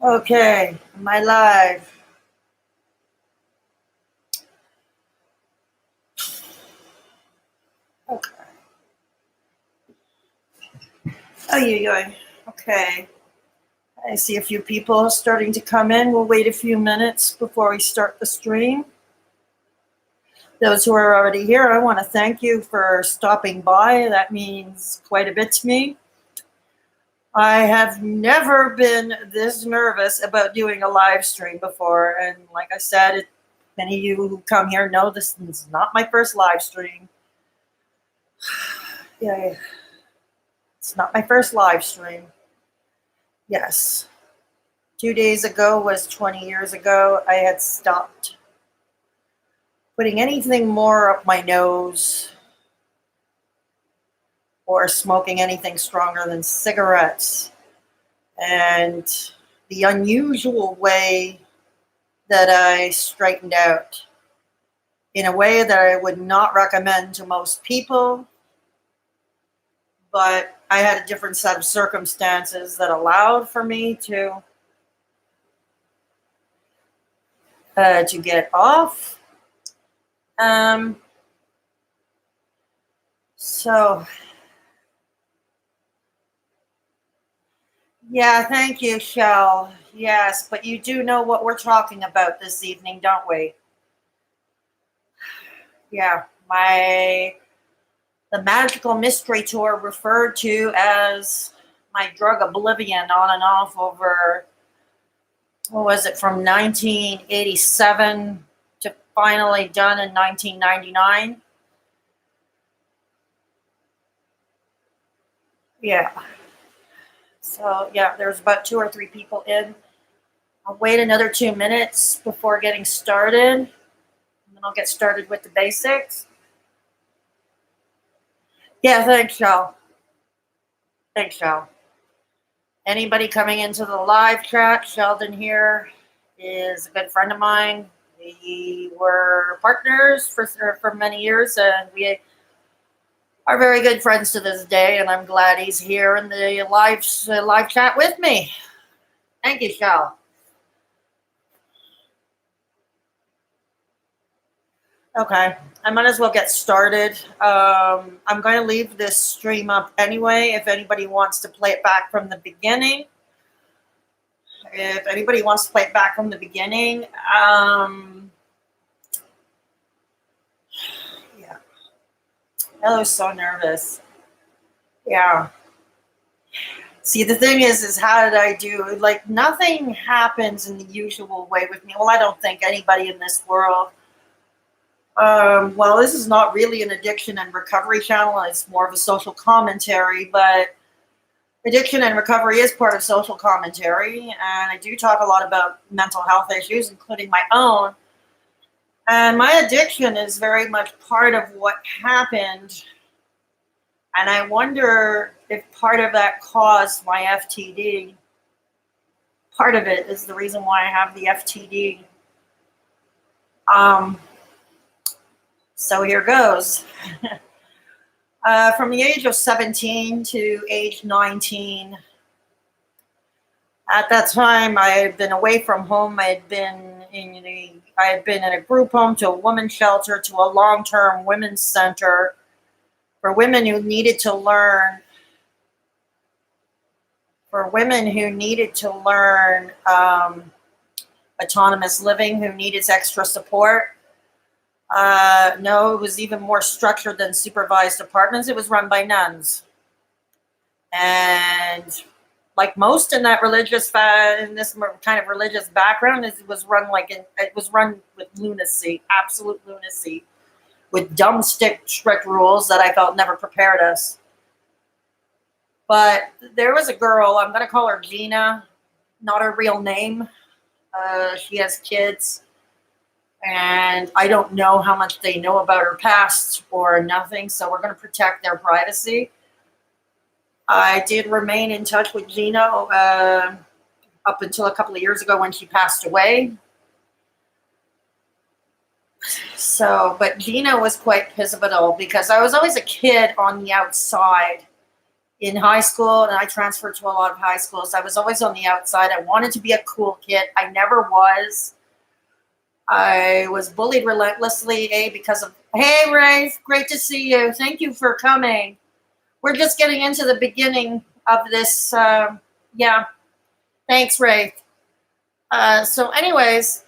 Okay, am I live? Okay. Oh, you. Okay. I see a few people starting to come in. We'll wait a few minutes before we start the stream. Those who are already here, I want to thank you for stopping by. That means quite a bit to me. I have never been this nervous about doing a live stream before. And like I said, many of you who come here know this is not my first live stream. Yeah, it's not my first live stream. Yes. 2 days ago was 20 years ago. I had stopped putting anything more up my nose or smoking anything stronger than cigarettes. And the unusual way that I straightened out in a way that I would not recommend to most people, but I had a different set of circumstances that allowed for me to get off. Um, so Yeah, thank you, Shell. Yes, but you do know what we're talking about this evening, don't we? Yeah, the magical mystery tour referred to as my drug oblivion on and off over, what was it, from 1987 to finally done in 1999. Yeah. So, yeah, there's about 2 or 3 people in. I'll wait another 2 minutes before getting started, and then I'll get started with the basics. Yeah, thanks, Shell. Thanks, Shell. Anybody coming into the live chat, Sheldon here is a good friend of mine. We were partners for many years, and we are very good friends to this day. And I'm glad he's here in the live chat with me. Thank you, Shell. Okay, I might as well get started. I'm going to leave this stream up anyway. If anybody wants to play it back from the beginning, yeah. I was so nervous. Yeah. See, the thing is how did I do? Like, nothing happens in the usual way with me. Well, I don't think anybody in this world. Well, this is not really an addiction and recovery channel. It's more of a social commentary, but addiction and recovery is part of social commentary. And I do talk a lot about mental health issues, including my own. And my addiction is very much part of what happened. And I wonder if part of that caused my FTD. Part of it is the reason why I have the FTD. So here goes. From the age of 17 to age 19, at that time I had been away from home. I had been in a group home, to a women's shelter, to a long-term women's center for women who needed to learn autonomous living, who needed extra support. No, it was even more structured than supervised apartments. It was run by nuns. And like most in that in this kind of religious background, it was run with lunacy, absolute lunacy, with dumb strict rules that I felt never prepared us. But there was a girl, I'm going to call her Gina, not her real name. She has kids, and I don't know how much they know about her past or nothing, so we're going to protect their privacy. I did remain in touch with Gina up until a couple of years ago when she passed away. But Gina was quite pivotal because I was always a kid on the outside. in high school, and I transferred to a lot of high schools. I was always on the outside. I wanted to be a cool kid. I never was. I was bullied relentlessly, because of, hey, Rafe, great to see you. Thank you for coming. We're just getting into the beginning of this. Yeah, thanks, Rafe. So anyways,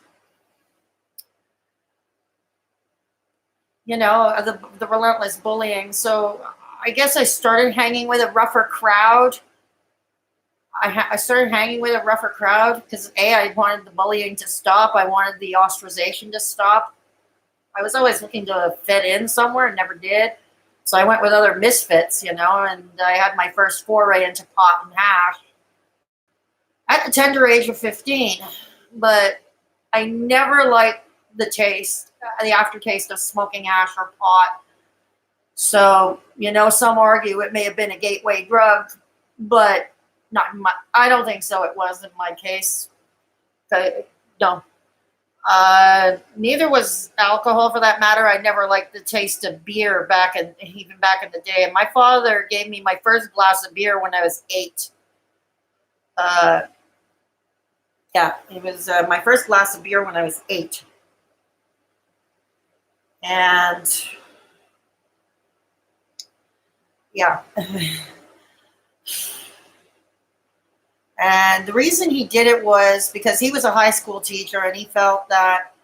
the relentless bullying. So I guess I started hanging with a rougher crowd. I started hanging with a rougher crowd because I wanted the bullying to stop. I wanted the ostracization to stop. I was always looking to fit in somewhere and never did. So I went with other misfits, and I had my first foray into pot and hash at the tender age of 15. But I never liked the taste, the aftertaste of smoking hash or pot. So, some argue it may have been a gateway drug, but not in my, I don't think so. It was in my case. No. Neither was alcohol, for that matter. I never liked the taste of beer even back in the day. And my father gave me my first glass of beer when I was 8. Yeah, it was my first glass of beer when I was 8. And yeah. And the reason he did it was because he was a high school teacher, and he felt that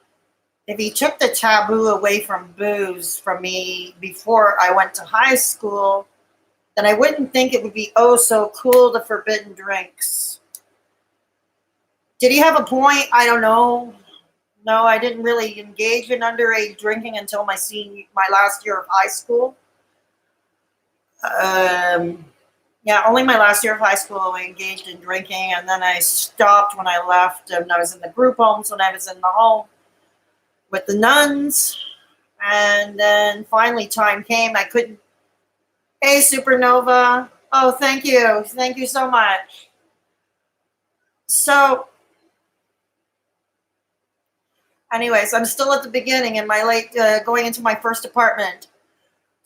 if he took the taboo away from booze from me before I went to high school, then I wouldn't think it would be so cool to forbidden drinks. Did he have a point? I don't know. No, I didn't really engage in underage drinking until my last year of high school. Yeah, only my last year of high school I engaged in drinking, and then I stopped when I left, and I was in the group homes when I was in the home with the nuns, and then finally time came. I couldn't. Hey, Supernova. Oh, thank you. Thank you so much. So, anyways, I'm still at the beginning in my going into my first apartment.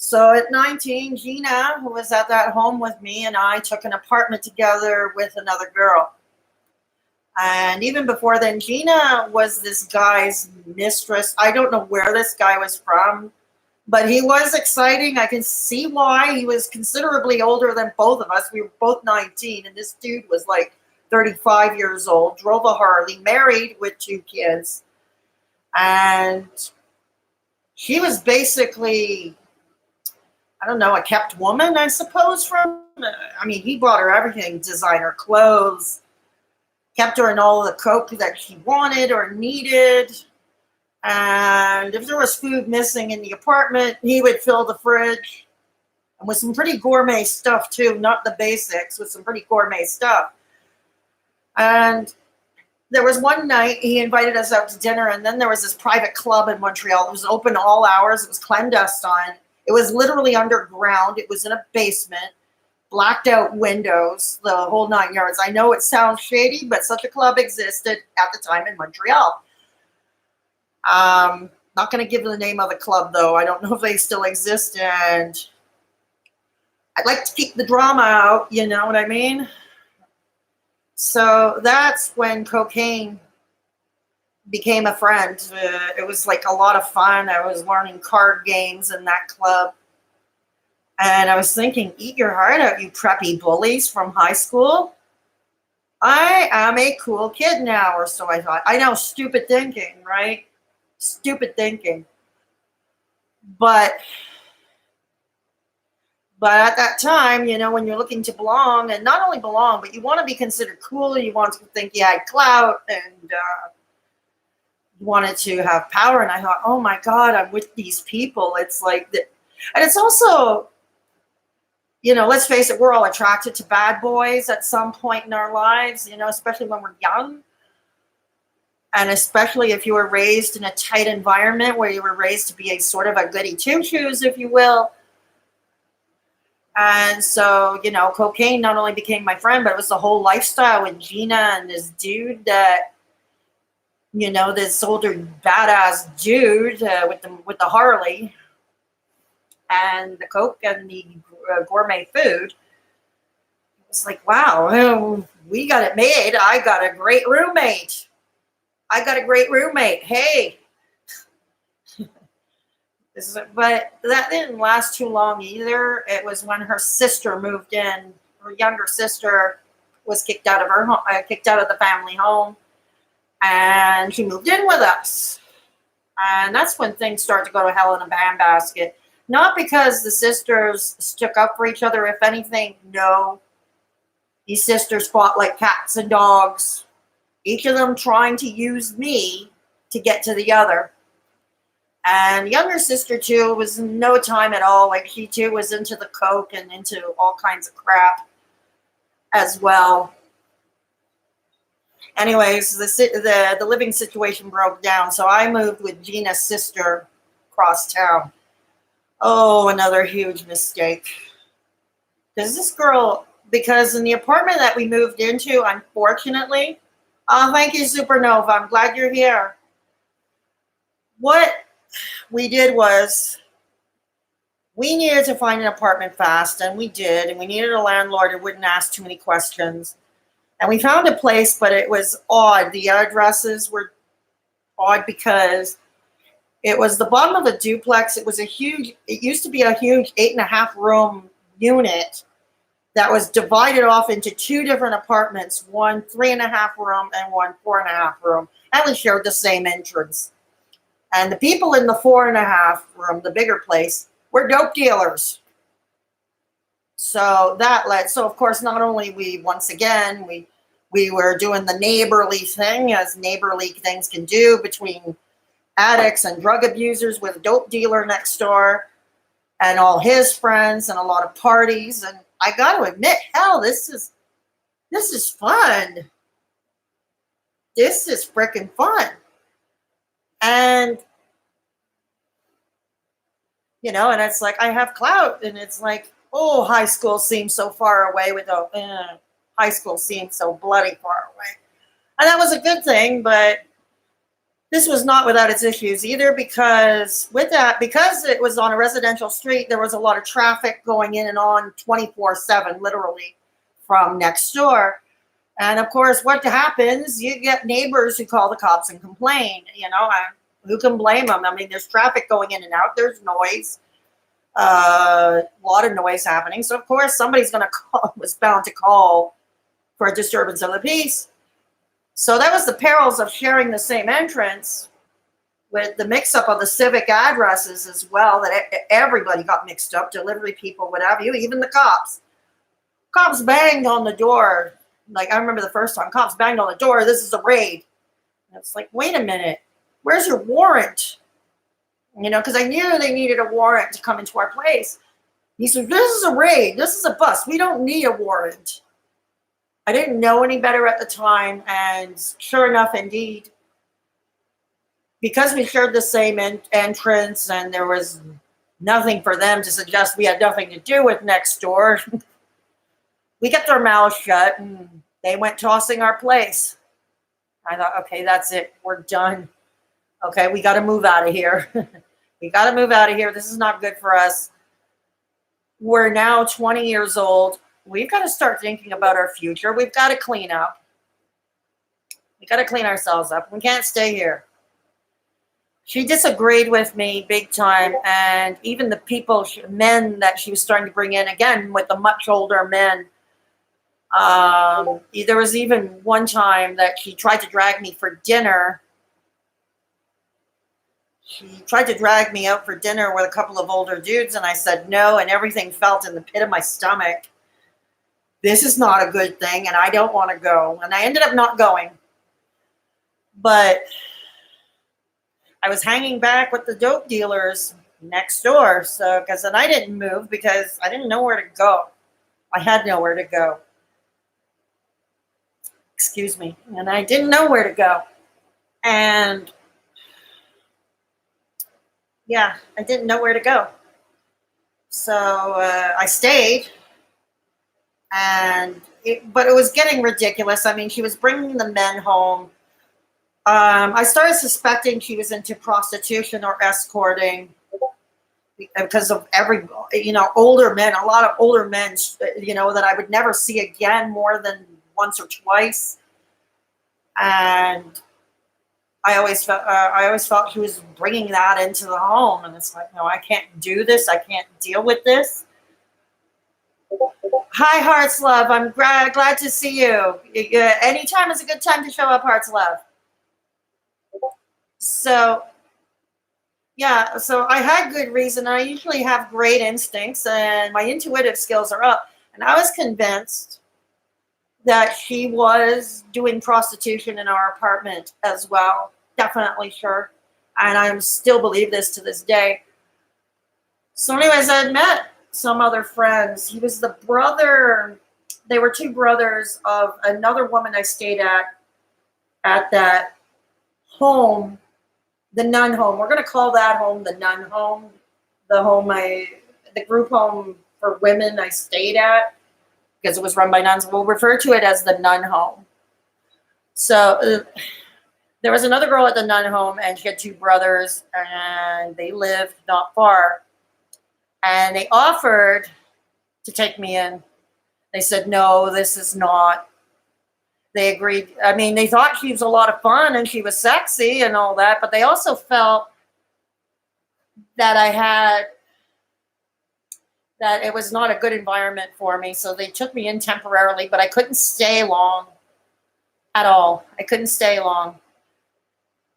So at 19, Gina, who was at that home with me, and I took an apartment together with another girl. And even before then, Gina was this guy's mistress. I don't know where this guy was from, but he was exciting. I can see why. He was considerably older than both of us. We were both 19, and this dude was like 35 years old, drove a Harley, married with 2 kids. And she was basically, I don't know, a kept woman, I suppose, he bought her everything, designer clothes, kept her in all the coke that she wanted or needed. And if there was food missing in the apartment, he would fill the fridge. And with some pretty gourmet stuff, too, not the basics, with some pretty gourmet stuff. And there was one night he invited us out to dinner, and then there was this private club in Montreal. It was open all hours. It was clandestine. It was literally underground. It was in a basement, blacked out windows, the whole 9 yards. I know it sounds shady, but such a club existed at the time in Montreal. Not going to give the name of the club, though. I don't know if they still exist, and I'd like to keep the drama out, you know what I mean? So that's when cocaine became a friend. It was like a lot of fun. I was learning card games in that club. And I was thinking, eat your heart out, you preppy bullies from high school. I am a cool kid now, or so I thought. I know, stupid thinking, right? Stupid thinking. But at that time, you know, when you're looking to belong, and not only belong, but you want to be considered cool, you want to think you had clout, and you wanted to have power. And I thought, oh my God, I'm with these people. It's like that. And it's also, you know, let's face it, we're all attracted to bad boys at some point in our lives, you know, especially when we're young. And especially if you were raised in a tight environment where you were raised to be a sort of a goody two-shoes, if you will. And so, you know, cocaine not only became my friend, but it was the whole lifestyle with Gina and this dude that, you know, this older badass dude with the Harley and the coke and the gourmet food. It's like, wow, we got it made. I got a great roommate. Hey, but that didn't last too long either. It was when her sister moved in. Her younger sister was kicked out of her home, kicked out of the family home, and she moved in with us. And that's when things start to go to hell in a handbasket. Not because the sisters stuck up for each other. If anything, no. These sisters fought like cats and dogs, each of them trying to use me to get to the other. And younger sister too was no time at all. Like she too was into the coke and into all kinds of crap as well. Anyways, the living situation broke down, so I moved with Gina's sister across town. Oh, another huge mistake. Because in the apartment that we moved into, unfortunately, oh, thank you, Supernova. I'm glad you're here. What we did was we needed to find an apartment fast, and we did, and we needed a landlord who wouldn't ask too many questions. And we found a place, but it was odd. The addresses were odd because it was the bottom of a duplex. It used to be a huge 8.5 room unit that was divided off into two different apartments, one 3.5 room and one 4.5 room. And we shared the same entrance. And the people in the 4.5 room, the bigger place, were dope dealers. So of course, not only we were doing the neighborly thing, as neighborly things can do between addicts and drug abusers with a dope dealer next door and all his friends and a lot of parties. And I got to admit, hell, this is fun. This is freaking fun. And, and it's like, I have clout, and it's like, oh, high school seems so far away high school seems so bloody far away. And that was a good thing, but this was not without its issues either, because it was on a residential street, there was a lot of traffic going in and on 24/7, literally, from next door. And of course, what happens, you get neighbors who call the cops and complain, who can blame them? I mean, there's traffic going in and out, there's noise, a lot of noise happening. So of course, somebody's was bound to call for a disturbance of the peace. So that was the perils of sharing the same entrance, with the mix-up of the civic addresses as well, that everybody got mixed up, delivery people, what have you, even the cops. Cops banged on the door. Like, I remember the first time, cops banged on the door, this is a raid. And it's like, wait a minute, where's your warrant? Because I knew they needed a warrant to come into our place. He said, this is a raid, this is a bust, we don't need a warrant. I didn't know any better at the time, and sure enough, indeed, because we shared the same entrance and there was nothing for them to suggest we had nothing to do with next door, we kept our mouths shut and they went tossing our place. I thought, okay, that's it. We're done. Okay, we got to move out of here. We got to move out of here. This is not good for us. We're now 20 years old. We've got to start thinking about our future. We've got to clean up. We got to clean ourselves up. We can't stay here. She disagreed with me big time, and even the men that she was starting to bring in, again, with the much older men. There was even one time that she tried to drag me for dinner. She tried to drag me out for dinner with a couple of older dudes, and I said no, and everything felt in the pit of my stomach. This is not a good thing, and I don't want to go. And I ended up not going. But I was hanging back with the dope dealers next door. Because then I didn't move because I didn't know where to go. I had nowhere to go. Excuse me. And I didn't know where to go. And yeah, I didn't know where to go. So I stayed. But it was getting ridiculous. I mean, she was bringing the men home. I started suspecting she was into prostitution or escorting, because of older men, a lot of older men, that I would never see again more than once or twice. And I always felt he was bringing that into the home, and it's like, no, I can't do this. I can't deal with this. Hi, Hearts Love. I'm glad to see you. Anytime is a good time to show up, Hearts Love. So, yeah, so I had good reason. I usually have great instincts, and my intuitive skills are up. And I was convinced that she was doing prostitution in our apartment as well. Definitely sure. And I still believe this to this day. So anyways, I had met some other friends. He was the brother. They were two brothers of another woman I stayed at that home, the nun home. We're going to call that home the nun home, the group home for women I stayed at, because it was run by nuns. We'll refer to it as the nun home. So there was another girl at the nun home, and she had two brothers, and they lived not far. And they offered to take me in. They said, no, this is not. They agreed. I mean, they thought she was a lot of fun and she was sexy and all that, but they also felt that that it was not a good environment for me. So they took me in temporarily, but I couldn't stay long at all. I couldn't stay long.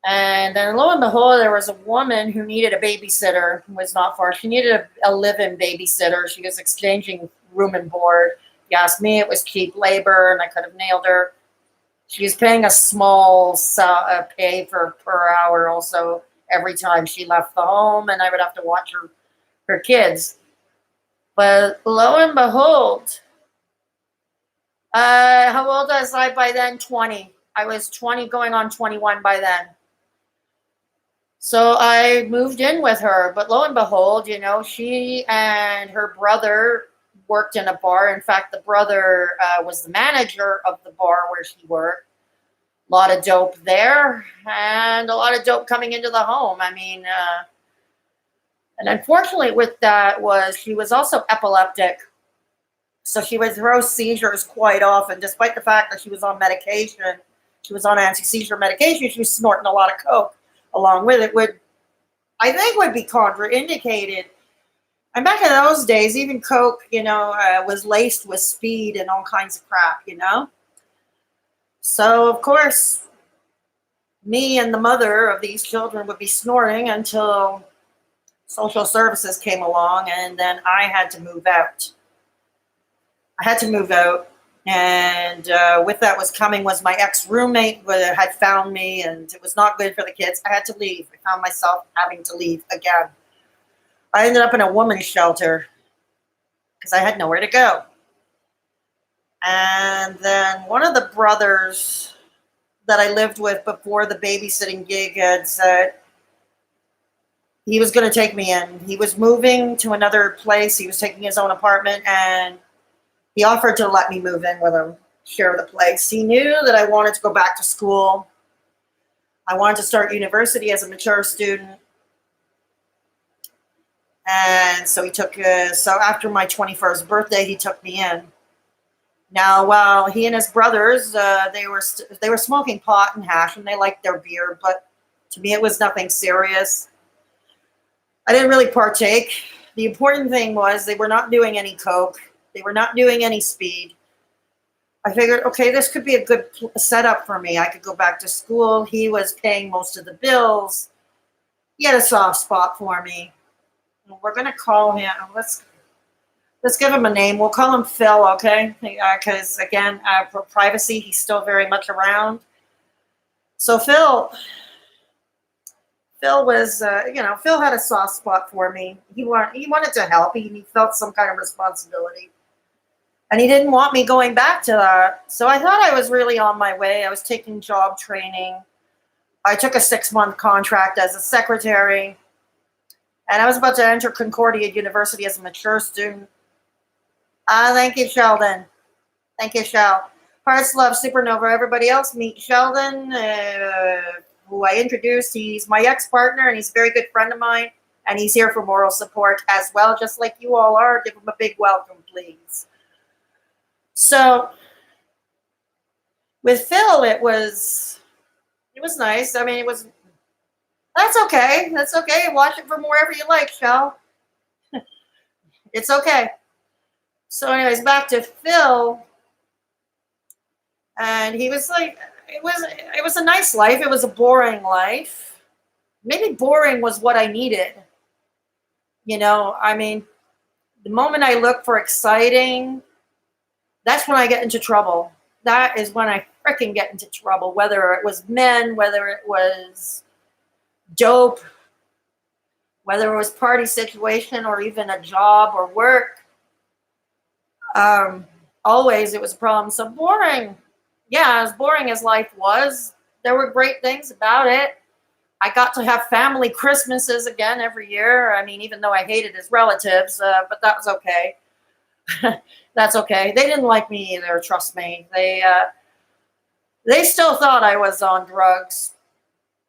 And then lo and behold, there was a woman who needed a babysitter who was not far. She needed a live-in babysitter. She was exchanging room and board. If you asked me, it was cheap labor, and I could have nailed her. She was paying a small pay per hour also every time she left the home, and I would have to watch her kids. But lo and behold, how old was I by then? 20. I was 20 going on 21 by then. So I moved in with her, but lo and behold, she and her brother worked in a bar. In fact, the brother was the manager of the bar where she worked. A lot of dope there, and a lot of dope coming into the home. I mean, and unfortunately with that she was also epileptic. So she would throw seizures quite often, despite the fact that she was on medication. She was on anti-seizure medication. She was snorting a lot of coke along with it, would be contraindicated. And back in those days, even coke, was laced with speed and all kinds of crap, So, of course, me and the mother of these children would be snorting until social services came along, and then I had to move out. And with that was my ex-roommate had found me, and it was not good for the kids. I had to leave. I found myself having to leave again. I ended up in a woman's shelter because I had nowhere to go. And then one of the brothers that I lived with before the babysitting gig had said he was going to take me in. He was moving to another place. He was taking his own apartment, and he offered to let me move in with him, share the place. He knew that I wanted to go back to school. I wanted to start university as a mature student. And so so after my 21st birthday, he took me in. Now, while he and his brothers, they were smoking pot and hash, and they liked their beer, but to me it was nothing serious. I didn't really partake. The important thing was they were not doing any coke. They were not doing any speed. I figured, okay, this could be a good setup for me. I could go back to school. He was paying most of the bills. He had a soft spot for me. We're going to call him. Let's give him a name. We'll call him Phil, okay? Because, again, for privacy, he's still very much around. So Phil was, Phil had a soft spot for me. He wanted to help. He felt some kind of responsibility. And he didn't want me going back to that. So I thought I was really on my way. I was taking job training. I took a 6-month contract as a secretary. And I was about to enter Concordia University as a mature student. Thank you, Sheldon. Thank you, Shel. Hearts Love Supernova. Everybody else, meet Sheldon, who I introduced. He's my ex-partner, and he's a very good friend of mine. And he's here for moral support as well, just like you all are. Give him a big welcome, please. So with Phil, it was nice. I mean, that's okay. That's okay. Watch it from wherever you like, Shell. It's okay. So, anyways, back to Phil, and he was like, it was a nice life. It was a boring life. Maybe boring was what I needed. I mean, the moment I look for exciting, that's when I get into trouble. That is when I freaking get into trouble, whether it was men, whether it was dope, whether it was party situation or even a job or work. Always it was a problem. So boring. Yeah, as boring as life was, there were great things about it. I got to have family Christmases again every year. I mean, even though I hated his relatives, but that was okay. That's okay. They didn't like me either. Trust me. They still thought I was on drugs,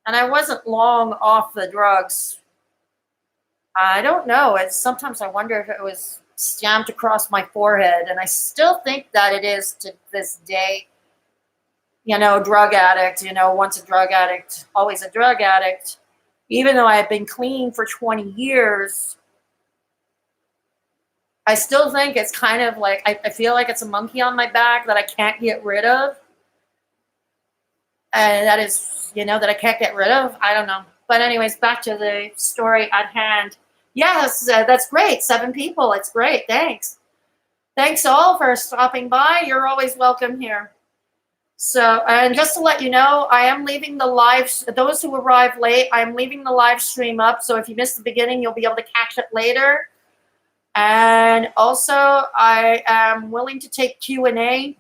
and I wasn't long off the drugs. I don't know. Sometimes I wonder if it was stamped across my forehead, and I still think that it is to this day. Drug addict. Once a drug addict, always a drug addict. Even though I have been clean for 20 years, I still think it's kind of like I feel like it's a monkey on my back that I can't get rid of. And that is, that I can't get rid of. I don't know. But anyways, back to the story at hand. Yes, that's great. 7 people. It's great. Thanks. Thanks all for stopping by. You're always welcome here. So, and just to let you know, I am leaving the live, those who arrive late, I'm leaving the live stream up. So if you missed the beginning, you'll be able to catch it later. And also, I am willing to take Q&A,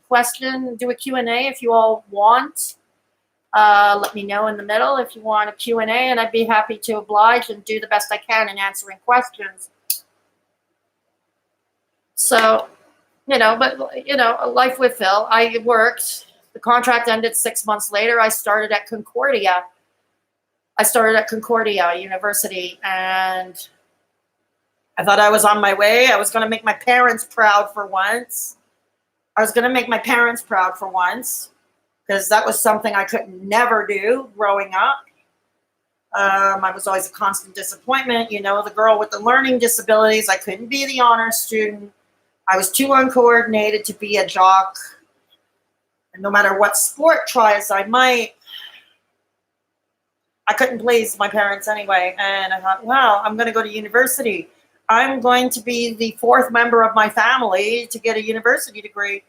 do a Q&A if you all want. Let me know in the middle if you want a Q&A, and I'd be happy to oblige and do the best I can in answering questions. So, life with Phil, I worked. The contract ended 6 months later. I started at Concordia University, and I thought I was on my way. I was going to make my parents proud for once. Because that was something I could never do growing up. I was always a constant disappointment. The girl with the learning disabilities. I couldn't be the honor student. I was too uncoordinated to be a jock. And no matter what sport tries I might, I couldn't please my parents anyway. And I thought, wow, I'm going to go to university. I'm going to be the 4th member of my family to get a university degree.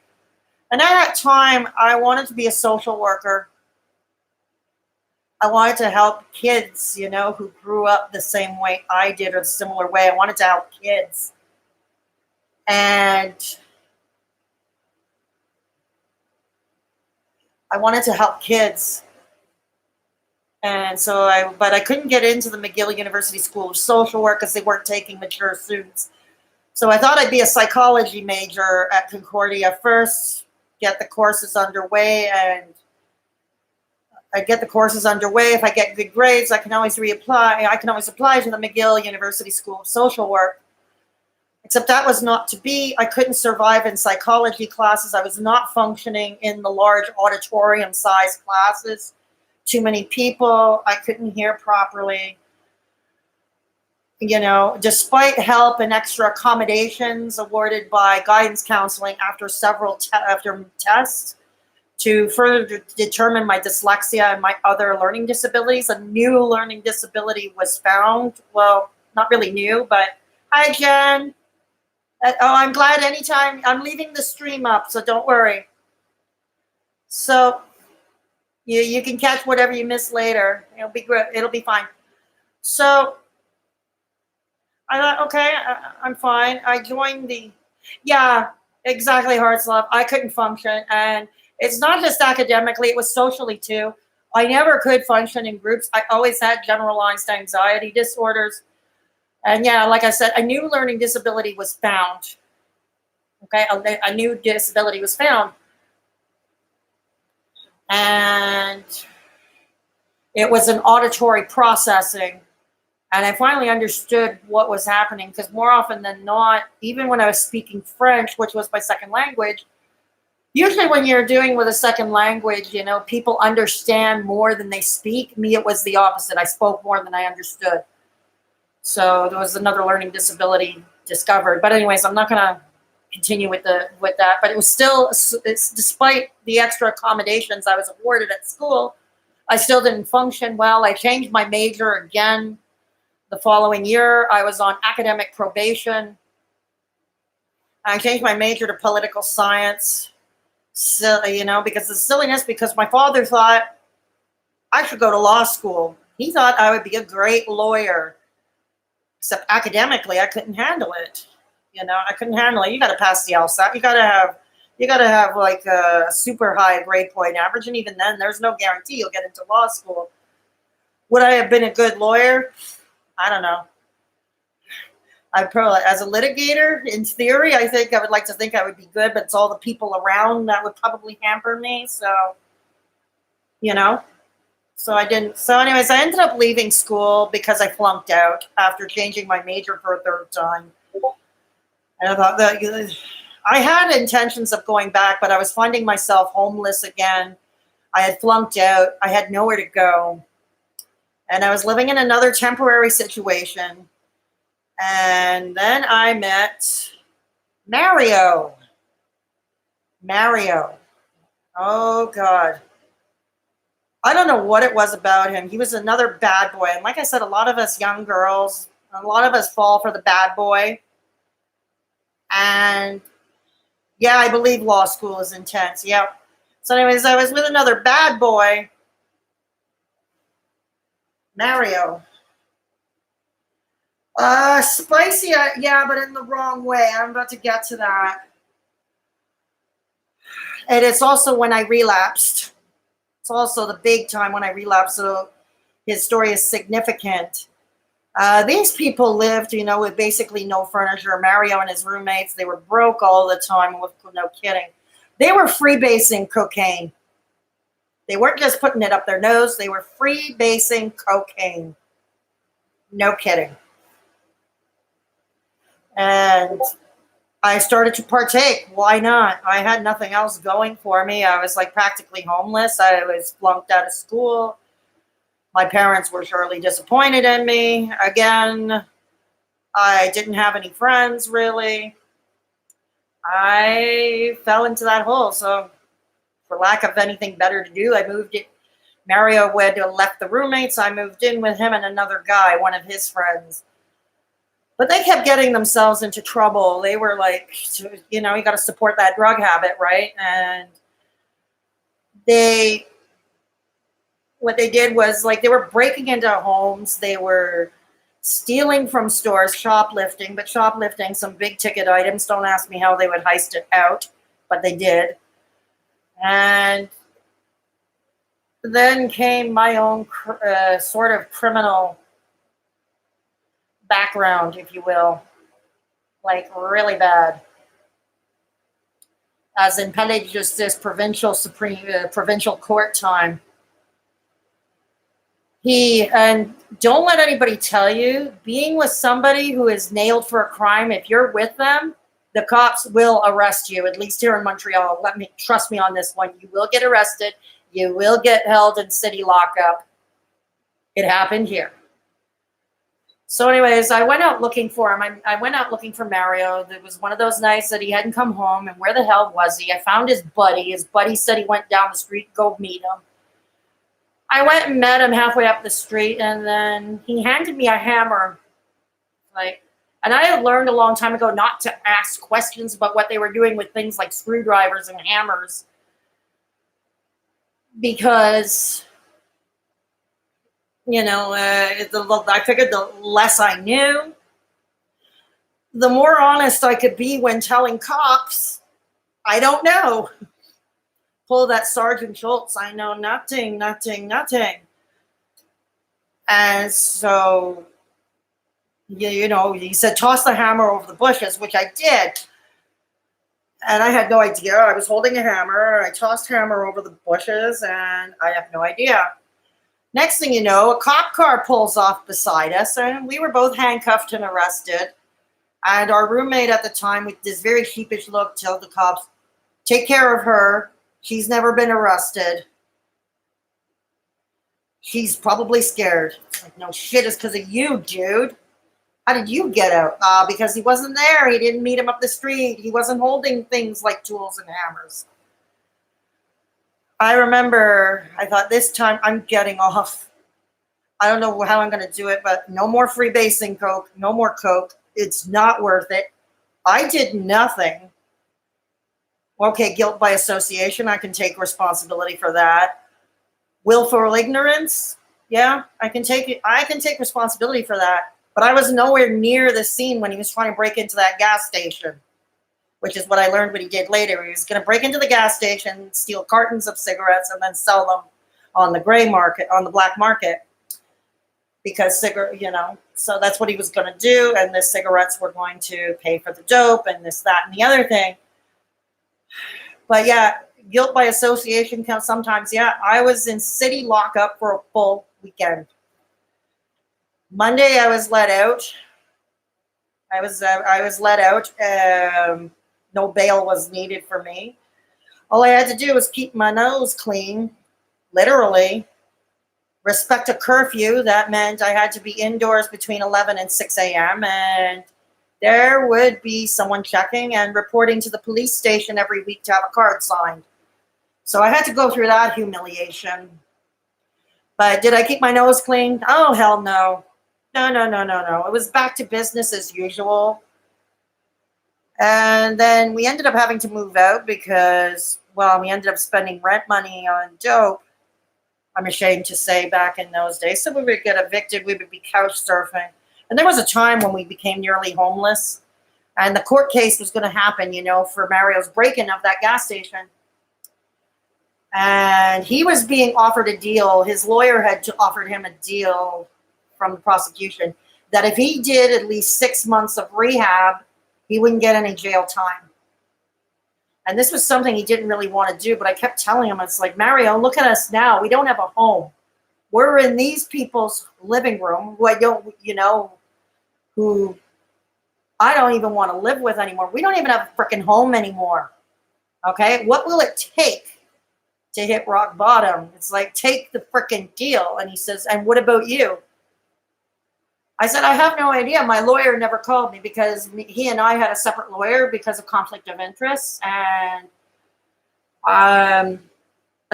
And at that time, I wanted to be a social worker. I wanted to help kids, who grew up the same way I did or the similar way. I wanted to help kids. And I wanted to help kids. And so but I couldn't get into the McGill University School of Social Work because they weren't taking mature students. So I thought I'd be a psychology major at Concordia first, get the courses underway, and if I get good grades, I can always reapply. I can always apply to the McGill University School of Social Work. Except that was not to be. I couldn't survive in psychology classes. I was not functioning in the large auditorium-sized classes. Too many people. I couldn't hear properly. Despite help and extra accommodations awarded by guidance counseling after several tests to further determine my dyslexia and my other learning disabilities, a new learning disability was found. Well, not really new, but hi, Jen. I'm glad anytime. I'm leaving the stream up, so don't worry. So you can catch whatever you miss later. It'll be good. It'll be fine. So I thought, okay, I'm fine. I joined exactly, Heart's Love. I couldn't function. And it's not just academically, it was socially too. I never could function in groups. I always had generalized anxiety disorders. And like I said, a new learning disability was found. Okay, a new disability was found. And it was an auditory processing. And I finally understood what was happening, because more often than not, even when I was speaking French, which was my second language, usually when you're doing with a second language, people understand more than they speak. Me, it was the opposite. I spoke more than I understood. So there was another learning disability discovered. But anyways, I'm not going to continue with that. But it was still, it's despite the extra accommodations I was awarded at school, I still didn't function well. I changed my major again the following year. I was on academic probation. I changed my major to political science. So, because the silliness, because my father thought I should go to law school. He thought I would be a great lawyer. Except academically, I couldn't handle it. I couldn't handle it. You got to pass the LSAT. You got to have like a super high grade point average, and even then, there's no guarantee you'll get into law school. Would I have been a good lawyer? I don't know. I probably, as a litigator, in theory, I think I would like to think I would be good, but it's all the people around that would probably hamper me. So, So I didn't. So, anyways, I ended up leaving school because I flunked out after changing my major for a third time. And I thought that I had intentions of going back, but I was finding myself homeless again. I had flunked out. I had nowhere to go. And I was living in another temporary situation. And then I met Mario. Oh, God. I don't know what it was about him. He was another bad boy. And like I said, a lot of us young girls, a lot of us fall for the bad boy. And yeah, I believe law school is intense. Yep. So anyways, I was with another bad boy, Mario. Spicy, yeah, but in the wrong way. I'm about to get to that. And it's also when I relapsed. It's also the big time when I relapsed. So his story is significant. These people lived, with basically no furniture. Mario and his roommates, they were broke all the time. With no kidding. They were freebasing cocaine. They weren't just putting it up their nose. They were freebasing cocaine. No kidding. And I started to partake. Why not? I had nothing else going for me. I was like practically homeless. I was flunked out of school. My parents were surely disappointed in me. Again, I didn't have any friends, really. I fell into that hole. So for lack of anything better to do, I moved it. Mario had left the roommates. I moved in with him and another guy, one of his friends. But they kept getting themselves into trouble. They were like, you got to support that drug habit, right? And what they did was like they were breaking into homes. They were stealing from stores, shoplifting, some big ticket items. Don't ask me how they would heist it out, but they did. And then came my own sort of criminal background, if you will, like really bad. As in Palais de Justice, provincial court time. And don't let anybody tell you, being with somebody who is nailed for a crime, if you're with them, the cops will arrest you, at least here in Montreal. Trust me on this one. You will get arrested. You will get held in city lockup. It happened here. So anyways, I went out looking for him. I went out looking for Mario. There was one of those nights that he hadn't come home. And where the hell was he? I found his buddy. His buddy said he went down the street to go meet him. I went and met him halfway up the street, and then he handed me a hammer. And I had learned a long time ago not to ask questions about what they were doing with things like screwdrivers and hammers. Because, I figured the less I knew, the more honest I could be when telling cops, I don't know. Pull that Sergeant Schultz, I know nothing. And so, he said, toss the hammer over the bushes, which I did. And I had no idea. I was holding a hammer. I tossed hammer over the bushes, and I have no idea. Next thing you know, a cop car pulls off beside us, and we were both handcuffed and arrested. And our roommate at the time, with this very sheepish look, told the cops, "Take care of her. She's never been arrested. She's probably scared." It's like, no shit, it's because of you, dude. How did you get out? Because he wasn't there. He didn't meet him up the street. He wasn't holding things like tools and hammers. I remember, I thought, this time I'm getting off. I don't know how I'm going to do it, but no more freebasing coke. No more coke. It's not worth it. I did nothing. Okay, guilt by association. I can take responsibility for that. Willful ignorance. Yeah, I can take it. I can take responsibility for that. But I was nowhere near the scene when he was trying to break into that gas station, which is what I learned what he did later. He was going to break into the gas station, steal cartons of cigarettes, and then sell them on the gray market, on the black market. Because so that's what he was going to do. And the cigarettes were going to pay for the dope and this, that, and the other thing. But yeah, guilt by association counts sometimes. Yeah, I was in city lockup for a full weekend. Monday, I was let out. I was let out. No bail was needed for me. All I had to do was keep my nose clean, literally. Respect a curfew. That meant I had to be indoors between 11 and 6 a.m. And there would be someone checking and reporting to the police station every week to have a card signed. So I had to go through that humiliation. But did I keep my nose clean? Oh, hell no. No. It was back to business as usual. And then we ended up having to move out because, well, we ended up spending rent money on dope. I'm ashamed to say, back in those days. So we would get evicted. We would be couch surfing. And there was a time when we became nearly homeless. And the court case was going to happen, for Mario's break-in of that gas station. And he was being offered a deal. His lawyer had offered him a deal from the prosecution that if he did at least 6 months of rehab, he wouldn't get any jail time. And this was something he didn't really want to do, but I kept telling him, it's like, Mario, look at us now. We don't have a home. We're in these people's living room who I don't, who I don't even want to live with anymore. We don't even have a freaking home anymore. Okay? What will it take to hit rock bottom? It's like, take the freaking deal. And he says, and what about you? I said, I have no idea. My lawyer never called me because he and I had a separate lawyer because of conflict of interest. And a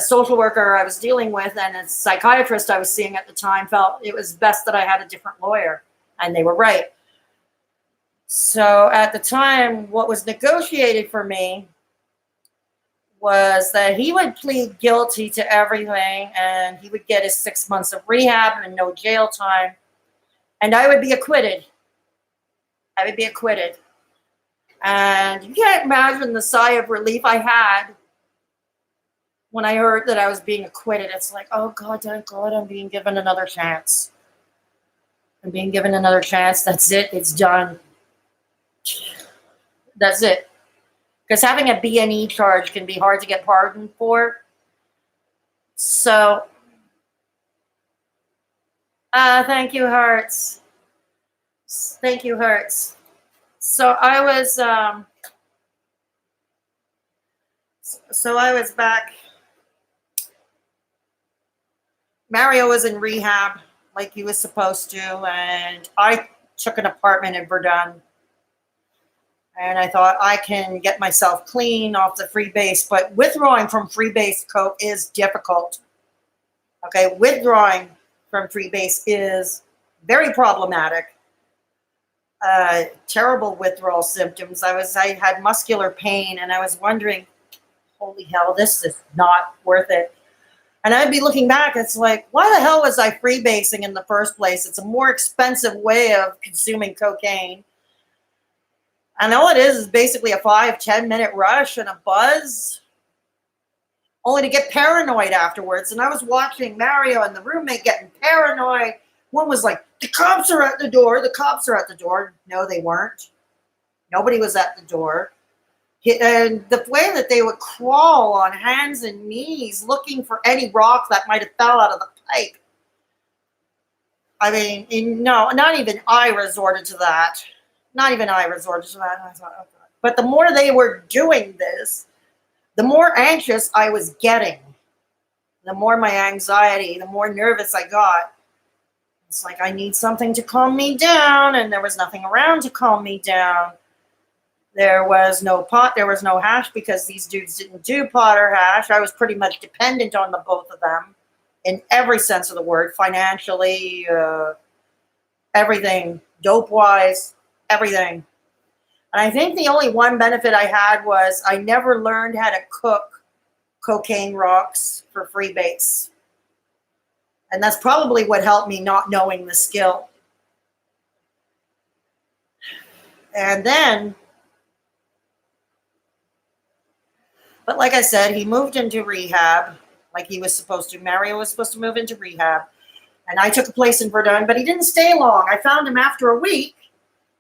social worker I was dealing with and a psychiatrist I was seeing at the time felt it was best that I had a different lawyer. And they were right. So at the time, what was negotiated for me was that he would plead guilty to everything and he would get his 6 months of rehab and no jail time. And I would be acquitted. I would be acquitted. And you can't imagine the sigh of relief I had when I heard that I was being acquitted. It's like, oh God, thank God, I'm being given another chance. I'm being given another chance. That's it. It's done. That's it. Because having a B&E charge can be hard to get pardoned for. So, thank you, Hearts. Thank you, Hearts. So I was back. Mario was in rehab like he was supposed to, and I took an apartment in Verdun. And I thought, I can get myself clean off the freebase, but withdrawing from freebase coke is difficult. Okay, withdrawing from freebase is very problematic. Terrible withdrawal symptoms. I had muscular pain, and I was wondering, holy hell, this is not worth it. And I'd be looking back, it's like, why the hell was I freebasing in the first place? It's a more expensive way of consuming cocaine. And all it is basically a 5-10 minute rush and a buzz, only to get paranoid afterwards. And I was watching Mario and the roommate getting paranoid. One was like, the cops are at the door. The cops are at the door. No, they weren't. Nobody was at the door. And the way that they would crawl on hands and knees looking for any rock that might have fell out of the pipe. I mean, no, not even I resorted to that. Not even I resorted to that. And I thought, oh God. But the more they were doing this, the more anxious I was getting. The more my anxiety, the more nervous I got. It's like I need something to calm me down, and there was nothing around to calm me down. There was no pot, there was no hash because these dudes didn't do pot or hash. I was pretty much dependent on the both of them in every sense of the word, financially, everything, dope wise, everything. And I think the only one benefit I had was I never learned how to cook cocaine rocks for freebase. And that's probably what helped me not knowing the skill. And then, but like I said, he moved into rehab like he was supposed to. Mario was supposed to move into rehab. And I took a place in Verdun, but he didn't stay long. I found him after a week.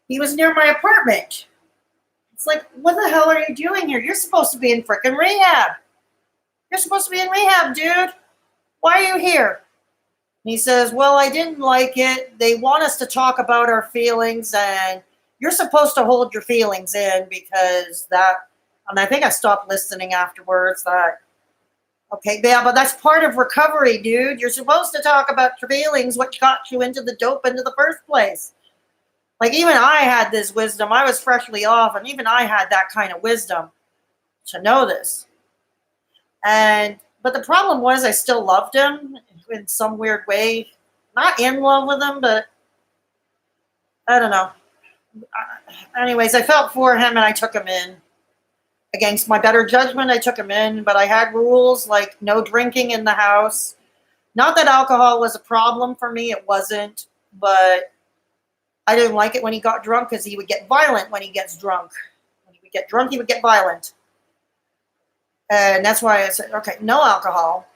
He was near my apartment. It's like, what the hell are you doing here? You're supposed to be in frickin' rehab. You're supposed to be in rehab, dude. Why are you here? And he says, well, I didn't like it. They want us to talk about our feelings, and you're supposed to hold your feelings in because that, and I think I stopped listening afterwards. That, okay, yeah, but that's part of recovery, dude. You're supposed to talk about your feelings, what got you into the dope into the first place. Like, even I had this wisdom. I was freshly off, and even I had that kind of wisdom to know this. But the problem was I still loved him in some weird way. Not in love with him, but I don't know. Anyways, I felt for him and I took him in. Against my better judgment, I took him in, but I had rules like no drinking in the house. Not that alcohol was a problem for me, it wasn't, but I didn't like it when he got drunk because he would get violent when he gets drunk. When he would get drunk, he would get violent. And that's why I said, okay, no alcohol.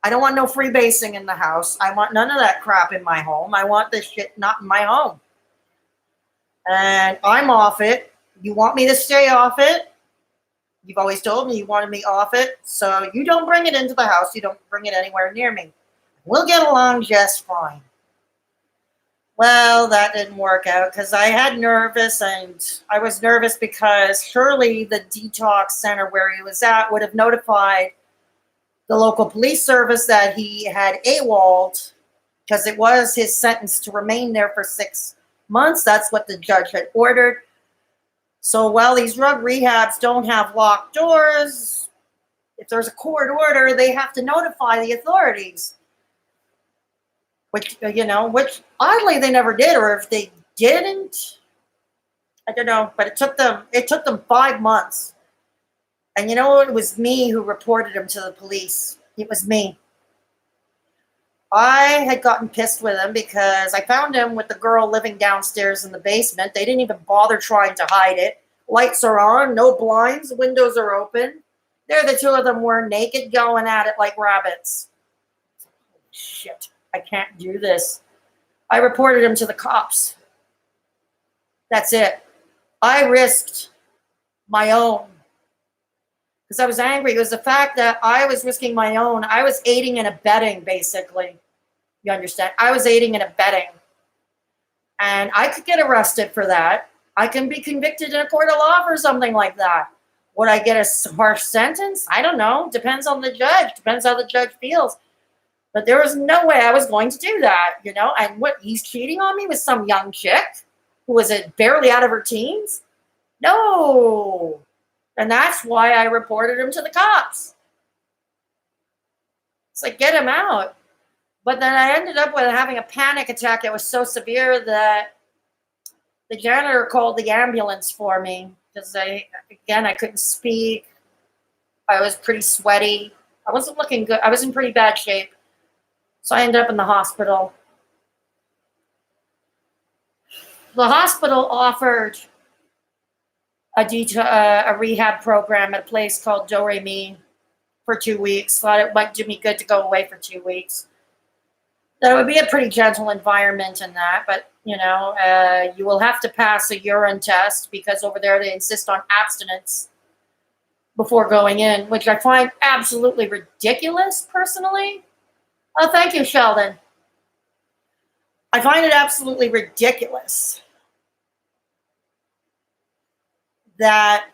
I don't want no freebasing in the house. I want none of that crap in my home. I want this shit not in my home. And I'm off it. You want me to stay off it? You've always told me you wanted me off it. So you don't bring it into the house. You don't bring it anywhere near me. We'll get along just fine. Well, that didn't work out because I had nervous, and I was nervous because surely the detox center where he was at would have notified the local police service that he had AWOL'd because it was his sentence to remain there for 6 months. That's what the judge had ordered. So while these drug rehabs don't have locked doors, if there's a court order, they have to notify the authorities. Which oddly they never did, or if they didn't, I don't know. But it took them 5 months. And it was me who reported him to the police. It was me. I had gotten pissed with him because I found him with the girl living downstairs in the basement. They didn't even bother trying to hide it. Lights are on, no blinds, windows are open. There the two of them were naked going at it like rabbits. Holy shit. I can't do this. I reported him to the cops. That's it. I risked my own. Because I was angry. It was the fact that I was risking my own. I was aiding and abetting, basically. You understand? I was aiding and abetting. And I could get arrested for that. I can be convicted in a court of law for something like that. Would I get a harsh sentence? I don't know. Depends on the judge. Depends how the judge feels. But there was no way I was going to do that, And what, he's cheating on me with some young chick who was barely out of her teens? No. And that's why I reported him to the cops. It's like, get him out. But then I ended up with having a panic attack that was so severe that the janitor called the ambulance for me because I couldn't speak. I was pretty sweaty. I wasn't looking good. I was in pretty bad shape. So I ended up in the hospital. The hospital offered a rehab program at a place called Do Re Mi for 2 weeks. Thought it might do me good to go away for 2 weeks. That it would be a pretty gentle environment in that, but you will have to pass a urine test because over there they insist on abstinence before going in, which I find absolutely ridiculous personally. Oh, thank you, Sheldon. I find it absolutely ridiculous that,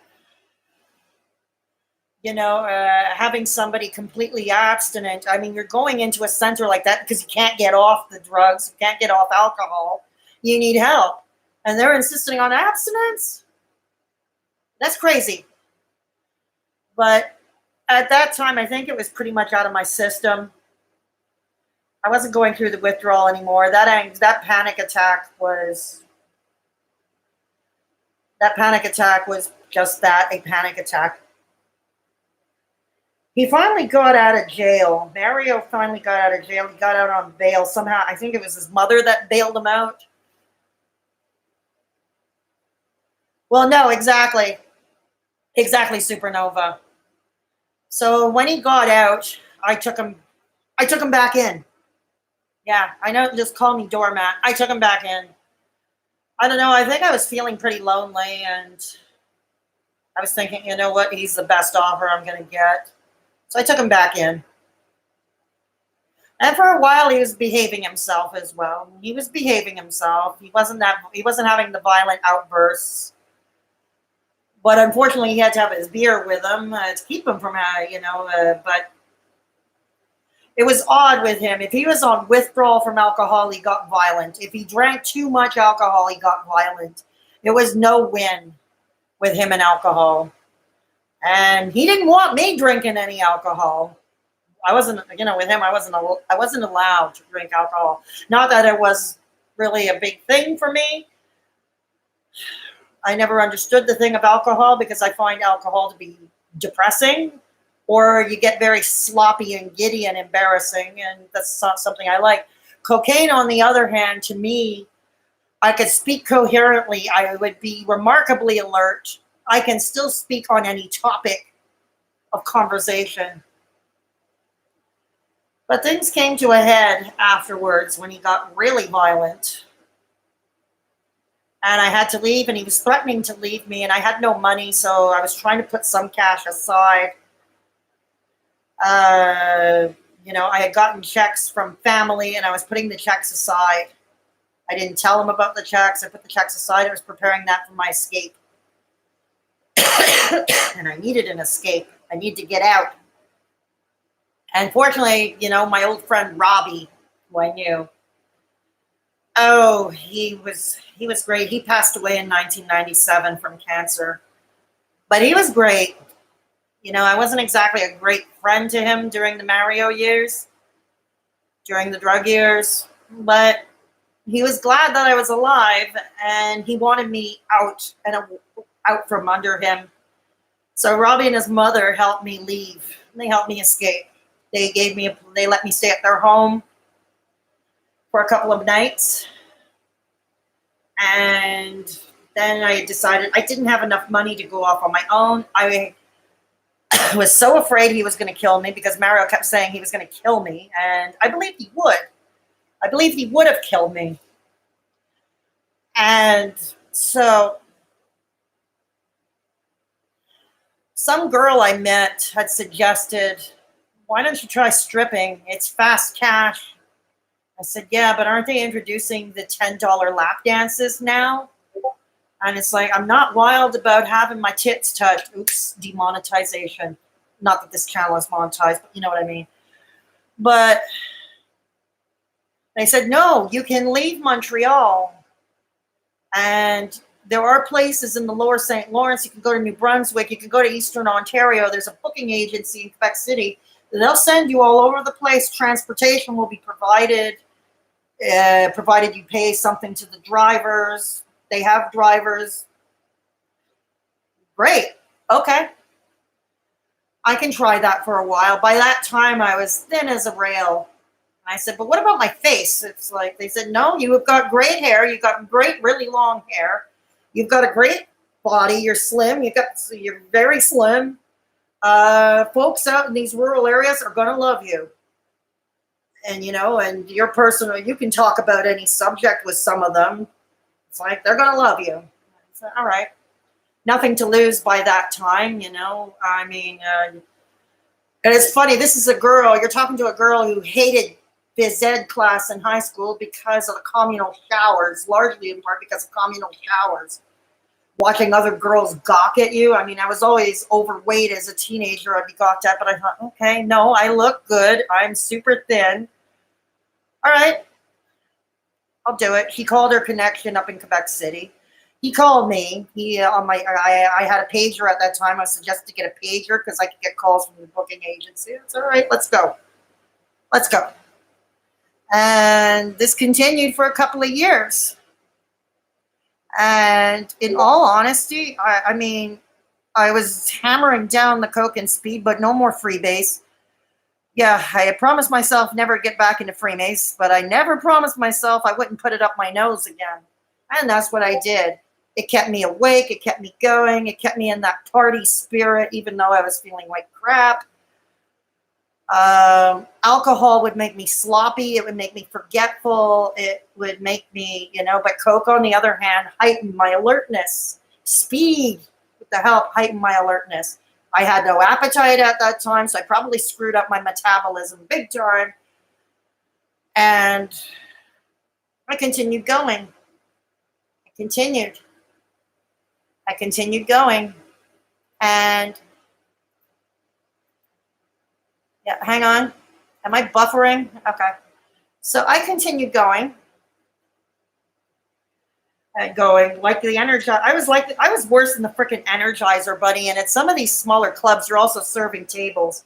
having somebody completely abstinent. I mean, you're going into a center like that because you can't get off the drugs, you can't get off alcohol, you need help. And they're insisting on abstinence? That's crazy. But at that time, I think it was pretty much out of my system. I wasn't going through the withdrawal anymore. That panic attack was just that, a panic attack. He finally got out of jail. Mario finally got out of jail. He got out on bail somehow. I think it was his mother that bailed him out. Well, no, exactly. Exactly, Supernova. So when he got out, I took him back in. Yeah, I know, just call me doormat. I took him back in. I don't know, I think I was feeling pretty lonely, and I was thinking, you know what, he's the best offer I'm going to get. So I took him back in. And for a while, he was behaving himself as well. He was behaving himself. He wasn't having the violent outbursts. But unfortunately, he had to have his beer with him to keep him from, but it was odd with him. If he was on withdrawal from alcohol, he got violent. If he drank too much alcohol, he got violent. It was no win with him and alcohol. And he didn't want me drinking any alcohol. I wasn't, with him, I wasn't allowed to drink alcohol. Not that it was really a big thing for me. I never understood the thing of alcohol because I find alcohol to be depressing, or you get very sloppy and giddy and embarrassing, and that's not something I like. Cocaine, on the other hand, to me, I could speak coherently. I would be remarkably alert. I can still speak on any topic of conversation. But things came to a head afterwards when he got really violent. And I had to leave, and he was threatening to leave me, and I had no money, so I was trying to put some cash aside. I had gotten checks from family, and I was putting the checks aside. I didn't tell him about the checks. I put the checks aside. I was preparing that for my escape. And I needed an escape. I need to get out. And fortunately, my old friend Robbie, who I knew, he was great. He passed away in 1997 from cancer. But he was great. I wasn't exactly a great friend to him during the Mario years, during the drug years, but he was glad that I was alive, and he wanted me out from under him. So Robbie and his mother helped me leave. They helped me escape. They let me stay at their home for a couple of nights. And then I decided I didn't have enough money to go off on my own. I was so afraid he was going to kill me because Mario kept saying he was going to kill me. And I believed he would. I believed he would have killed me. And so some girl I met had suggested, why don't you try stripping? It's fast cash. I said, yeah, but aren't they introducing the $10 lap dances now? And it's like, I'm not wild about having my tits touched. Oops, demonetization. Not that this channel is monetized, but you know what I mean. But they said, no, you can leave Montreal. And there are places in the lower St. Lawrence. You can go to New Brunswick. You can go to Eastern Ontario. There's a booking agency in Quebec City. They'll send you all over the place. Transportation will be provided, provided you pay something to the drivers. They have drivers. Great. Okay. I can try that for a while. By that time, I was thin as a rail. I said, but what about my face? It's like, they said, no, you have got great hair. You've got great, really long hair. You've got a great body. You're slim. You're very slim. Folks out in these rural areas are going to love you. And, and your personal, you can talk about any subject with some of them. It's like, they're going to love you. So, all right. Nothing to lose by that time, I mean, and it's funny. This is a girl. You're talking to a girl who hated phys ed class in high school because of the communal showers, largely in part because of communal showers. Watching other girls gawk at you. I mean, I was always overweight as a teenager. I'd be gawked at, but I thought, okay, no, I look good. I'm super thin. All right, I'll do it. He called her connection up in Quebec City. He called me. He on my I had a pager at that time. I suggested to get a pager because I could get calls from the booking agency. It's all right. Let's go. Let's go. And this continued for a couple of years. And in all honesty, I mean, I was hammering down the coke and speed, but no more freebase. Yeah, I had promised myself never get back into freebase, but I never promised myself I wouldn't put it up my nose again. And that's what I did. It kept me awake. It kept me going. It kept me in that party spirit, even though I was feeling like crap. Alcohol would make me sloppy. It would make me forgetful. It would make me, but coke, on the other hand, heightened my alertness. Speed, with the help, heightened my alertness. I had no appetite at that time, so I probably screwed up my metabolism big time. And I continued going. I continued going. And yeah, hang on. Am I buffering? Okay. So I continued going. Like the Energizer. I was worse than the freaking Energizer Bunny. And at some of these smaller clubs, you're also serving tables.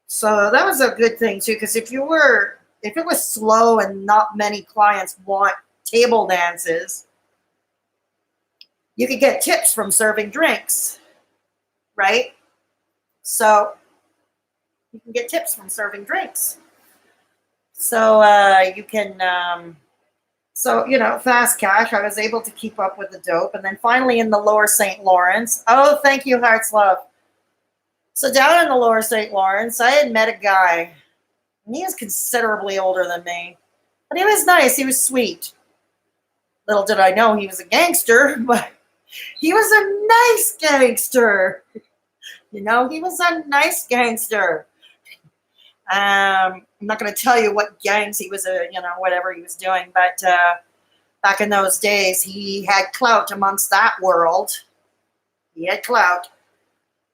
So that was a good thing too, because if it was slow and not many clients want table dances, you could get tips from serving drinks, right? So you can get tips from serving drinks. So you can, fast cash. I was able to keep up with the dope. And then finally in the Lower St. Lawrence. Oh, thank you, Hearts Love. So down in the Lower St. Lawrence, I had met a guy. And he was considerably older than me. But he was nice. He was sweet. Little did I know he was a gangster, but he was a nice gangster. He was a nice gangster. I'm not going to tell you what gangs he was, whatever he was doing. But back in those days, he had clout amongst that world. He had clout.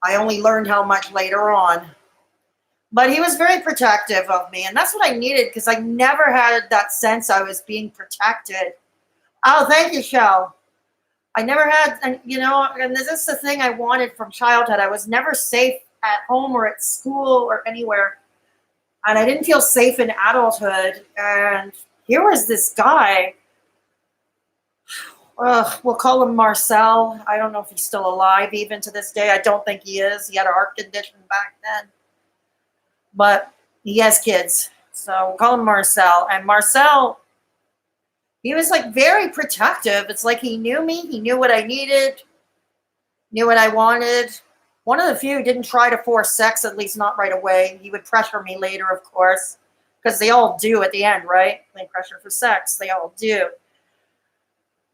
I only learned how much later on. But he was very protective of me. And that's what I needed, because I never had that sense I was being protected. Oh, thank you, Shell. I never had, and this is the thing I wanted from childhood. I was never safe at home or at school or anywhere. And I didn't feel safe in adulthood. And here was this guy. We'll call him Marcel. I don't know if he's still alive even to this day. I don't think he is. He had a heart condition back then. But he has kids. So we'll call him Marcel. And Marcel, he was like very protective. It's like he knew me. He knew what I needed. Knew what I wanted. One of the few didn't try to force sex, at least not right away. He would pressure me later, of course, because they all do at the end, right? They pressure for sex. They all do.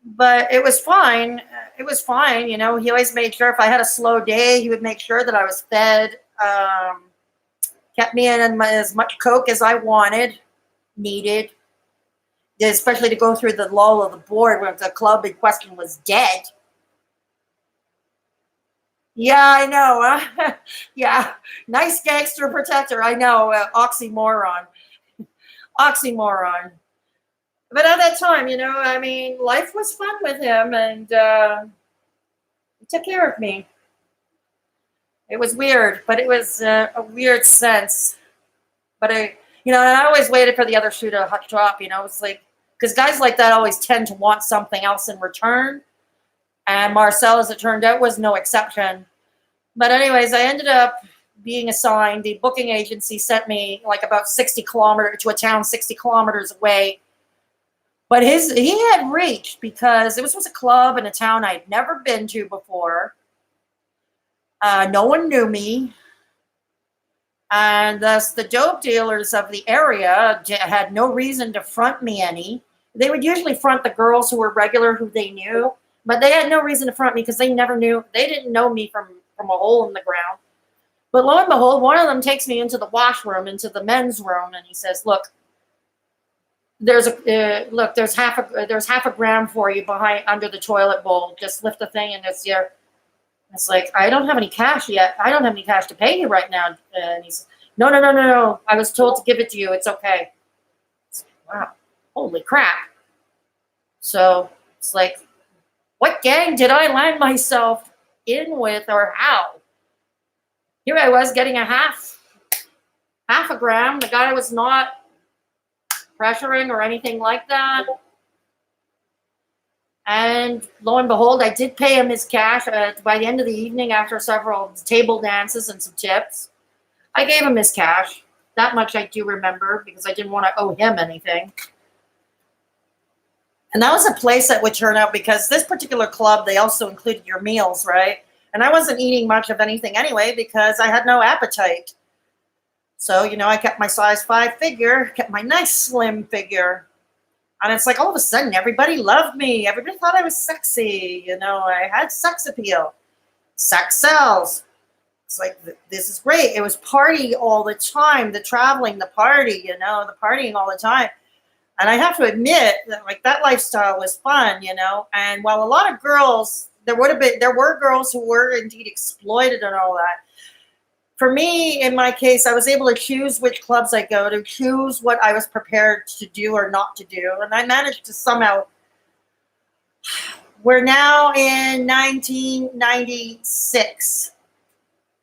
But it was fine. It was fine. He always made sure if I had a slow day, he would make sure that I was fed. Kept me in as much coke as I needed, especially to go through the lull of the board when the club in question was dead. Yeah, I know. Yeah, nice gangster protector. I know. Oxymoron. Oxymoron. But at that time, life was fun with him, and he took care of me. It was weird, but it was a weird sense. But and I always waited for the other shoe to drop. It's like, because guys like that always tend to want something else in return. And Marcel, as it turned out, was no exception. But anyways, I ended up being assigned. The booking agency sent me like about 60 kilometers to a town 60 kilometers away. But he had reached, because it was a club in a town I'd never been to before. No one knew me. And thus the dope dealers of the area had no reason to front me any. They would usually front the girls who were regular, who they knew. But they had no reason to front me because they didn't know me from a hole in the ground. But lo and behold, one of them takes me into the washroom, into the men's room, and he says, "Look, there's a look. There's half a gram for you behind under the toilet bowl. Just lift the thing, and it's your. It's like, I don't have any cash yet. I don't have any cash to pay you right now. And he's, no, no, no, no, no. I was told to give it to you. It's okay. It's like, wow, holy crap. So it's like, what gang did I land myself in with, or how? Here I was getting a half a gram. The guy was not pressuring or anything like that. And lo and behold, I did pay him his cash by the end of the evening after several table dances and some tips. I gave him his cash. That much I do remember because I didn't want to owe him anything. And that was a place that would turn out because this particular club, they also included your meals, right? And I wasn't eating much of anything anyway because I had no appetite. So, I kept my size 5 figure, kept my nice slim figure. And it's like all of a sudden, everybody loved me. Everybody thought I was sexy. I had sex appeal. Sex sells. It's like, this is great. It was party all the time. The traveling, the party, the partying all the time. And I have to admit that, that lifestyle was fun, And while a lot of girls, there were girls who were indeed exploited and all that. For me, in my case, I was able to choose which clubs I go to, choose what I was prepared to do or not to do. And I managed to somehow, we're now in 1996,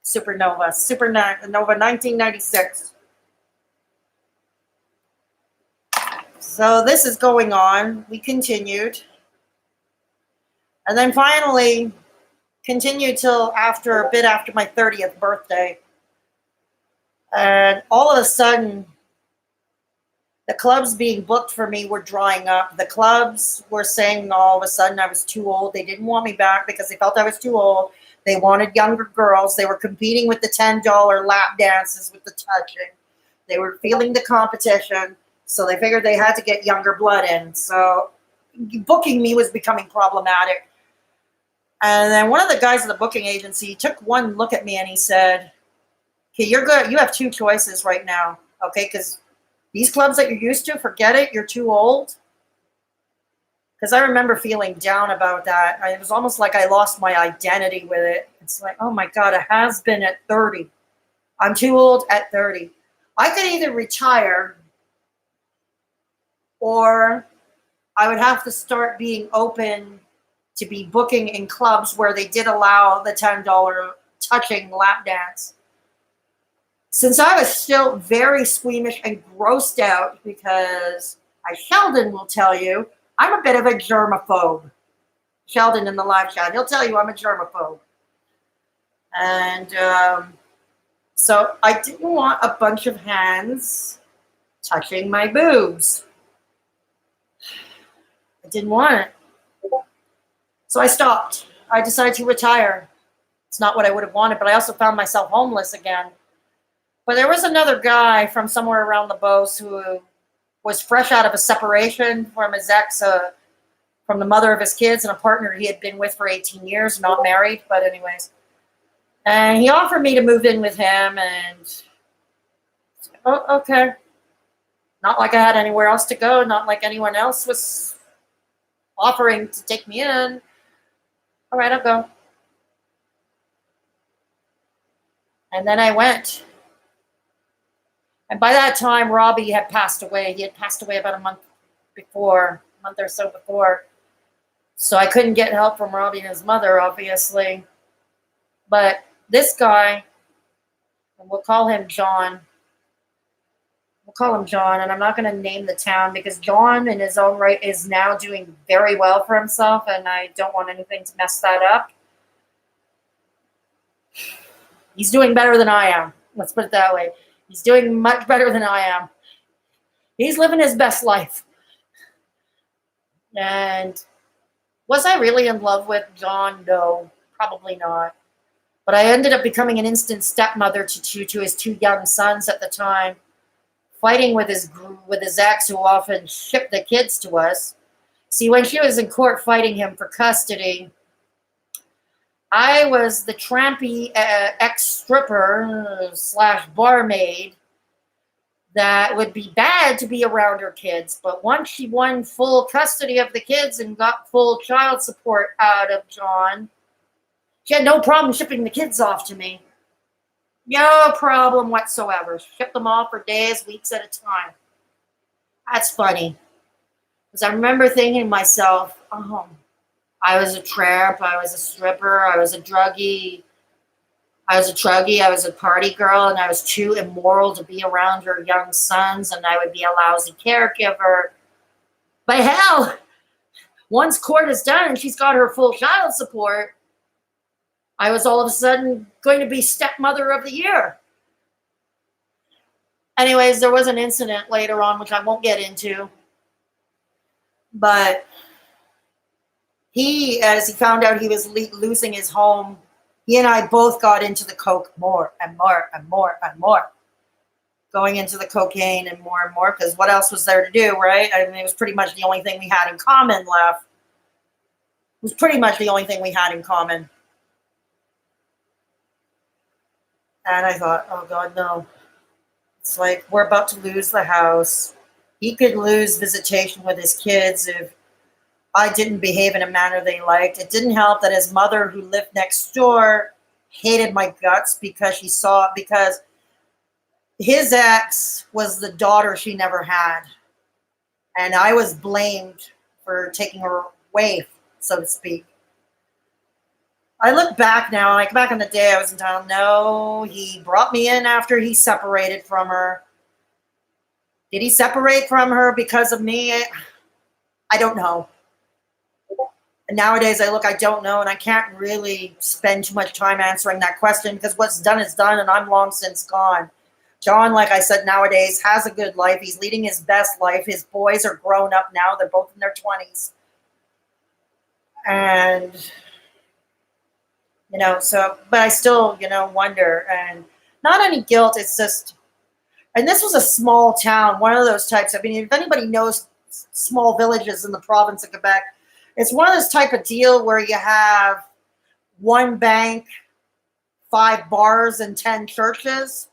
Supernova 1996. So this is going on. We continued. And then finally continued till a bit after my 30th birthday. And all of a sudden, the clubs being booked for me were drying up. The clubs were saying all of a sudden I was too old. They didn't want me back because they felt I was too old. They wanted younger girls. They were competing with the $10 lap dances with the touching. They were feeling the competition. So they figured they had to get younger blood in. So booking me was becoming problematic. And then one of the guys at the booking agency took one look at me and he said, okay, you're good. You have 2 choices right now. Okay, because these clubs that you're used to, forget it. You're too old. Because I remember feeling down about that. It was almost like I lost my identity with it. It's like, oh my God, a has-been at 30. I'm too old at 30. I could either retire or I would have to start being open to be booking in clubs where they did allow the $10 touching lap dance. Since I was still very squeamish and grossed out because, as Sheldon will tell you, I'm a bit of a germaphobe. Sheldon in the live chat, he'll tell you I'm a germaphobe. And so I didn't want a bunch of hands touching my boobs. I didn't want it. So I stopped. I decided to retire. It's not what I would have wanted, but I also found myself homeless again. But there was another guy from somewhere around the Beauce who was fresh out of a separation from his ex, from the mother of his kids, and a partner he had been with for 18 years, not married, but anyways. And he offered me to move in with him, and oh, okay. Not like I had anywhere else to go, not like anyone else was offering to take me in. All right, I'll go. And then I went. And by that time, Robbie had passed away. He had passed away about a month or so before. So I couldn't get help from Robbie and his mother, obviously. But this guy, and we'll call him John. We'll call him John, and I'm not going to name the town because John in his own right is now doing very well for himself, and I don't want anything to mess that up. He's doing better than I am. Let's put it that way. He's doing much better than I am. He's living his best life. And was I really in love with John? No, probably not. But I ended up becoming an instant stepmother to his 2 young sons at the time, fighting with his ex who often shipped the kids to us. See, when she was in court fighting him for custody, I was the trampy ex-stripper / barmaid that would be bad to be around her kids. But once she won full custody of the kids and got full child support out of John, she had no problem shipping the kids off to me. No problem whatsoever. Ship them off for days, weeks at a time. That's funny. Because I remember thinking to myself, oh, I was a tramp, I was a stripper, I was a druggie, I was a party girl, and I was too immoral to be around her young sons, and I would be a lousy caregiver. But hell, once court is done and she's got her full child support, I was all of a sudden going to be stepmother of the year. Anyways, there was an incident later on, which I won't get into. But as he found out he was losing his home, he and I both got into the coke more and more and more and more. Going into the cocaine and more, because what else was there to do, right? I mean, it was pretty much the only thing we had in common left. It was pretty much the only thing we had in common. And I thought, oh God, no. It's like, we're about to lose the house. He could lose visitation with his kids if I didn't behave in a manner they liked. It didn't help that his mother, who lived next door, hated my guts because his ex was the daughter she never had. And I was blamed for taking her away, so to speak. I look back now, like back in the day I was in town. No, he brought me in after he separated from her. Did he separate from her because of me? I don't know. And nowadays I don't know, and I can't really spend too much time answering that question because what's done is done, and I'm long since gone. John, like I said, nowadays has a good life. He's leading his best life. His boys are grown up now. They're both in their 20s. And, but I still, wonder. And not any guilt. It's just, and this was a small town, one of those types. I mean, if anybody knows small villages in the province of Quebec, it's one of those type of deal where you have one bank, 5 bars, and 10 churches.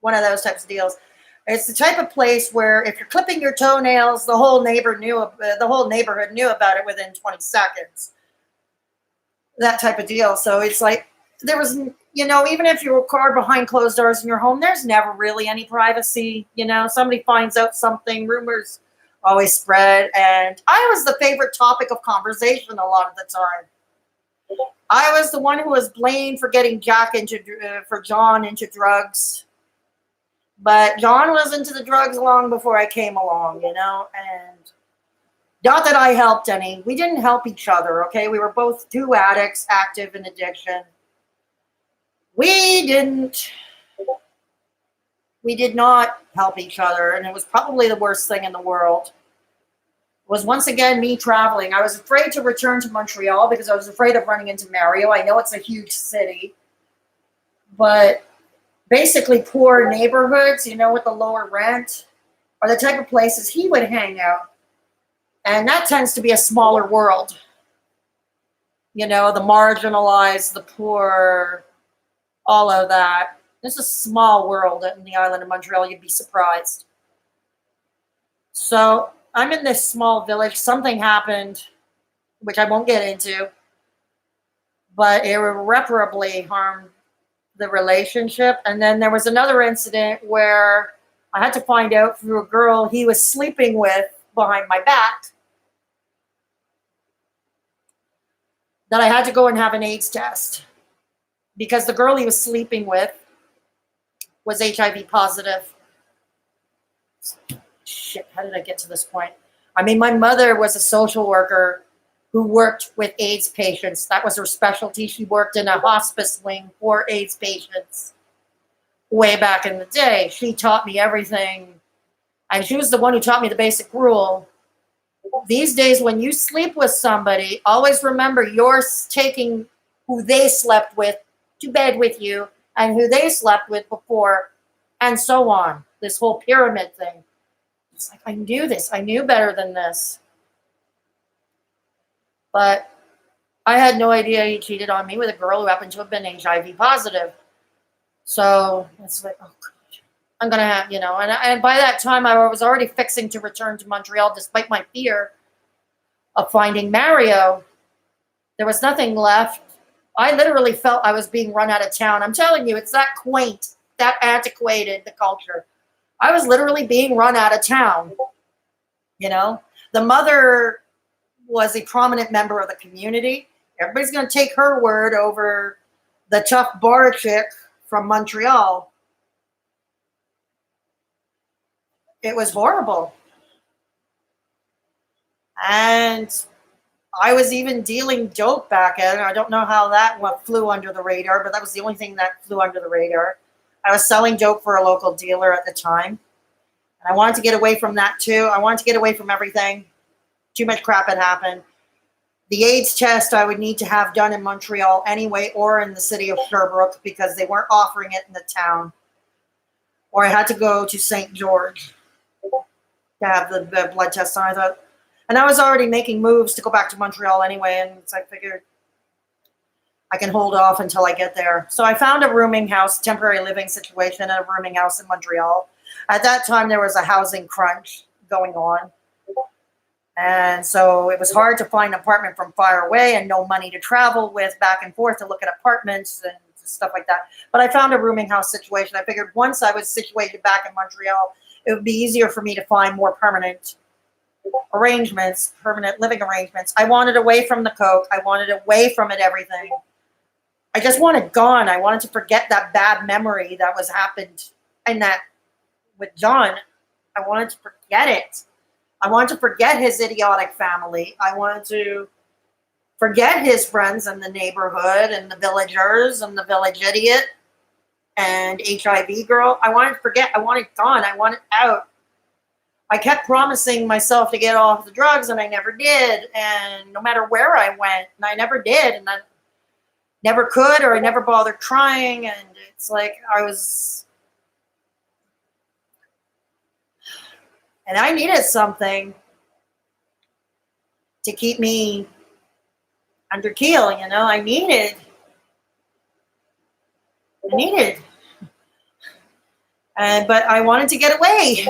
One of those types of deals. It's the type of place where if you're clipping your toenails, the whole neighborhood knew about it within 20 seconds. That type of deal. So it's like there was, even if you were car behind closed doors in your home, there's never really any privacy. Somebody finds out something, rumors always spread. And I was the favorite topic of conversation a lot of the time. I was the one who was blamed for getting John into drugs. But John was into the drugs long before I came along, and not that I helped any. We didn't help each other, okay? We were both 2 addicts, active in addiction. We did not help each other, and it was probably the worst thing in the world. It was once again me traveling. I was afraid to return to Montreal because I was afraid of running into Mario. I know it's a huge city, but basically poor neighborhoods, with the lower rent, are the type of places he would hang out. And that tends to be a smaller world. The marginalized, the poor, all of that. This is a small world in the island of Montreal. You'd be surprised. So I'm in this small village. Something happened, which I won't get into, but it irreparably harmed the relationship. And then there was another incident where I had to find out through a girl he was sleeping with behind my back that I had to go and have an AIDS test because the girl he was sleeping with was HIV positive. Shit, how did I get to this point? I mean, my mother was a social worker who worked with AIDS patients. That was her specialty. She worked in a hospice wing for AIDS patients way back in the day. She taught me everything. And she was the one who taught me the basic rule. These days, when you sleep with somebody, always remember you're taking who they slept with to bed with you and who they slept with before, and so on. This whole pyramid thing. It's like, I knew this. I knew better than this. But I had no idea he cheated on me with a girl who happened to have been HIV positive. So it's like, oh God. I'm gonna have, and by that time I was already fixing to return to Montreal, despite my fear of finding Mario. There was nothing left. I literally felt I was being run out of town. I'm telling you, it's that quaint, that antiquated, the culture. I was literally being run out of town. You know, the mother was a prominent member of the community. Everybody's going to take her word over the tough bar chick from Montreal. It was horrible. And I was even dealing dope back then. I don't know how that flew under the radar, but that was the only thing that flew under the radar. I was selling dope for a local dealer at the time. And I wanted to get away from that too. I wanted to get away from everything. Too much crap had happened. The AIDS test I would need to have done in Montreal anyway, or in the city of Sherbrooke, because they weren't offering it in the town. Or I had to go to St. George to have the blood test done. I thought, and I was already making moves to go back to Montreal anyway, and so I figured I can hold off until I get there. So I found a rooming house, temporary living situation at a rooming house in Montreal. At that time, there was a housing crunch going on. And so it was hard to find an apartment from far away and no money to travel with back and forth to look at apartments and stuff like that. But I found a rooming house situation. I figured once I was situated back in Montreal, it would be easier for me to find more permanent arrangements, permanent living arrangements. I wanted away from the coke. I wanted away from it, everything. I just wanted gone. I wanted to forget that bad memory that was happened and that with John. I wanted to forget it. I wanted to forget his idiotic family. I wanted to forget his friends in the neighborhood and the villagers and the village idiot and HIV girl. I wanted to forget. I wanted gone. I wanted out. I kept promising myself to get off the drugs, and I never did. And no matter where I went, and I never did. And I never could, or I never bothered trying. And it's like I was... And I needed something to keep me under keel, I needed. But I wanted to get away.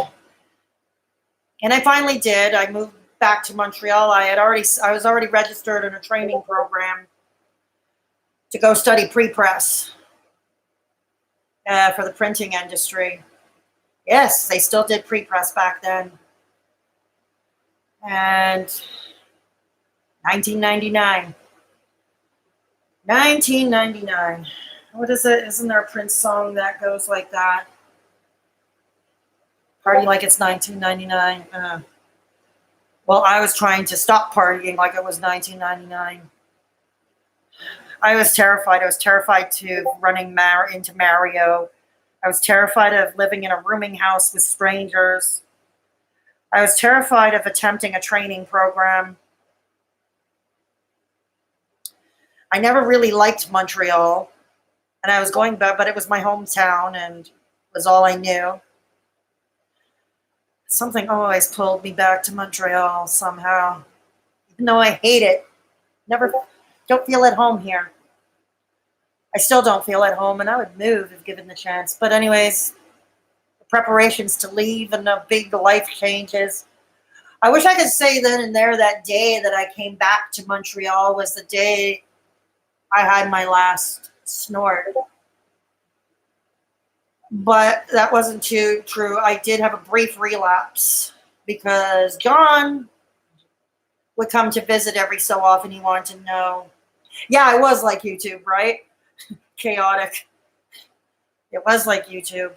And I finally did. I moved back to Montreal. I was already registered in a training program to go study pre-press for the printing industry. Yes, they still did pre-press back then. And 1999. What is it? Isn't there a Prince song that goes like that? Party like it's 1999. Well, I was trying to stop partying like it was 1999. I was terrified. I was terrified to running into Mario. I was terrified of living in a rooming house with strangers. I was terrified of attempting a training program. I never really liked Montreal, and I was going back, but it was my hometown and it was all I knew. Something always pulled me back to Montreal somehow, even though I hate it. Don't feel at home here. I still don't feel at home, and I would move if given the chance. But anyways, the preparations to leave and the big life changes. I wish I could say then and there that day that I came back to Montreal was the day I had my last snort. But that wasn't too true. I did have a brief relapse because John would come to visit every so often. He wanted to know. Yeah, I was like YouTube, right? Chaotic. It was like YouTube.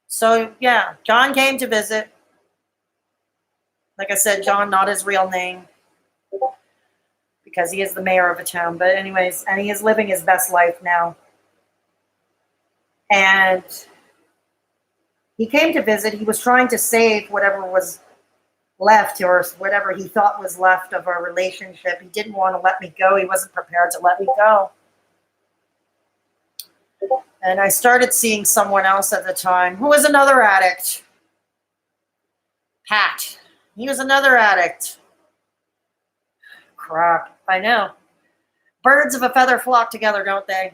So, yeah, John came to visit. Like I said, John, not his real name, because he is the mayor of a town. But anyways, and he is living his best life now. And he came to visit. He was trying to save whatever was left, or whatever he thought was left of our relationship. He didn't want to let me go. He wasn't prepared to let me go. And I started seeing someone else at the time who was another addict. Pat. He was another addict. Crap. I know. Birds of a feather flock together, don't they?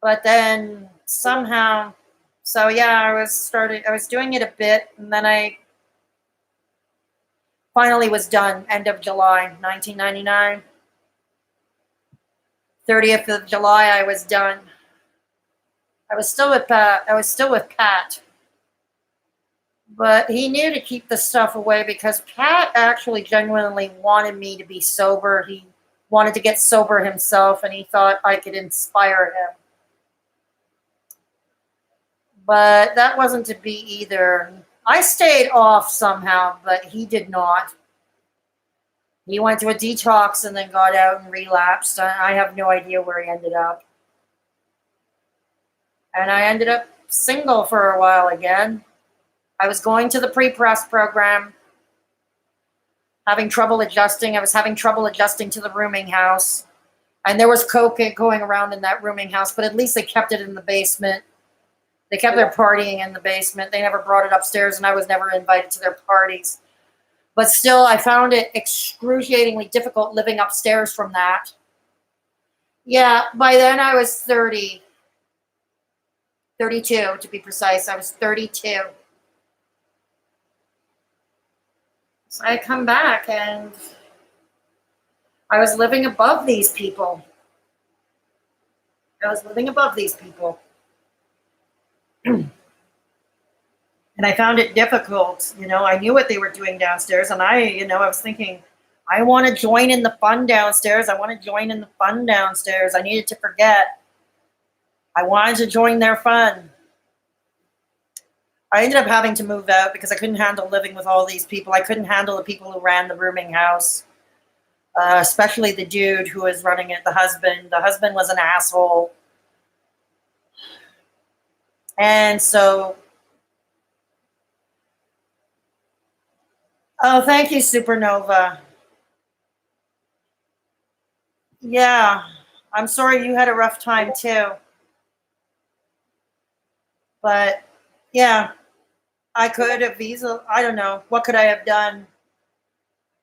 But then somehow. So yeah, I was doing it a bit, and then I finally was done. End of July 1999, 30th of July, I was done. I was still with Pat, but he knew to keep the stuff away because Pat actually genuinely wanted me to be sober. He wanted to get sober himself, and he thought I could inspire him. But that wasn't to be either. I stayed off somehow, but he did not. He went to a detox and then got out and relapsed. I have no idea where he ended up. And I ended up single for a while again. I was going to the pre-press program, having trouble adjusting. I was having trouble adjusting to the rooming house. And there was coke going around in that rooming house, but at least they kept it in the basement. They kept their partying in the basement. They never brought it upstairs, and I was never invited to their parties. But still, I found it excruciatingly difficult living upstairs from that. Yeah, by then I was 30. 32, to be precise. I was 32. So I come back, and I was living above these people. I was living above these people. And I found it difficult. I knew what they were doing downstairs, and I was thinking, I want to join in the fun downstairs. I want to join in the fun downstairs. I needed to forget. I wanted to join their fun. I ended up having to move out because I couldn't handle living with all these people. I couldn't handle the people who ran the rooming house, especially the dude who was running it, the husband. The husband was an asshole. And so, oh, thank you, Supernova. Yeah, I'm sorry you had a rough time too. But yeah, I could have easily, I don't know, what could I have done?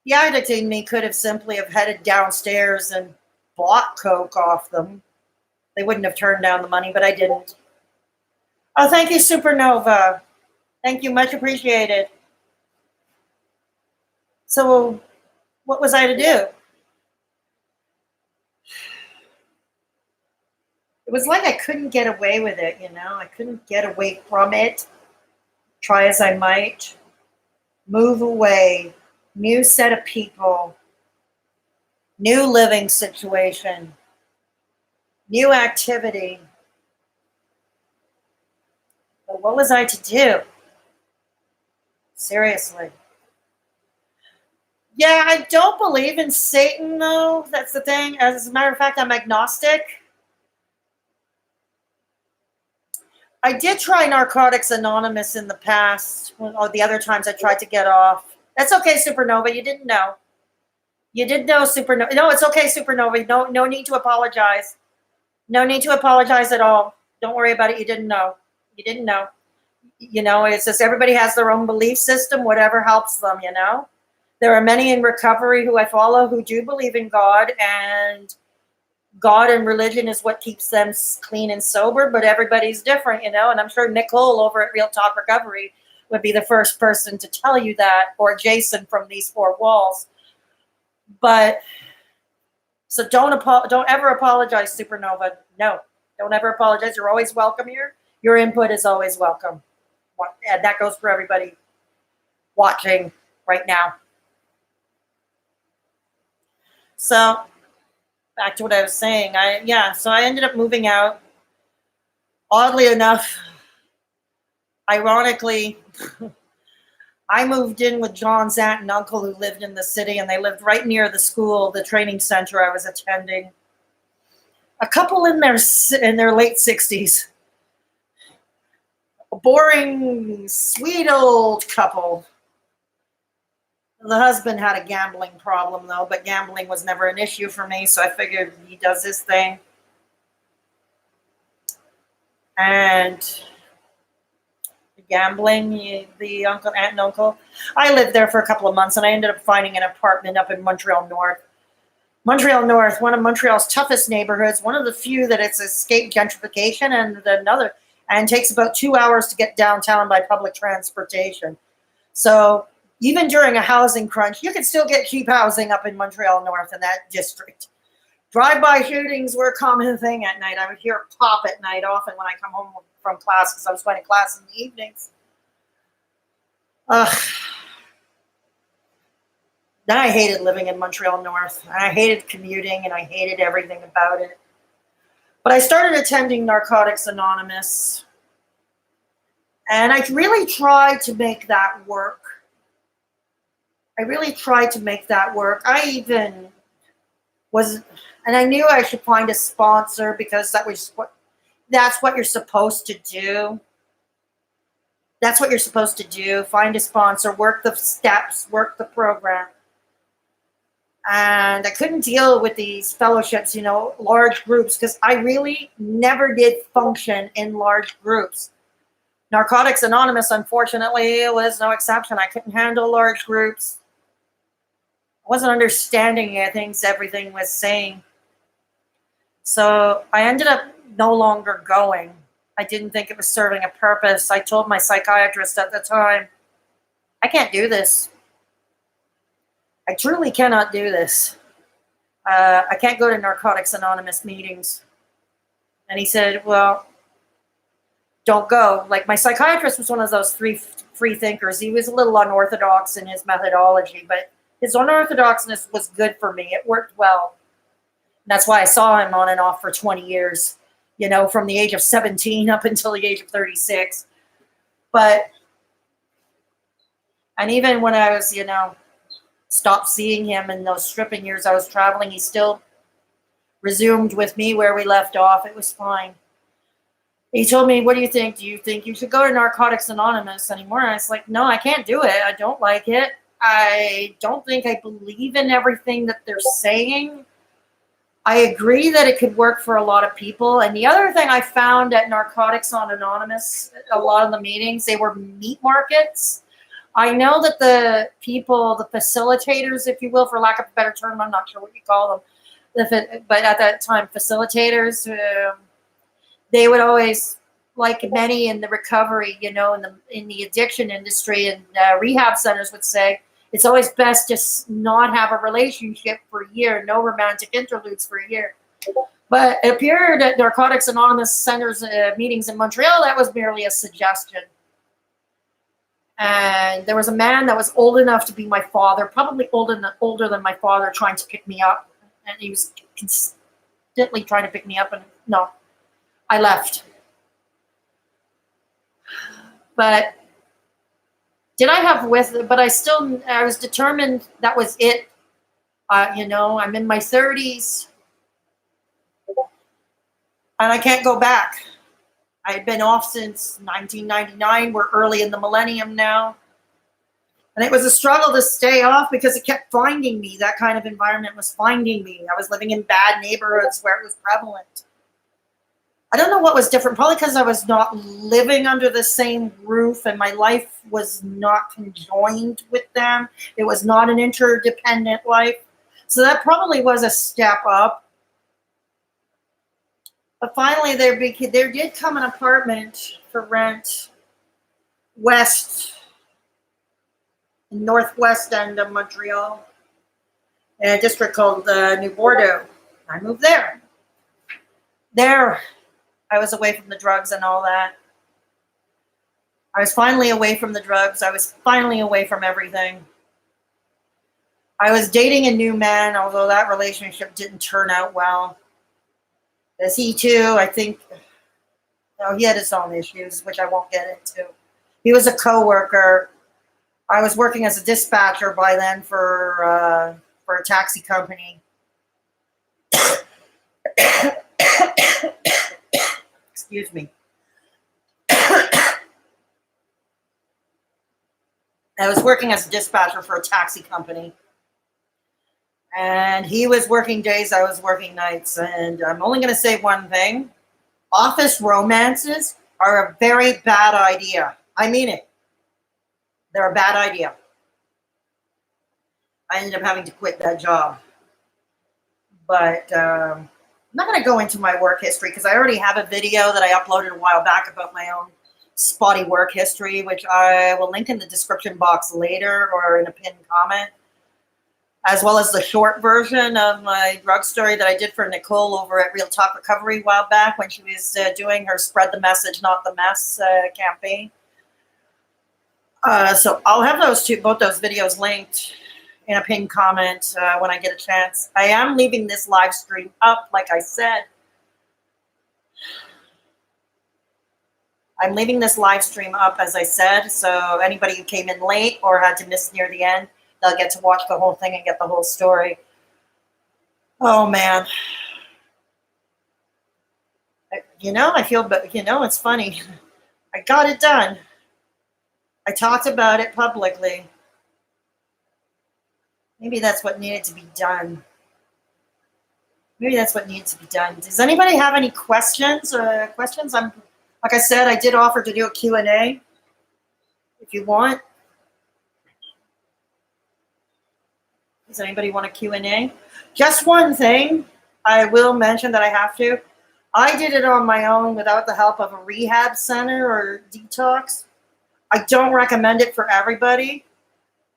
The addict in me could have simply have headed downstairs and bought coke off them. They wouldn't have turned down the money, but I didn't. Oh, thank you, Supernova. Thank you, much appreciated. So, what was I to do? It was like I couldn't get away with it, I couldn't get away from it. Try as I might. Move away. New set of people. New living situation. New activity. But what was I to do? Seriously. Yeah, I don't believe in Satan, though. That's the thing. As a matter of fact, I'm agnostic. I did try Narcotics Anonymous in the past, or the other times I tried to get off. That's okay, Supernova. You didn't know. You didn't know, Supernova. No, it's okay, Supernova. No need to apologize. No need to apologize at all. Don't worry about it. You didn't know. You didn't know. It's just everybody has their own belief system, whatever helps them, There are many in recovery who I follow who do believe in God, and God and religion is what keeps them clean and sober, but everybody's different, and I'm sure Nicole over at Real Talk Recovery would be the first person to tell you that, or Jason from these four walls. But so don't ever apologize, Supernova. No, don't ever apologize. You're always welcome here. Your input is always welcome. And that goes for everybody watching right now. So back to what I was saying. So I ended up moving out. Oddly enough, ironically, I moved in with John's aunt and uncle who lived in the city, and they lived right near the school, the training center I was attending. A couple in their late 60s. A boring, sweet old couple. The husband had a gambling problem, though, but gambling was never an issue for me, so I figured he does his thing. And the gambling, the aunt and uncle. I lived there for a couple of months, and I ended up finding an apartment up in Montreal North. Montreal North, one of Montreal's toughest neighborhoods, one of the few that it's escaped gentrification, and takes about 2 hours to get downtown by public transportation. So even during a housing crunch, you can still get cheap housing up in Montreal North in that district. Drive-by shootings were a common thing at night. I would hear a pop at night often when I come home from class because I was going to class in the evenings. Then I hated living in Montreal North, and I hated commuting, and I hated everything about it. But I started attending Narcotics Anonymous, and I really tried to make that work. I even and I knew I should find a sponsor because that's what you're supposed to do. That's what you're supposed to do. Find a sponsor, work the steps, work the program. And I couldn't deal with these fellowships, large groups, because I really never did function in large groups. Narcotics Anonymous, unfortunately, was no exception. I couldn't handle large groups. I wasn't understanding everything was saying. So I ended up no longer going. I didn't think it was serving a purpose. I told my psychiatrist at the time, I can't do this. I truly cannot do this. I can't go to Narcotics Anonymous meetings. And he said, well, don't go. Like, my psychiatrist was one of those free thinkers. He was a little unorthodox in his methodology, but his unorthodoxness was good for me. It worked well. And that's why I saw him on and off for 20 years, from the age of 17 up until the age of 36. And even when I was, stopped seeing him in those stripping years I was traveling, he still resumed with me where we left off. It was fine. He told me, what do you think? Do you think you should go to Narcotics Anonymous anymore? And I was like, no, I can't do it. I don't like it. I don't think I believe in everything that they're saying. I agree that it could work for a lot of people. And the other thing I found at Narcotics Anonymous, a lot of the meetings, they were meat markets. I know that the people, the facilitators, if you will, for lack of a better term, I'm not sure what you call them, but at that time, facilitators, they would always, like many in the recovery, in the addiction industry and rehab centers would say, it's always best to not have a relationship for a year, no romantic interludes for a year. But it appeared at Narcotics Anonymous Center's meetings in Montreal, that was merely a suggestion. And there was a man that was old enough to be my father, probably older than my father, trying to pick me up. And he was constantly trying to pick me up. And no, I left. But I was determined that was it. I'm in my 30s. And I can't go back. I had been off since 1999. We're early in the millennium now. And it was a struggle to stay off because it kept finding me. That kind of environment was finding me. I was living in bad neighborhoods where it was prevalent. I don't know what was different, probably because I was not living under the same roof and my life was not conjoined with them. It was not an interdependent life. So that probably was a step up. But finally, there did come an apartment for rent northwest end of Montreal, in a district called New Bordeaux. I moved there. There, I was away from the drugs and all that. I was finally away from the drugs. I was finally away from everything. I was dating a new man, although that relationship didn't turn out well. As he too, I think, he had his own issues, which I won't get into. He was a coworker. I was working as a dispatcher by then for a taxi company. Excuse me. I was working as a dispatcher for a taxi company. And he was working days, I was working nights. And I'm only going to say one thing. Office romances are a very bad idea. I mean it. They're a bad idea. I ended up having to quit that job. But I'm not going to go into my work history because I already have a video that I uploaded a while back about my own spotty work history, which I will link in the description box later or in a pinned comment, as well as the short version of my drug story that I did for Nicole over at Real Talk Recovery a while back when she was doing her Spread the Message, Not the Mess campaign. So I'll have both those videos linked in a pinned comment when I get a chance. I am leaving this live stream up, like I said. I'm leaving this live stream up, as I said, so anybody who came in late or had to miss near the end, they'll get to watch the whole thing and get the whole story. Oh, man. I feel, it's funny. I got it done. I talked about it publicly. Maybe that's what needed to be done. Does anybody have any questions? Like I said, I did offer to do a Q&A if you want. Does anybody want a Q&A? Just one thing I will mention that I have to. I did it on my own without the help of a rehab center or detox. I don't recommend it for everybody.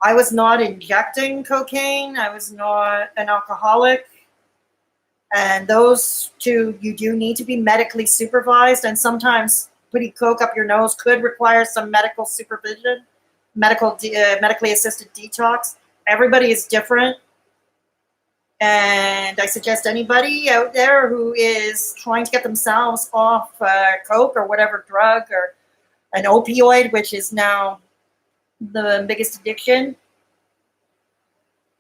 I was not injecting cocaine. I was not an alcoholic. And those two, you do need to be medically supervised. And sometimes putting coke up your nose could require some medical supervision, medically assisted detox. Everybody is different. And I suggest anybody out there who is trying to get themselves off coke or whatever drug or an opioid, which is now the biggest addiction.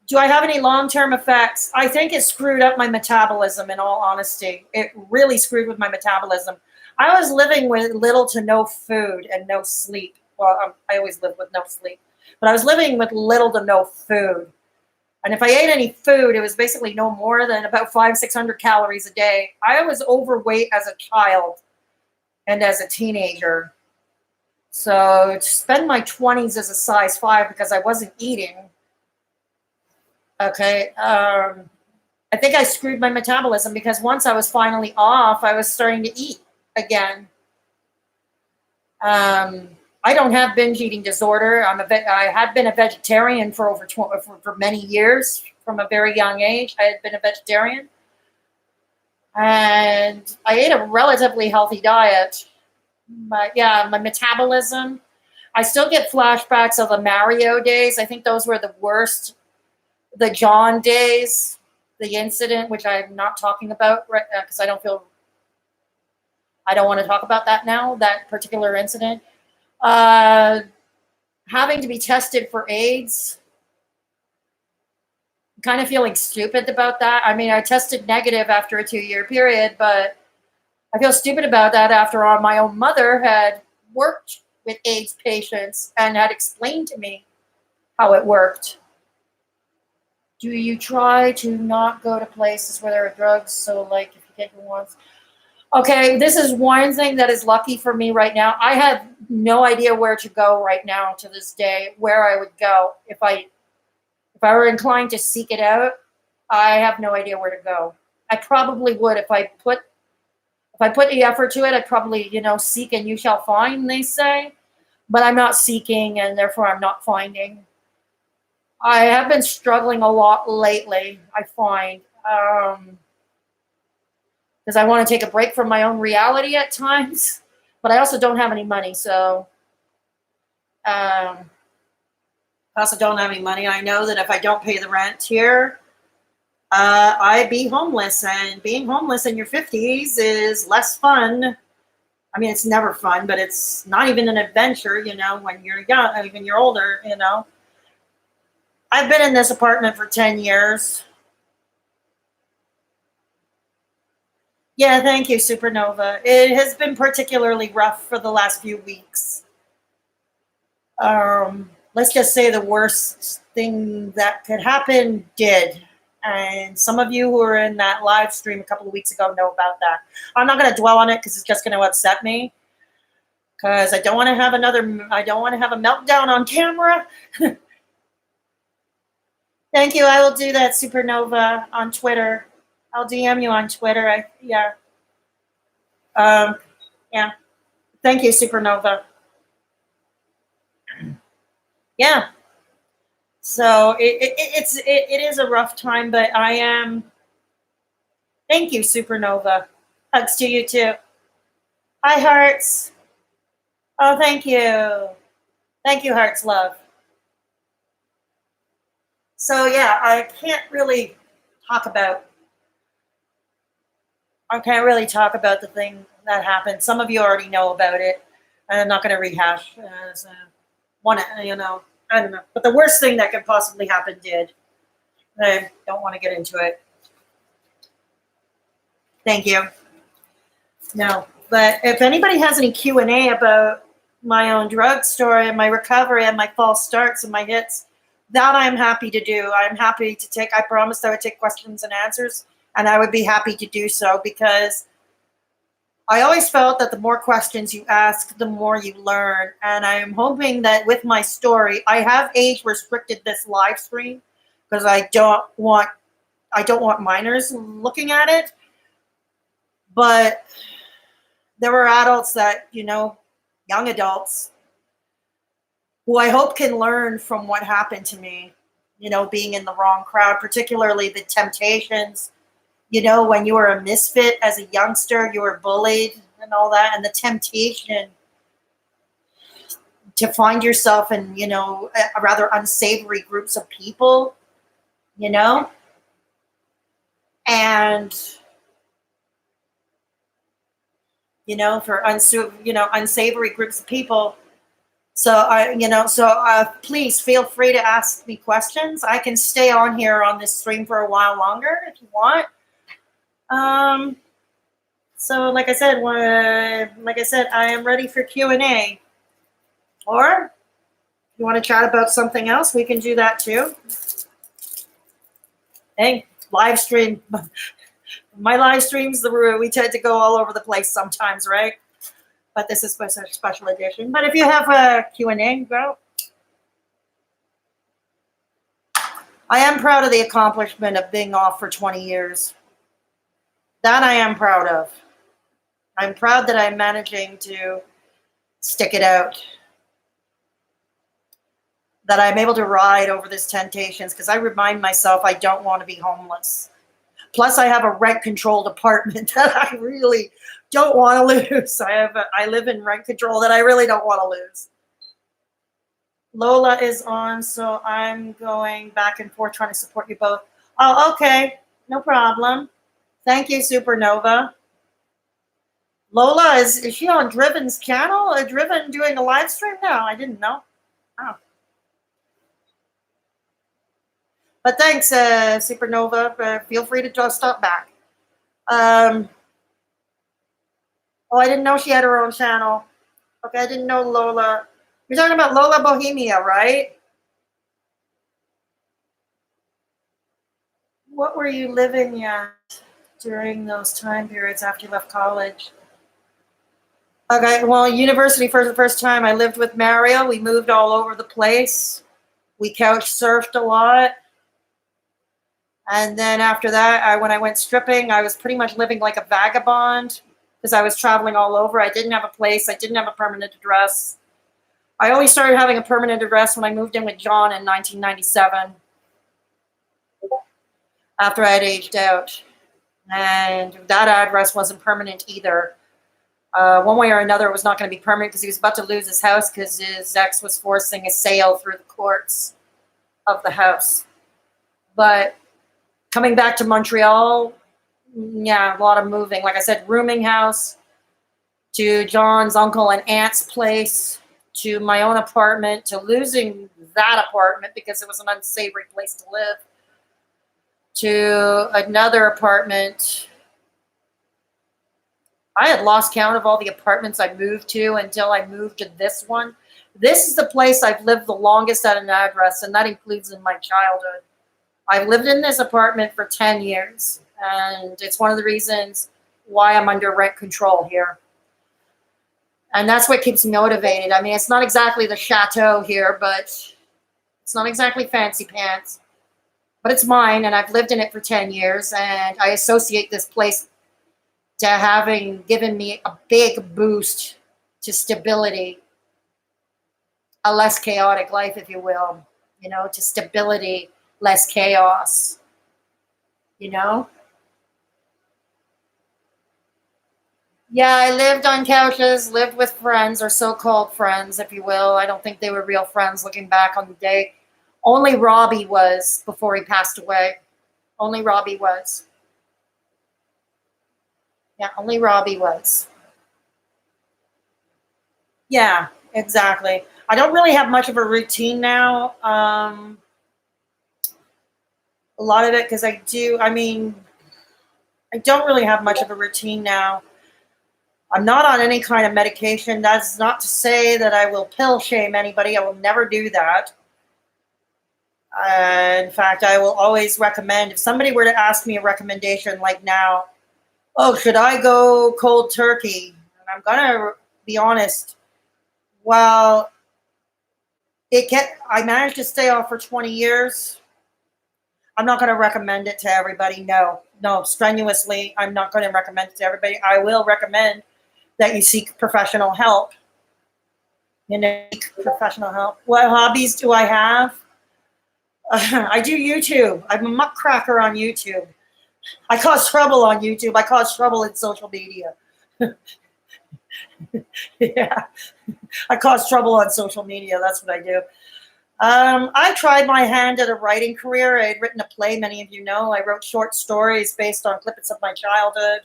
Do I have any long-term effects? I think it screwed up my metabolism, in all honesty. It really screwed with my metabolism. I was living with little to no food and no sleep. Well, I always lived with no sleep. But I was living with little to no food. And if I ate any food, it was basically no more than about 500-600 calories a day. I was overweight as a child and as a teenager. So to spend my 20s as a size 5 because I wasn't eating, okay, I think I screwed my metabolism because once I was finally off, I was starting to eat again. I don't have binge eating disorder. I had been a vegetarian for many years. From a very young age, I had been a vegetarian. And I ate a relatively healthy diet. But yeah, my metabolism, I still get flashbacks of the Mario days. I think those were the worst. The John days, the incident, which I'm not talking about because I don't want to talk about that now, that particular incident. Having to be tested for AIDS. I'm kind of feeling stupid about that. I mean, I tested negative after a 2-year period, but I feel stupid about that after all. My own mother had worked with AIDS patients and had explained to me how it worked. Do you try to not go to places where there are drugs? So, like, if you take it once. Okay, this is one thing that is lucky for me right now. I have no idea where to go right now to this day, where I would go. If I were inclined to seek it out, I have no idea where to go. I probably would if I put the effort to it. I'd probably, seek and you shall find, they say. But I'm not seeking, and therefore I'm not finding. I have been struggling a lot lately, I find, because I want to take a break from my own reality at times, but I also don't have any money, so I also don't have any money. I know that if I don't pay the rent here, I'd be homeless, and being homeless in your 50s is less fun. I mean, it's never fun, but it's not even an adventure, when you're young, when you're older, I've been in this apartment for 10 years. Yeah, thank you, Supernova. It has been particularly rough for the last few weeks. Let's just say the worst thing that could happen did. And some of you who were in that live stream a couple of weeks ago know about that. I'm not going to dwell on it because it's just going to upset me. Because I don't want to have a meltdown on camera. Thank you. I will do that, Supernova, on Twitter. I'll DM you on Twitter. Yeah. Um, yeah. Thank you, Supernova. Yeah. So it is a rough time, but I am. Thank you, Supernova. Hugs to you too. Hi, hearts. Oh, thank you. Thank you, hearts, love. So yeah, talk about. I can't really talk about the thing that happened. Some of you already know about it, and I'm not going to rehash. One, I don't know. But the worst thing that could possibly happen did. I don't want to get into it. Thank you. No, but if anybody has any Q&A about my own drug story and my recovery and my false starts and my hits, that I'm happy to do. I'm happy to take. I promised I would take questions and answers, and I would be happy to do so because I always felt that the more questions you ask, the more you learn. And I'm hoping that with my story, I have age restricted this live stream because I don't want minors looking at it. But there were adults that, young adults who I hope can learn from what happened to me, being in the wrong crowd, particularly the temptations. When you were a misfit as a youngster, you were bullied and all that, and the temptation to find yourself in, a rather unsavory groups of people, and for unsavory groups of people. So please feel free to ask me questions. I can stay on here on this stream for a while longer if you want. So like I said, I am ready for Q&A. Or if you want to chat about something else, we can do that too. Hey, live stream. My live streams, we tend to go all over the place sometimes, right? But this is a special edition. But if you have a Q&A, go. I am proud of the accomplishment of being off for 20 years. That I am proud of. I'm proud that I'm managing to stick it out. That I'm able to ride over these temptations because I remind myself I don't want to be homeless. Plus, I have a rent-controlled apartment that I really don't want to lose. I live in rent control that I really don't want to lose. Lola is on, so I'm going back and forth trying to support you both. Oh, okay. No problem. Thank you, Supernova. Lola, is she on Driven's channel? Driven doing a live stream now? I didn't know. Oh. But thanks, Supernova. Feel free to just stop back. Oh, I didn't know she had her own channel. Okay, I didn't know Lola. You're talking about Lola Bohemia, right? What were you living at during those time periods after you left college? Okay, well, university for the first time, I lived with Mario. We moved all over the place. We couch surfed a lot. And then after that, when I went stripping, I was pretty much living like a vagabond because I was traveling all over. I didn't have a place. I didn't have a permanent address. I only started having a permanent address when I moved in with John in 1997 after I had aged out. And that address wasn't permanent either. One way or another, it was not going to be permanent because he was about to lose his house because his ex was forcing a sale through the courts of the house. But coming back to Montreal, yeah, a lot of moving. Like I said, rooming house to John's uncle and aunt's place to my own apartment to losing that apartment because it was an unsavory place to live to another apartment. I had lost count of all the apartments I moved to until I moved to this one. This is the place I've lived the longest at an address, and that includes in my childhood. I've lived in this apartment for 10 years, and it's one of the reasons why I'm under rent control here. And that's what keeps me motivated. I mean, it's not exactly the chateau here, but it's not exactly fancy pants. but it's mine, and I've lived in it for 10 years, and I associate this place to having given me a big boost to stability, a less chaotic life, if you will, to stability, less chaos, you know? Yeah, I lived on couches, lived with friends, or so-called friends, if you will. I don't think they were real friends looking back on the day. Only Robbie was before he passed away. Only Robbie was. Yeah, only Robbie was. Yeah, exactly. I don't really have much of a routine now. A lot of it because I don't really have much of a routine now. I'm not on any kind of medication. That's not to say that I will pill shame anybody. I will never do that. In fact, I will always recommend, if somebody were to ask me a recommendation like now, oh, should I go cold turkey? And I'm going to be honest. Well, I managed to stay off for 20 years. I'm not going to recommend it to everybody. No, strenuously, I'm not going to recommend it to everybody. I will recommend that you seek professional help. Seek professional help. What hobbies do I have? I do YouTube. I'm a muckracker on YouTube. I cause trouble on YouTube. I cause trouble in social media. Yeah, I cause trouble on social media. That's what I do. I tried my hand at a writing career. I had written a play, many of you know. I wrote short stories based on clips of my childhood.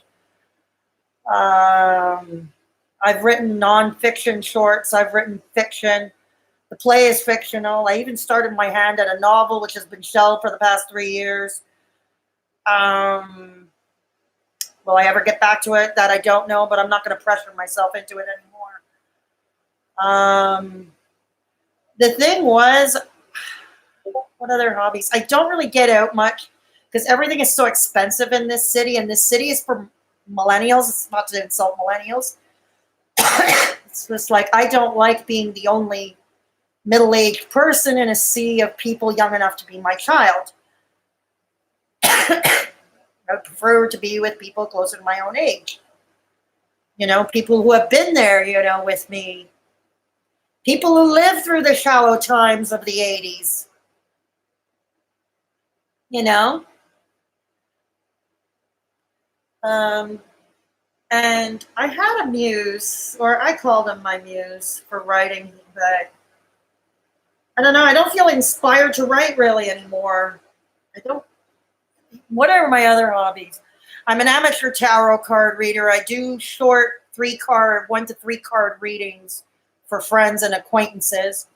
I've written nonfiction shorts. I've written fiction. The play is fictional. I even started my hand at a novel, which has been shelved for the past 3 years. Will I ever get back to it? That I don't know, but I'm not going to pressure myself into it anymore. The thing was, what other hobbies? I don't really get out much because everything is so expensive in this city, and this city is for millennials. It's not to insult millennials. It's just like I don't like being the only middle-aged person in a sea of people young enough to be my child. I prefer to be with people closer to my own age. People who have been there, with me. People who lived through the shallow times of the 80s. And I had a muse, or I called him my muse for writing, but I don't know. I don't feel inspired to write really anymore. I don't. What are my other hobbies? I'm an amateur tarot card reader. I do short 1 to 3 card readings for friends and acquaintances.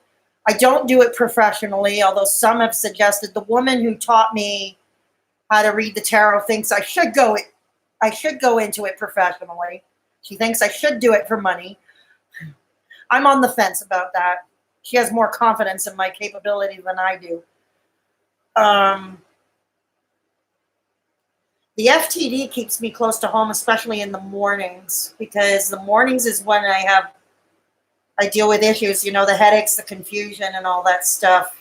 I don't do it professionally, although some have suggested the woman who taught me how to read the tarot thinks I should go into it professionally. She thinks I should do it for money. I'm on the fence about that. She has more confidence in my capability than I do. The FTD keeps me close to home, especially in the mornings, because the mornings is when I deal with issues, the headaches, the confusion, and all that stuff.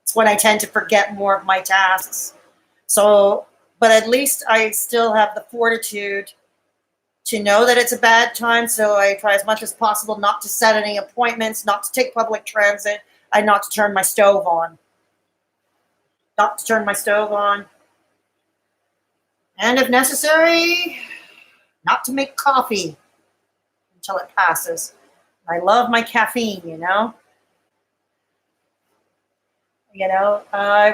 It's when I tend to forget more of my tasks. So, but at least I still have the fortitude to know that it's a bad time. So I try as much as possible not to set any appointments, not to take public transit, and not to turn my stove on. And if necessary, not to make coffee until it passes. I love my caffeine, I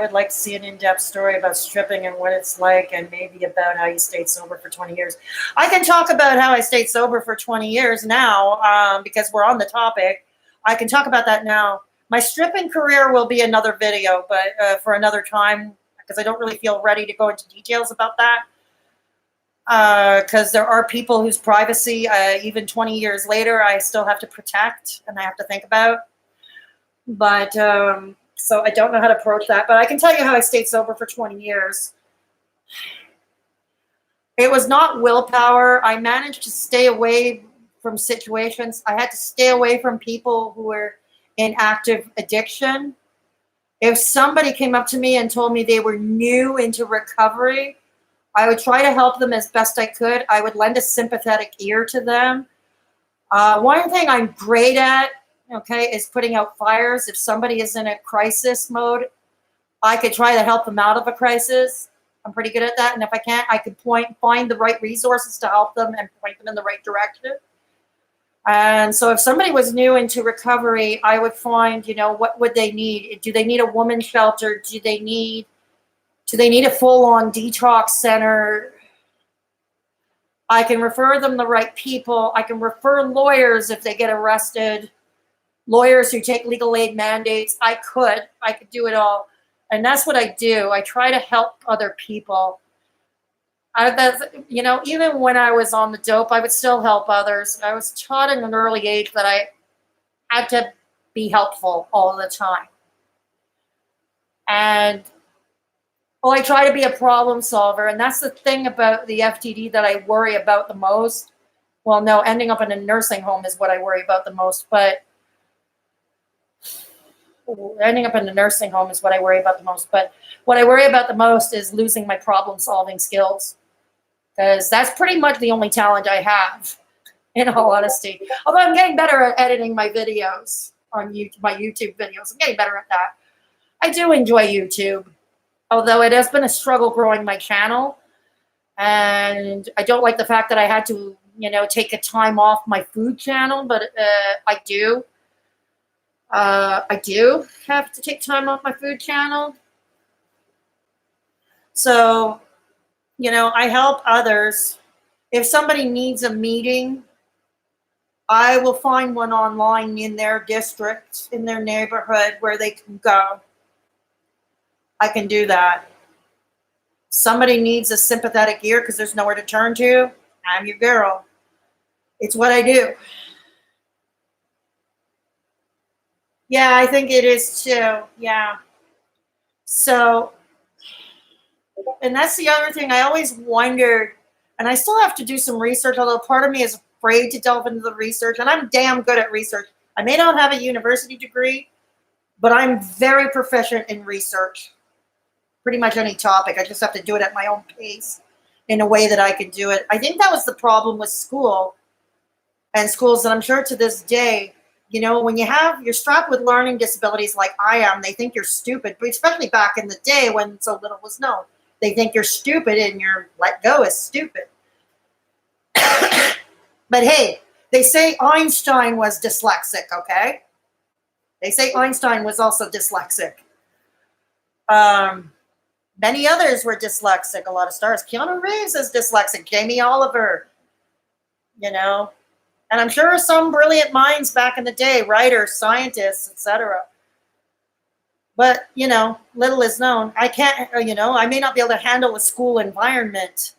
would like to see an in-depth story about stripping and what it's like, and maybe about how you stayed sober for 20 years. I can talk about how I stayed sober for 20 years now, because we're on the topic. I can talk about that now. My stripping career will be another video, but for another time, because I don't really feel ready to go into details about that. Because there are people whose privacy, even 20 years later, I still have to protect and I have to think about. But so I don't know how to approach that. But I can tell you how I stayed sober for 20 years. It was not willpower. I managed to stay away from situations. I had to stay away from people who were in active addiction. If somebody came up to me and told me they were new into recovery, I would try to help them as best I could. I would lend a sympathetic ear to them. One thing I'm great at, okay, is putting out fires. If somebody is in a crisis mode, I could try to help them out of a crisis. I'm pretty good at that. And if I can't, I could find the right resources to help them and point them in the right direction. And so if somebody was new into recovery, I would find, what would they need? Do they need a women's shelter? Do they need a full-on detox center? I can refer them the right people. I can refer lawyers if they get arrested, lawyers who take legal aid mandates. I could do it all. And that's what I do. I try to help other people. Even when I was on the dope, I would still help others. I was taught at an early age that I had to be helpful all the time. And I try to be a problem solver. And that's the thing about the FTD that I worry about the most. Well, no, ending up in a nursing home is what I worry about the most. But ending up in a nursing home is what I worry about the most. But what I worry about the most is losing my problem solving skills. Because that's pretty much the only talent I have, in all honesty. Although I'm getting better at editing my videos on YouTube, my YouTube videos. I'm getting better at that. I do enjoy YouTube, although it has been a struggle growing my channel. And I don't like the fact that I had to, take a time off my food channel, but I do. I do have to take time off my food channel. So, I help others. If somebody needs a meeting, I will find one online in their district, in their neighborhood where they can go. I can do that. Somebody needs a sympathetic ear because there's nowhere to turn to. I'm your girl. It's what I do. Yeah, I think it is too. Yeah. So, and that's the other thing I always wondered, and I still have to do some research, although part of me is afraid to delve into the research, and I'm damn good at research. I may not have a university degree, but I'm very proficient in research. Pretty much any topic. I just have to do it at my own pace in a way that I can do it. I think that was the problem with school and schools, and I'm sure to this day, when you're strapped with learning disabilities like I am, they think you're stupid, but especially back in the day when so little was known. They think you're stupid and you're let go as stupid. But hey, they say Einstein was dyslexic, okay? They say Einstein was also dyslexic. Many others were dyslexic, a lot of stars. Keanu Reeves is dyslexic, Jamie Oliver, And I'm sure some brilliant minds back in the day, writers, scientists, etc. But, little is known. I can't, I may not be able to handle a school environment.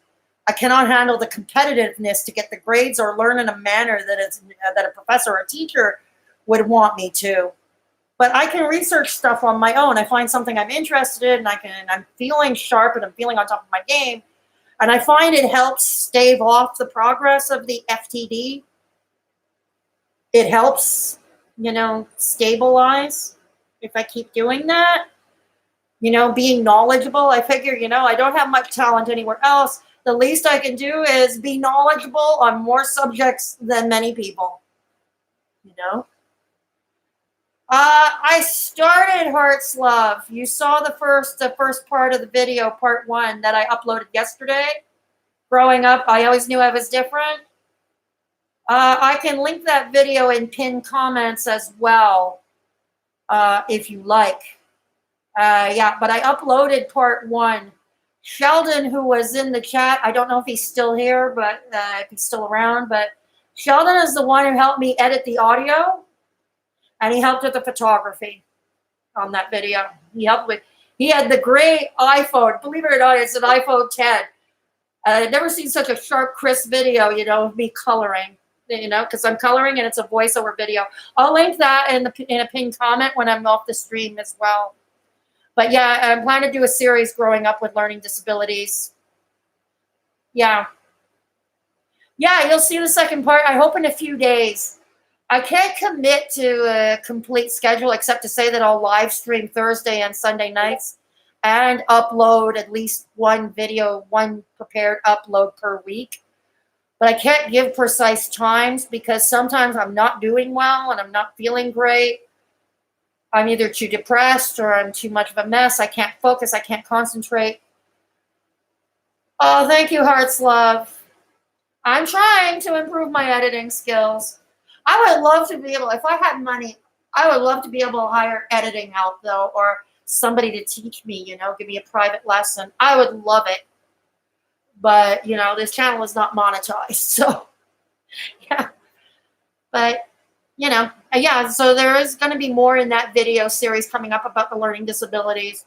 I cannot handle the competitiveness to get the grades or learn in a manner that a professor or teacher would want me to. But I can research stuff on my own. I find something I'm interested in, and I'm feeling sharp and I'm feeling on top of my game. And I find it helps stave off the progress of the FTD. It helps, stabilize if I keep doing that. Being knowledgeable. I figure, I don't have much talent anywhere else. The least I can do is be knowledgeable on more subjects than many people. I started Heart's Love. You saw the first part of the video, part 1, that I uploaded yesterday. Growing up, I always knew I was different. I can link that video in pinned comments as well, if you like. But I uploaded part 1. Sheldon, who was in the chat, I don't know if he's still here, but if he's still around, but Sheldon is the one who helped me edit the audio, and he helped with the photography on that video. He had the gray iPhone. Believe it or not, it's an iPhone 10. I've never seen such a sharp, crisp video, of me coloring, because I'm coloring and it's a voiceover video. I'll link that in a pinned comment when I'm off the stream as well. But yeah, I'm planning to do a series growing up with learning disabilities. Yeah. Yeah, you'll see the second part, I hope in a few days. I can't commit to a complete schedule except to say that I'll live stream Thursday and Sunday nights and upload at least one video, one prepared upload per week. But I can't give precise times because sometimes I'm not doing well and I'm not feeling great. I'm either too depressed or I'm too much of a mess. I can't focus. I can't concentrate. Oh, thank you, Hearts Love. I'm trying to improve my editing skills. I would love to be able, if I had money, I would love to be able to hire editing help, though, or somebody to teach me, give me a private lesson. I would love it. But, this channel is not monetized. So, yeah. But, yeah, so there is going to be more in that video series coming up about the learning disabilities.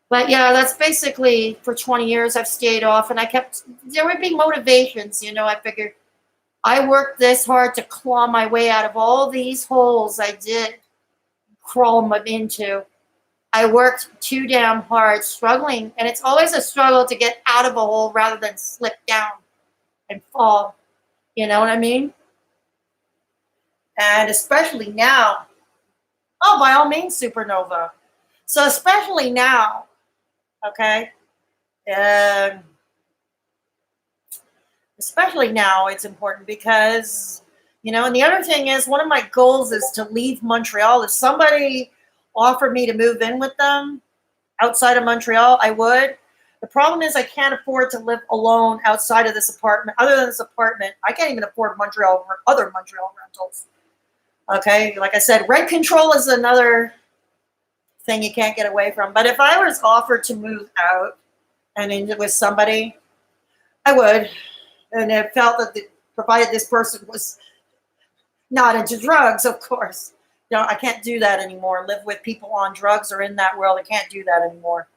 But yeah, that's basically for 20 years I've stayed off, and there would be motivations, I figured I worked this hard to claw my way out of all these holes I did crawl into. I worked too damn hard, struggling, and it's always a struggle to get out of a hole rather than slip down and fall. You know what I mean? And especially now, oh, by all means, Supernova. So especially now, okay? Especially now, it's important because, and the other thing is, one of my goals is to leave Montreal. If somebody offered me to move in with them outside of Montreal, I would. The problem is I can't afford to live alone outside of this apartment. Other than this apartment, I can't even afford other Montreal rentals. Okay, like I said, rent control is another thing you can't get away from. But if I was offered to move out and in with somebody, I would. And it felt that provided this person was not into drugs, of course. I can't do that anymore. Live with people on drugs or in that world. I can't do that anymore.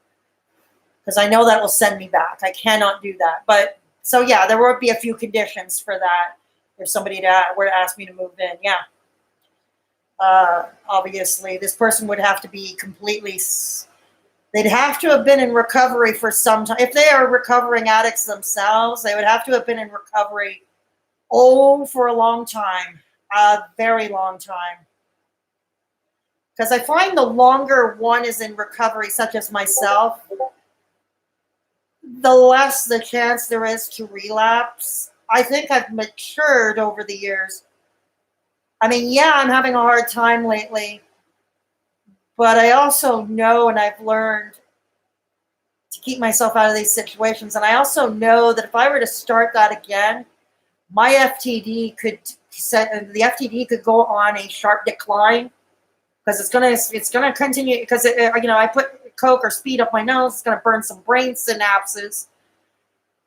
Because I know that will send me back. I cannot do that. But, so yeah, there would be a few conditions for that. If somebody were to ask me to move in, yeah. Obviously, this person would have to be completely... They'd have to have been in recovery for some time. If they are recovering addicts themselves, they would have to have been in recovery, for a long time, a very long time. Because I find the longer one is in recovery, such as myself, the less the chance there is to relapse. I think I've matured over the years. I mean, yeah, I'm having a hard time lately. But I also know, and I've learned to keep myself out of these situations. And I also know that if I were to start that again, my FTD could go on a sharp decline because it's gonna continue because I put coke or speed up my nose. It's gonna burn some brain synapses,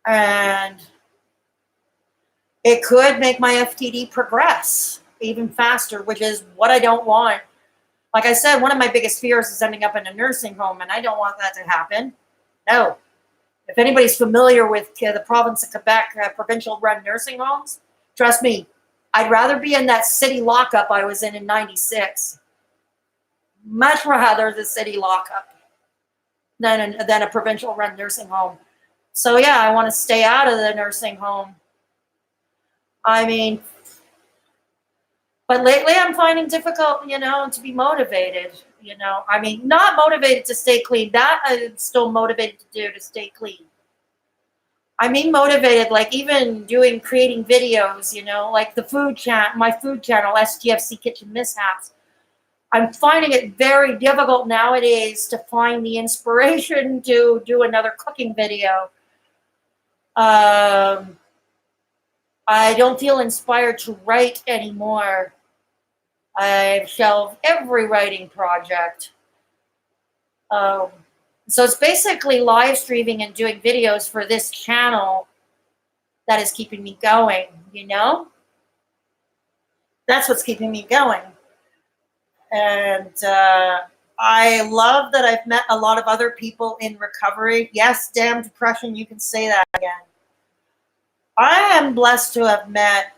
and it could make my FTD progress even faster, which is what I don't want. Like I said, one of my biggest fears is ending up in a nursing home, and I don't want that to happen. No. If anybody's familiar with the province of Quebec, provincial-run nursing homes, trust me, I'd rather be in that city lockup I was in '96. Much rather the city lockup than a provincial-run nursing home. So, yeah, I want to stay out of the nursing home. I mean... But lately I'm finding difficult, to be motivated, I mean, not motivated to stay clean. That I'm still motivated to do, to stay clean. I mean motivated, like even creating videos, like my food channel, STFC Kitchen Mishaps. I'm finding it very difficult nowadays to find the inspiration to do another cooking video. I don't feel inspired to write anymore. I've shelved every writing project. So it's basically live streaming and doing videos for this channel that is keeping me going, That's what's keeping me going. And I love that I've met a lot of other people in recovery. Yes, damn depression, you can say that again. I am blessed to have met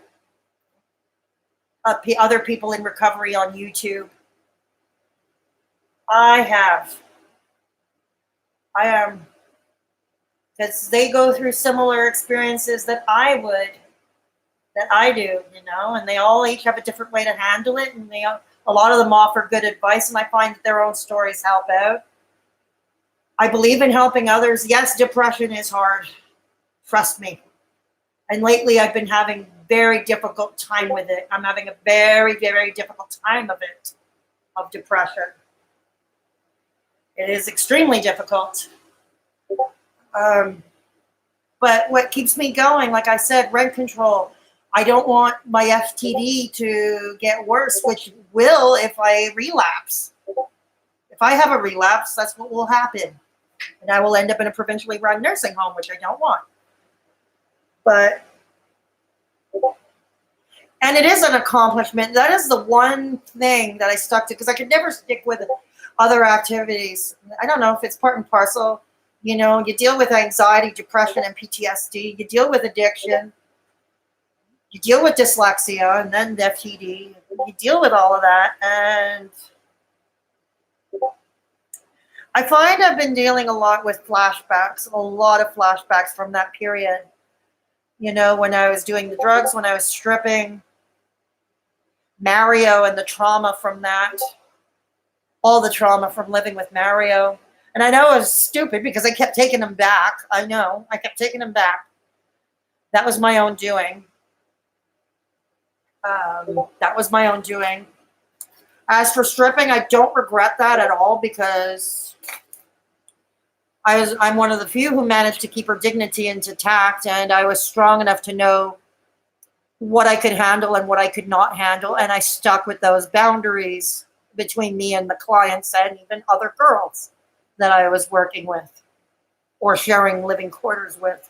other people in recovery on YouTube. I am, because they go through similar experiences that I would. that I do, and they all each have a different way to handle it, and a lot of them offer good advice, and I find that their own stories help out. I believe in helping others. Yes, depression is hard. Trust me. And lately I've been having very difficult time with it. I'm having a very, very difficult time of depression. It is extremely difficult. But what keeps me going, like I said, rent control. I don't want my FTD to get worse, which will if I relapse. If I have a relapse, that's what will happen. And I will end up in a provincially run nursing home, which I don't want. And it is an accomplishment. That is the one thing that I stuck to, because I could never stick with other activities. I don't know if it's part and parcel. You deal with anxiety, depression, and PTSD. You deal with addiction. You deal with dyslexia, and then FTD. You deal with all of that. And I find I've been dealing a lot with flashbacks, a lot of flashbacks from that period. When I was doing the drugs, when I was stripping, Mario and the trauma from that, all the trauma from living with Mario. And I know it was stupid because I kept taking him back. I know, I kept taking him back. That was my own doing. That was my own doing. As for stripping, I don't regret that at all, because I'm one of the few who managed to keep her dignity intact, and I was strong enough to know what I could handle and what I could not handle, and I stuck with those boundaries between me and the clients and even other girls that I was working with or sharing living quarters with.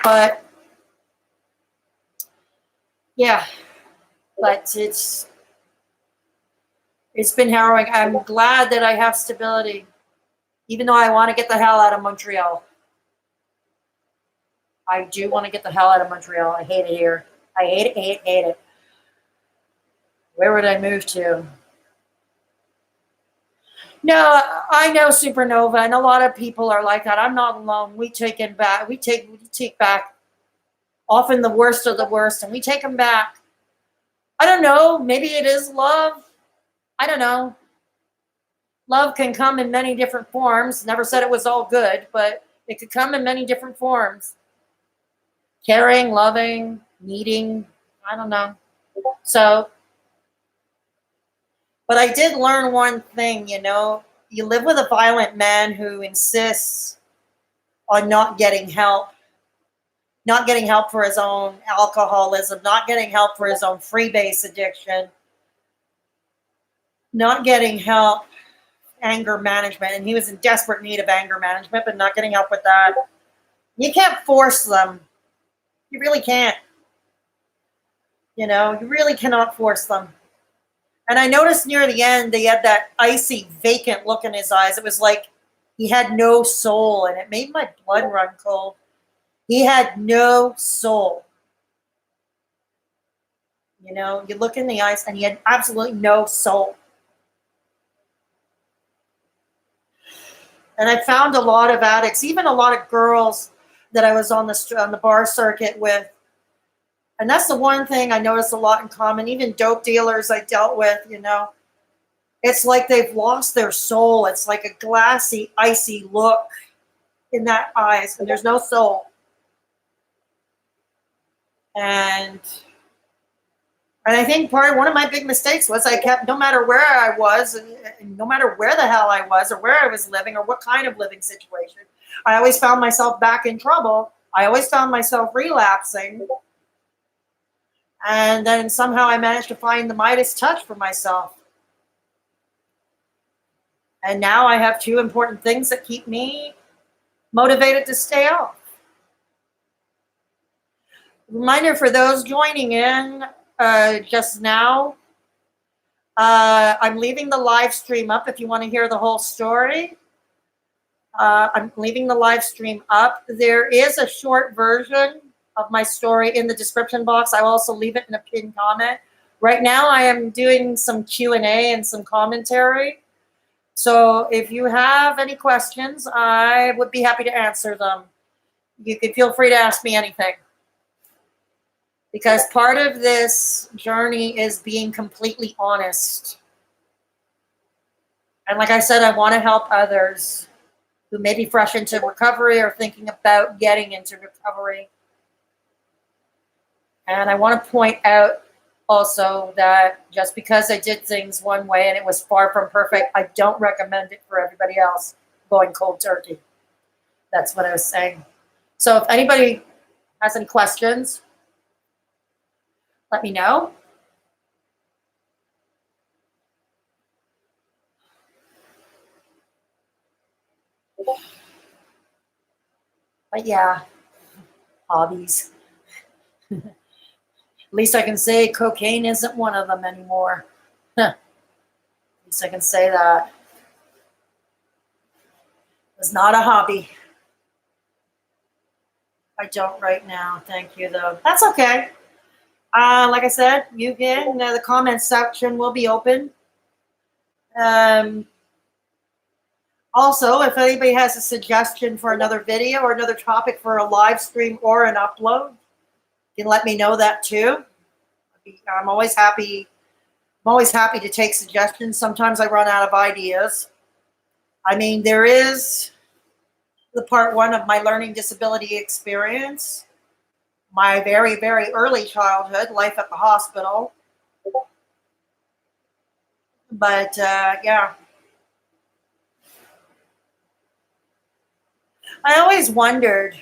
But yeah, but it's been harrowing. I'm glad that I have stability, even though I want to get the hell out of Montreal. I do want to get the hell out of Montreal. I hate it here. I hate it. Where would I move to? No, I know Supernova, and a lot of people are like that. I'm not alone. We take it back. We take back often the worst of the worst, and we take them back. I don't know. Maybe it is love. I don't know. Love can come in many different forms. Never said it was all good, but it could come in many different forms. Caring, loving, needing, I don't know. So, but I did learn one thing, you live with a violent man who insists on not getting help for his own alcoholism, not getting help for his own freebase addiction, not getting help, anger management. And he was in desperate need of anger management, but not getting help with that. You can't force them. You really can't. You really cannot force them. And I noticed near the end, they had that icy, vacant look in his eyes. It was like he had no soul, and it made my blood run cold. He had no soul. You look in the eyes, and he had absolutely no soul. And I found a lot of addicts, even a lot of girls that I was on the bar circuit with. And that's the one thing I noticed a lot in common. Even dope dealers I dealt with, it's like they've lost their soul. It's like a glassy, icy look in that eyes, and there's no soul. And I think one of my big mistakes was I kept, no matter where I was, and no matter where the hell I was or where I was living or what kind of living situation, I always found myself back in trouble. I always found myself relapsing. And then somehow I managed to find the Midas touch for myself. And now I have two important things that keep me motivated to stay off. Reminder for those joining in just now, I'm leaving the live stream up if you want to hear the whole story. I'm leaving the live stream up. There is a short version of my story in the description box. I will also leave it in a pinned comment. Right now I am doing some Q&A and some commentary. So if you have any questions, I would be happy to answer them. You can feel free to ask me anything. Because part of this journey is being completely honest. And like I said, I want to help others who may be fresh into recovery or thinking about getting into recovery. And I want to point out also that just because I did things one way and it was far from perfect, I don't recommend it for everybody else going cold turkey. That's what I was saying. So if anybody has any questions, let me know. But yeah, hobbies. At least I can say cocaine isn't one of them anymore. At least I can say that. It's not a hobby. I don't right now. Thank you, though. That's okay. Like I said, you can. The comment section will be open. Also, if anybody has a suggestion for another video or another topic for a live stream or an upload, you can let me know that too. I'm always happy. I'm always happy to take suggestions. Sometimes I run out of ideas. I mean, there is the part one of my learning disability experience, my very, very early childhood, life at the hospital. But yeah, I always wondered,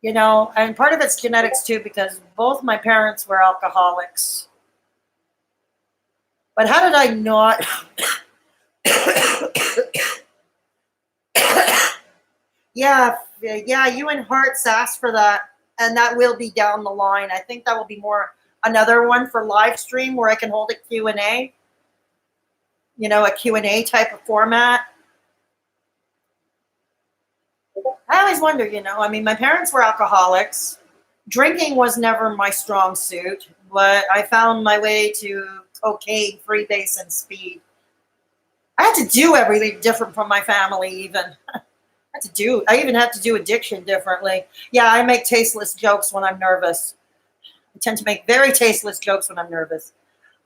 and part of it's genetics too, because both my parents were alcoholics. But how did I not? Yeah, you and Hearts asked for that, and that will be down the line. I think that will be more another one for live stream where I can hold a Q&A, a Q&A type of format. I always wonder, I mean, my parents were alcoholics. Drinking was never my strong suit, but I found my way to cocaine, freebase, and speed. I had to do everything different from my family, even. I even have to do addiction differently. Yeah, I make tasteless jokes when I'm nervous. I tend to make very tasteless jokes when I'm nervous.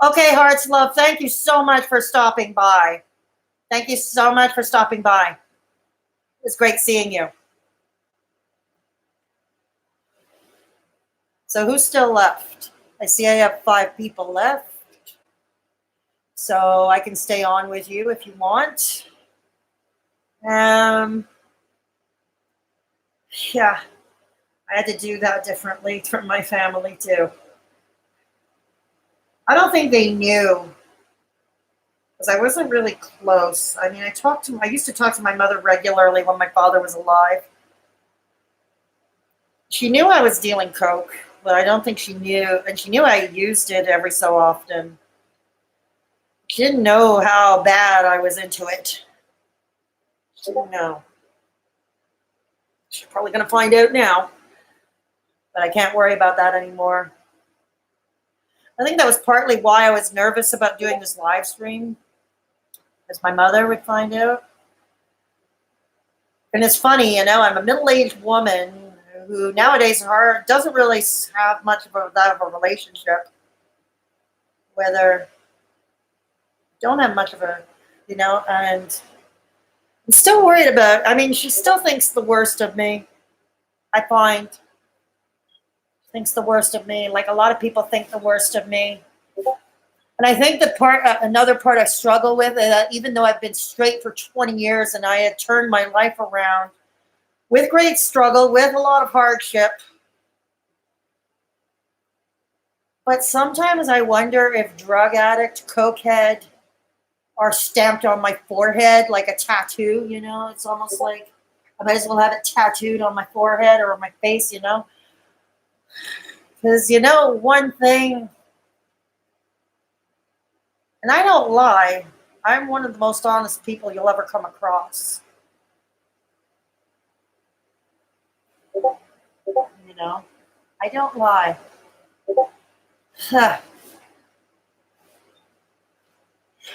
Okay, Hearts Love, thank you so much for stopping by. Thank you so much for stopping by. It was great seeing you. So who's still left? I see I have 5 people left. So I can stay on with you if you want. Yeah, I had to do that differently from my family too. I don't think they knew because I wasn't really close. I mean, I used to talk to my mother regularly when my father was alive. She knew I was dealing coke, but I don't think she knew, and she knew I used it every so often. She didn't know how bad I was into it. She didn't know. She's probably going to find out now, but I can't worry about that anymore. I think that was partly why I was nervous about doing this live stream, because my mother would find out. And it's funny, I'm a middle-aged woman who nowadays doesn't really have much of that of a relationship with her. Don't have much of a, and I'm still worried about, I mean, she still thinks the worst of me, I find. Thinks the worst of me, like a lot of people think the worst of me. And I think another part I struggle with, even though I've been straight for 20 years and I had turned my life around with great struggle, with a lot of hardship. But sometimes I wonder if drug addict, cokehead are stamped on my forehead like a tattoo, It's almost like I might as well have it tattooed on my forehead or on my face, Because, one thing, and I don't lie, I'm one of the most honest people you'll ever come across. I don't lie.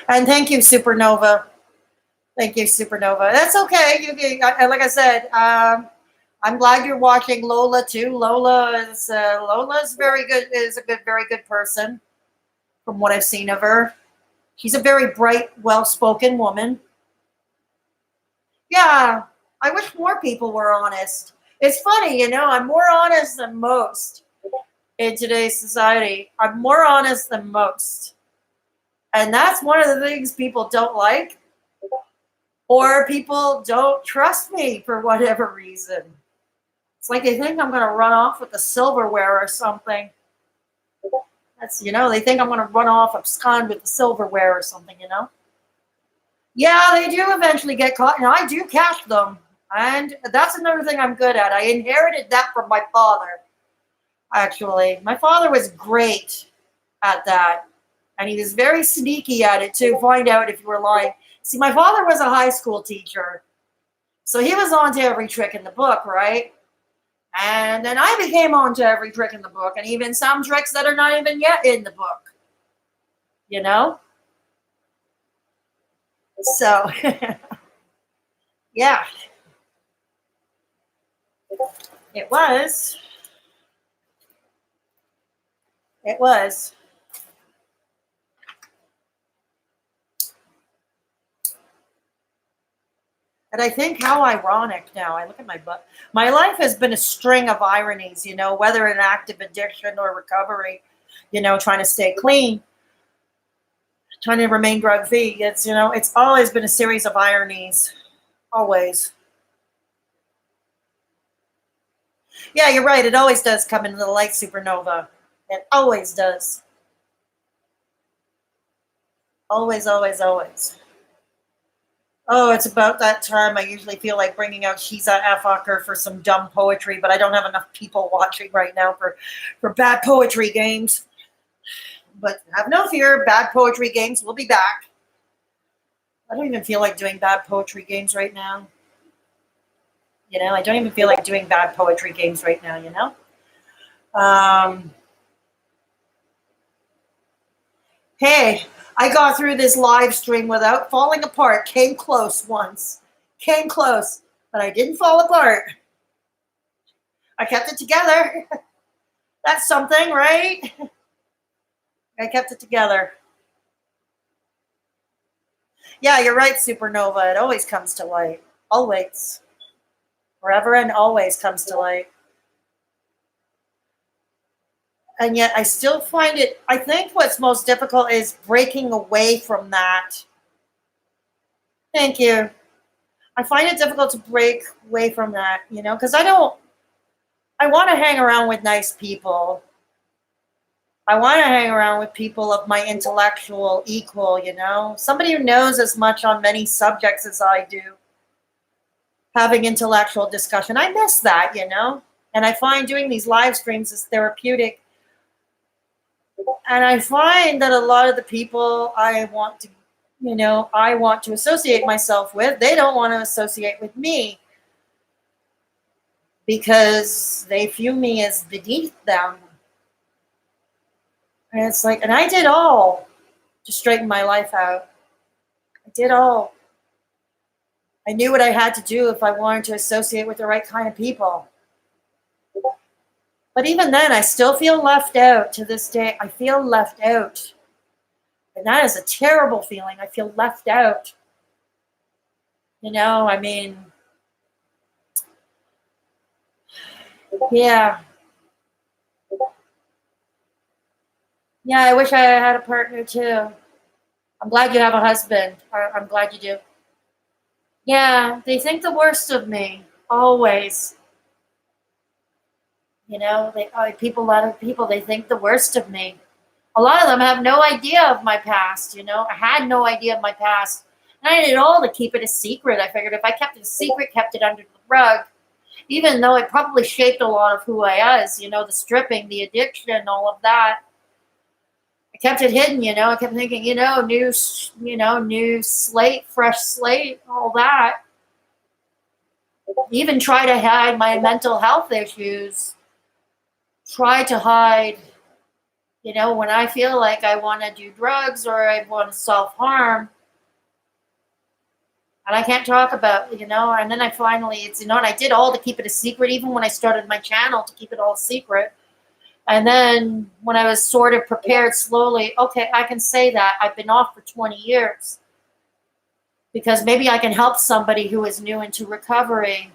And thank you, Supernova. Thank you, Supernova. That's okay. Like I said, I'm glad you're watching Lola too. Lola's very good. Is a good, very good person from what I've seen of her. She's a very bright, well-spoken woman. Yeah, I wish more people were honest. It's funny, I'm more honest than most in today's society. I'm more honest than most. And that's one of the things people don't like, or people don't trust me for whatever reason. It's like they think I'm going to run off with the silverware or something. They think I'm going to run off, abscond with the silverware or something. Yeah, they do eventually get caught, and I do catch them. And that's another thing I'm good at. I inherited that from my father, actually. My father was great at that. And he was very sneaky at it, too. Find out if you were lying. See, my father was a high school teacher. So he was on to every trick in the book, right? And then I became on to every trick in the book, and even some tricks that are not even yet in the book. So, yeah. It was. It was. And I think how ironic now. I look at my butt. My life has been a string of ironies, whether in active addiction or recovery, trying to stay clean, trying to remain drug free. It's always been a series of ironies. Always. Yeah, you're right. It always does come into the light supernova. It always does. Always, always, always. Oh, it's about that time. I usually feel like bringing out Shiza Afaker for some dumb poetry, but I don't have enough people watching right now for bad poetry games. But have no fear, bad poetry games will be back. I don't even feel like doing bad poetry games right now. I don't even feel like doing bad poetry games right now. Hey, I got through this live stream without falling apart. Came close once. Came close, but I didn't fall apart. I kept it together. That's something, right? I kept it together. Yeah, you're right, Supernova. It always comes to light. Always. Forever and always comes to light. And yet I still find it, I think what's most difficult is breaking away from that. Thank you. I find it difficult to break away from that, because I want to hang around with nice people. I want to hang around with people of my intellectual equal, somebody who knows as much on many subjects as I do. Having intellectual discussion. I miss that, and I find doing these live streams is therapeutic. And I find that a lot of the people I want to associate myself with, they don't want to associate with me because they view me as beneath them. And it's like, and I did all to straighten my life out. I did all. I knew what I had to do if I wanted to associate with the right kind of people. But even then, I still feel left out to this day. I feel left out. And that is a terrible feeling. I feel left out. I mean, yeah. Yeah, I wish I had a partner too. I'm glad you have a husband. I'm glad you do. Yeah, they think the worst of me. Always. A lot of people, they think the worst of me. A lot of them have no idea of my past, I had no idea of my past. And I did it all to keep it a secret. I figured if I kept it a secret, kept it under the rug, even though it probably shaped a lot of who I was, the stripping, the addiction, all of that. I kept it hidden, I kept thinking, new slate, fresh slate, all that. Even try to hide my mental health issues. Try to hide, when I feel like I want to do drugs or I want to self-harm, And I can't talk about, and then I finally, and I did all to keep it a secret, even when I started my channel, to keep it all secret. And then when I was sort of prepared slowly, okay, I can say that I've been off for 20 years because maybe I can help somebody who is new into recovery.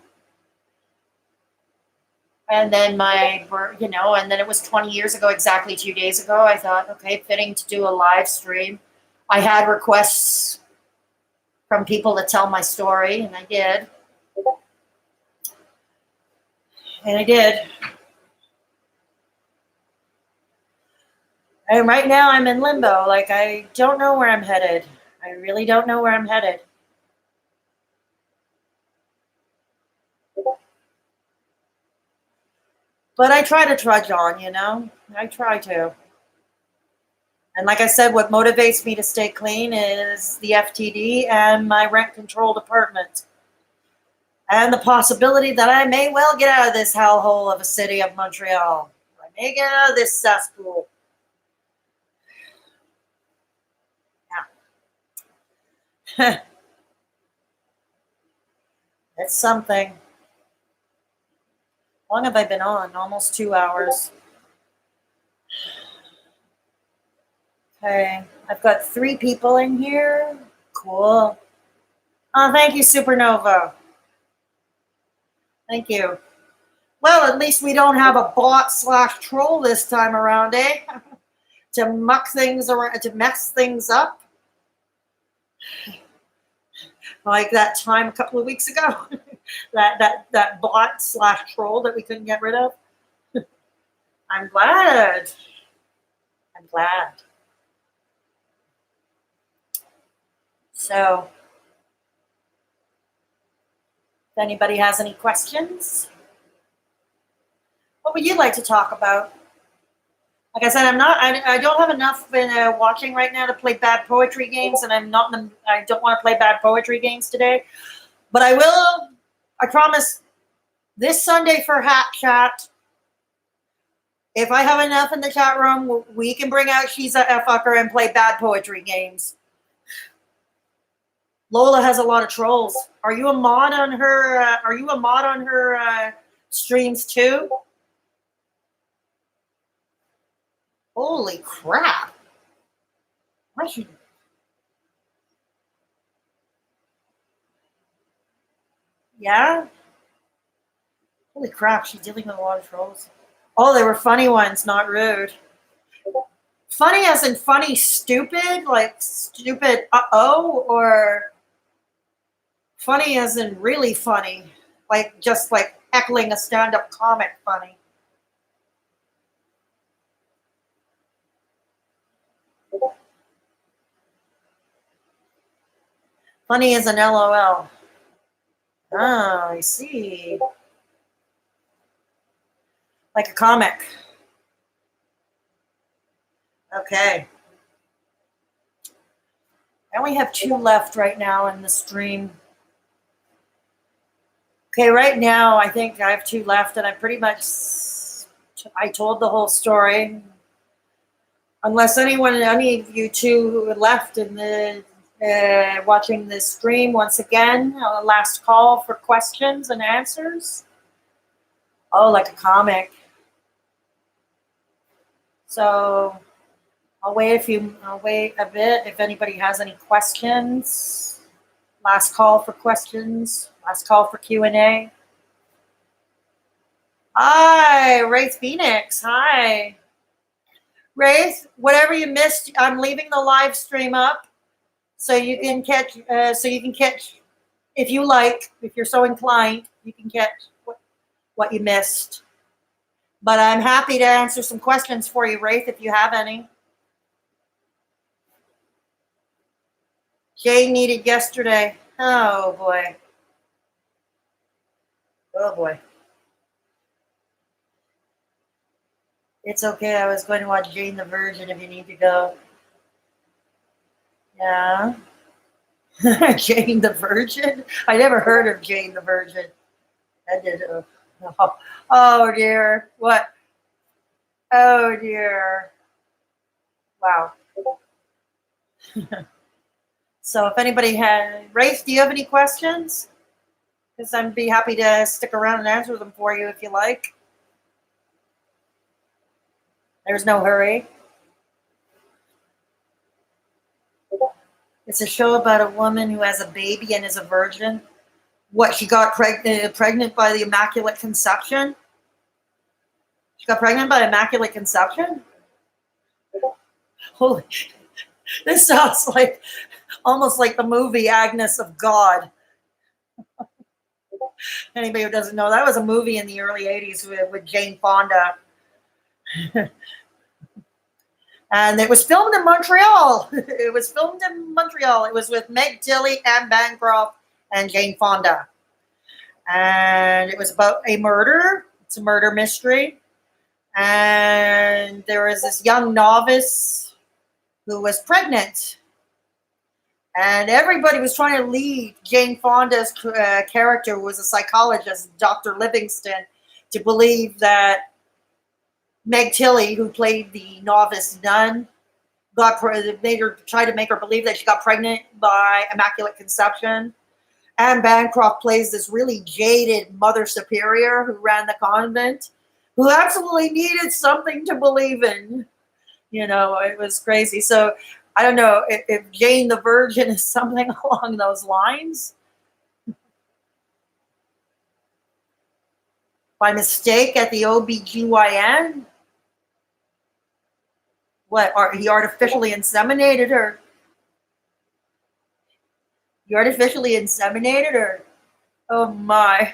And then and then it was 20 years ago, exactly 2 days ago. I thought, okay, fitting to do a live stream. I had requests from people to tell my story, and I did. And I did. And right now I'm in limbo. Like, I don't know where I'm headed. I really don't know where I'm headed. But I try to trudge on, I try to. And like I said, what motivates me to stay clean is the FTD and my rent-controlled apartment. And the possibility that I may well get out of this hellhole of a city of Montreal. I may get out of this cesspool. Yeah. It's something. How long have I been on? Almost 2 hours. Okay. I've got 3 people in here. Cool. Oh, thank you, Supernova. Thank you. Well, at least we don't have a bot/troll this time around, eh? To muck things around, to mess things up. Like that time a couple of weeks ago. that bot/troll that we couldn't get rid of. I'm glad. I'm glad. So, if anybody has any questions, what would you like to talk about? Like I said, I don't have enough watching right now to play bad poetry games, and I don't want to play bad poetry games today. But I will, I promise, this Sunday for Hat Chat, if I have enough in the chat room, we can bring out She's a Fucker and play bad poetry games. Lola has a lot of trolls. Are you a mod on her streams too? Holy crap! I should. Yeah. Holy crap! She's dealing with a lot of trolls. Oh, they were funny ones, not rude. Funny as in funny, stupid, like stupid. Or funny as in really funny, like just like heckling a stand-up comic funny. Funny as an LOL. Oh, I see. Like a comic. Okay. I only have 2 left right now in the stream. Okay, right now I think I have 2 left, and I told the whole story. Unless any of you 2 who left in the watching this stream, once again, last call for questions and answers. Oh, like a comic. So I'll wait a bit if anybody has any questions. Last call for questions. Last call for Q&A. Hi, Wraith Phoenix. Hi. Wraith, whatever you missed, I'm leaving the live stream up so you can catch if you like, if you're so inclined, you can catch what you missed. But I'm happy to answer some questions for you, Wraith, if you have any. Jay needed yesterday. Oh, boy. Oh, boy. It's okay. I was going to watch Jane the Virgin if you need to go. Yeah. Jane the Virgin? I never heard of Jane the Virgin. I did. Oh, dear. What? Oh, dear. Wow. So if anybody had, Rafe, do you have any questions? Because I'd be happy to stick around and answer them for you if you like. There's no hurry. It's a show about a woman who has a baby and is a virgin. What, she got pregnant by the Immaculate Conception? She got pregnant by Immaculate Conception? Holy, this sounds like almost like the movie Agnes of God. Anybody who doesn't know, that was a movie in the early 80s with Jane Fonda. And it was filmed in Montreal. It was filmed in Montreal. It was with Meg Tilly, Anne Bancroft, and Jane Fonda. And it was about a murder. It's a murder mystery. And there was this young novice who was pregnant. And everybody was trying to lead Jane Fonda's character, who was a psychologist, Dr. Livingston, to believe that Meg Tilly, who played the novice nun, tried to make her believe that she got pregnant by Immaculate Conception. Anne Bancroft plays this really jaded Mother Superior who ran the convent, who absolutely needed something to believe in. You know, it was crazy. So I don't know if Jane the Virgin is something along those lines. By mistake at the OBGYN? What, he artificially inseminated her? You artificially inseminated her? Oh my.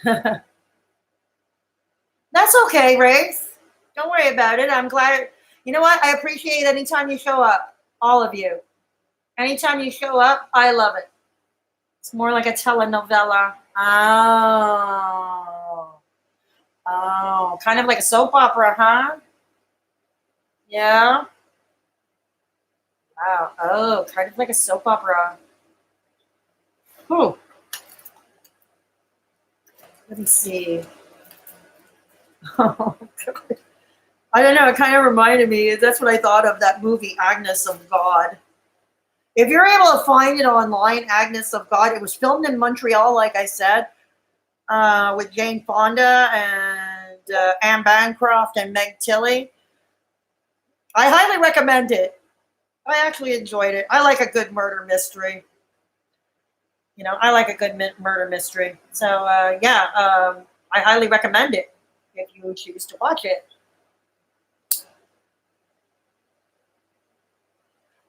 That's okay, Race. Don't worry about it. I'm glad. You know what? I appreciate anytime you show up. All of you. Anytime you show up, I love it. It's more like a telenovela. Oh. Oh. Kind of like a soap opera, huh? Yeah. Wow. Oh, kind of like a soap opera. Whew. Let me see. Oh, God. I don't know. It kind of reminded me. That's what I thought of, that movie, Agnes of God. If you're able to find it online, Agnes of God, it was filmed in Montreal, like I said, with Jane Fonda and Anne Bancroft and Meg Tilly. I highly recommend it. I actually enjoyed it. I like a good murder mystery. You know, I like a good murder mystery. So, I highly recommend it if you choose to watch it.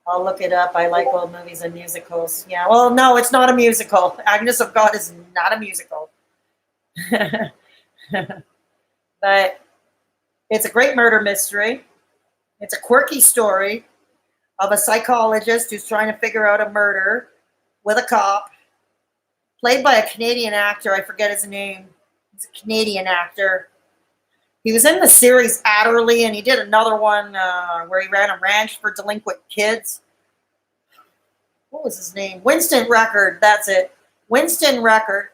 I'll look it up. I like old movies and musicals. Yeah, well, no, it's not a musical. Agnes of God is not a musical. But it's a great murder mystery. It's a quirky story of a psychologist who's trying to figure out a murder with a cop, played by a Canadian actor. I forget his name. He's a Canadian actor. He was in the series Adderley, and he did another one where he ran a ranch for delinquent kids. What was his name? Winston Record. That's it. Winston Record.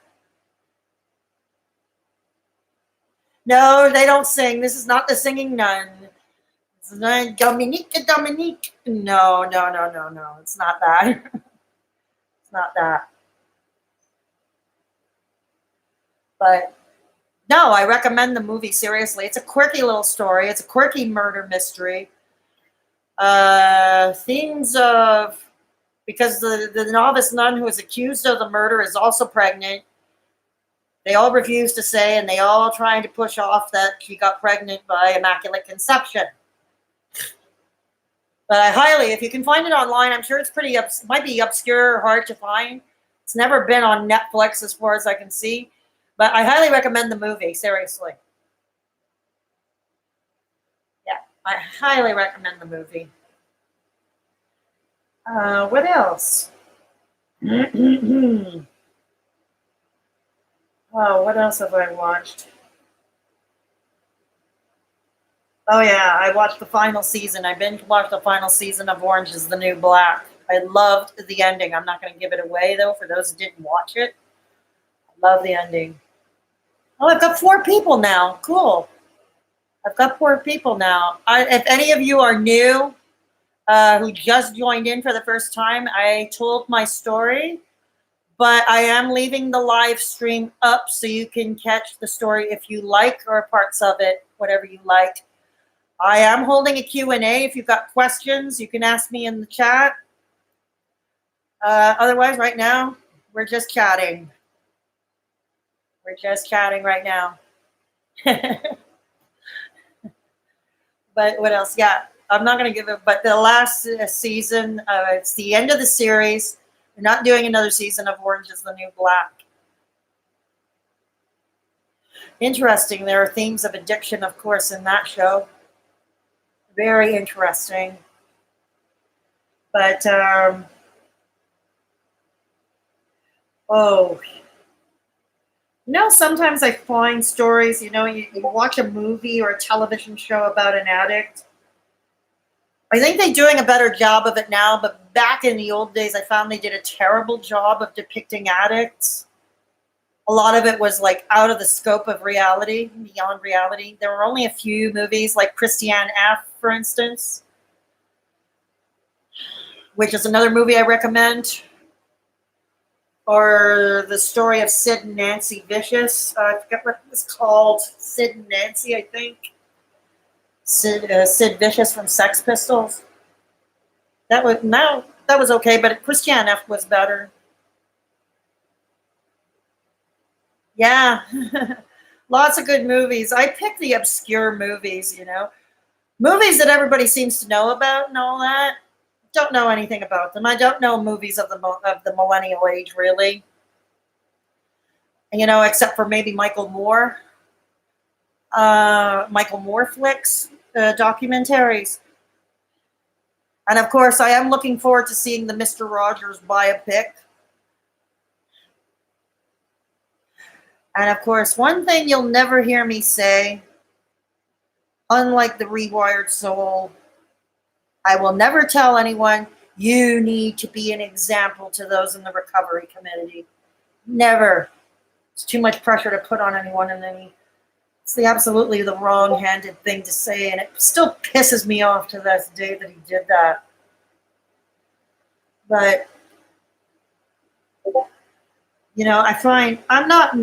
No, they don't sing. This is not the singing nun. This is not Dominique. No. It's not that. It's not that. But no, I recommend the movie, seriously. It's a quirky little story. It's a quirky murder mystery. Themes of, because the novice nun who is accused of the murder is also pregnant. They all refuse to say, and they all trying to push off that she got pregnant by Immaculate Conception. But I highly, if you can find it online, I'm sure it's might be obscure or hard to find. It's never been on Netflix as far as I can see. But I highly recommend the movie, seriously. Yeah, I highly recommend the movie. What else? Oh, what else have I watched? Oh, yeah, I watched the final season. I binge watched the final season of Orange is the New Black. I loved the ending. I'm not going to give it away, though, for those who didn't watch it. I love the ending. Oh, I've got 4 people now. Cool. I've got 4 people now. If any of you are new, who just joined in for the first time. I told my story, but I am leaving the live stream up so you can catch the story if you like, or parts of it, whatever you like. I am holding a Q&A. If you've got questions, you can ask me in the chat. Otherwise, right now, we're just chatting. We're just chatting right now. But what else? Yeah, I'm not going to give it, but the last season, it's the end of the series. We're not doing another season of Orange is the New Black. Interesting. There are themes of addiction, of course, in that show. Very interesting. But, oh, sometimes I find stories, you watch a movie or a television show about an addict. I think they're doing a better job of it now, but back in the old days, I found they did a terrible job of depicting addicts. A lot of it was like out of the scope of reality, beyond reality. There were only a few movies, like Christiane F., for instance, which is another movie I recommend. Or the story of Sid and Nancy Vicious. I forget what it was called. Sid and Nancy, I think. Sid Vicious from Sex Pistols. That was okay, but Christiane F. was better. Yeah. Lots of good movies. I pick the obscure movies, Movies that everybody seems to know about and all that. Don't know anything about them. I don't know movies of the millennial age, really. Except for maybe Michael Moore flicks, documentaries. And of course, I am looking forward to seeing the Mr. Rogers biopic. And of course, one thing you'll never hear me say, unlike the Rewired Soul, I will never tell anyone you need to be an example to those in the recovery community. Never. It's too much pressure to put on anyone, and it's absolutely the wrong-handed thing to say, and it still pisses me off to this day that he did that. But I find I'm not,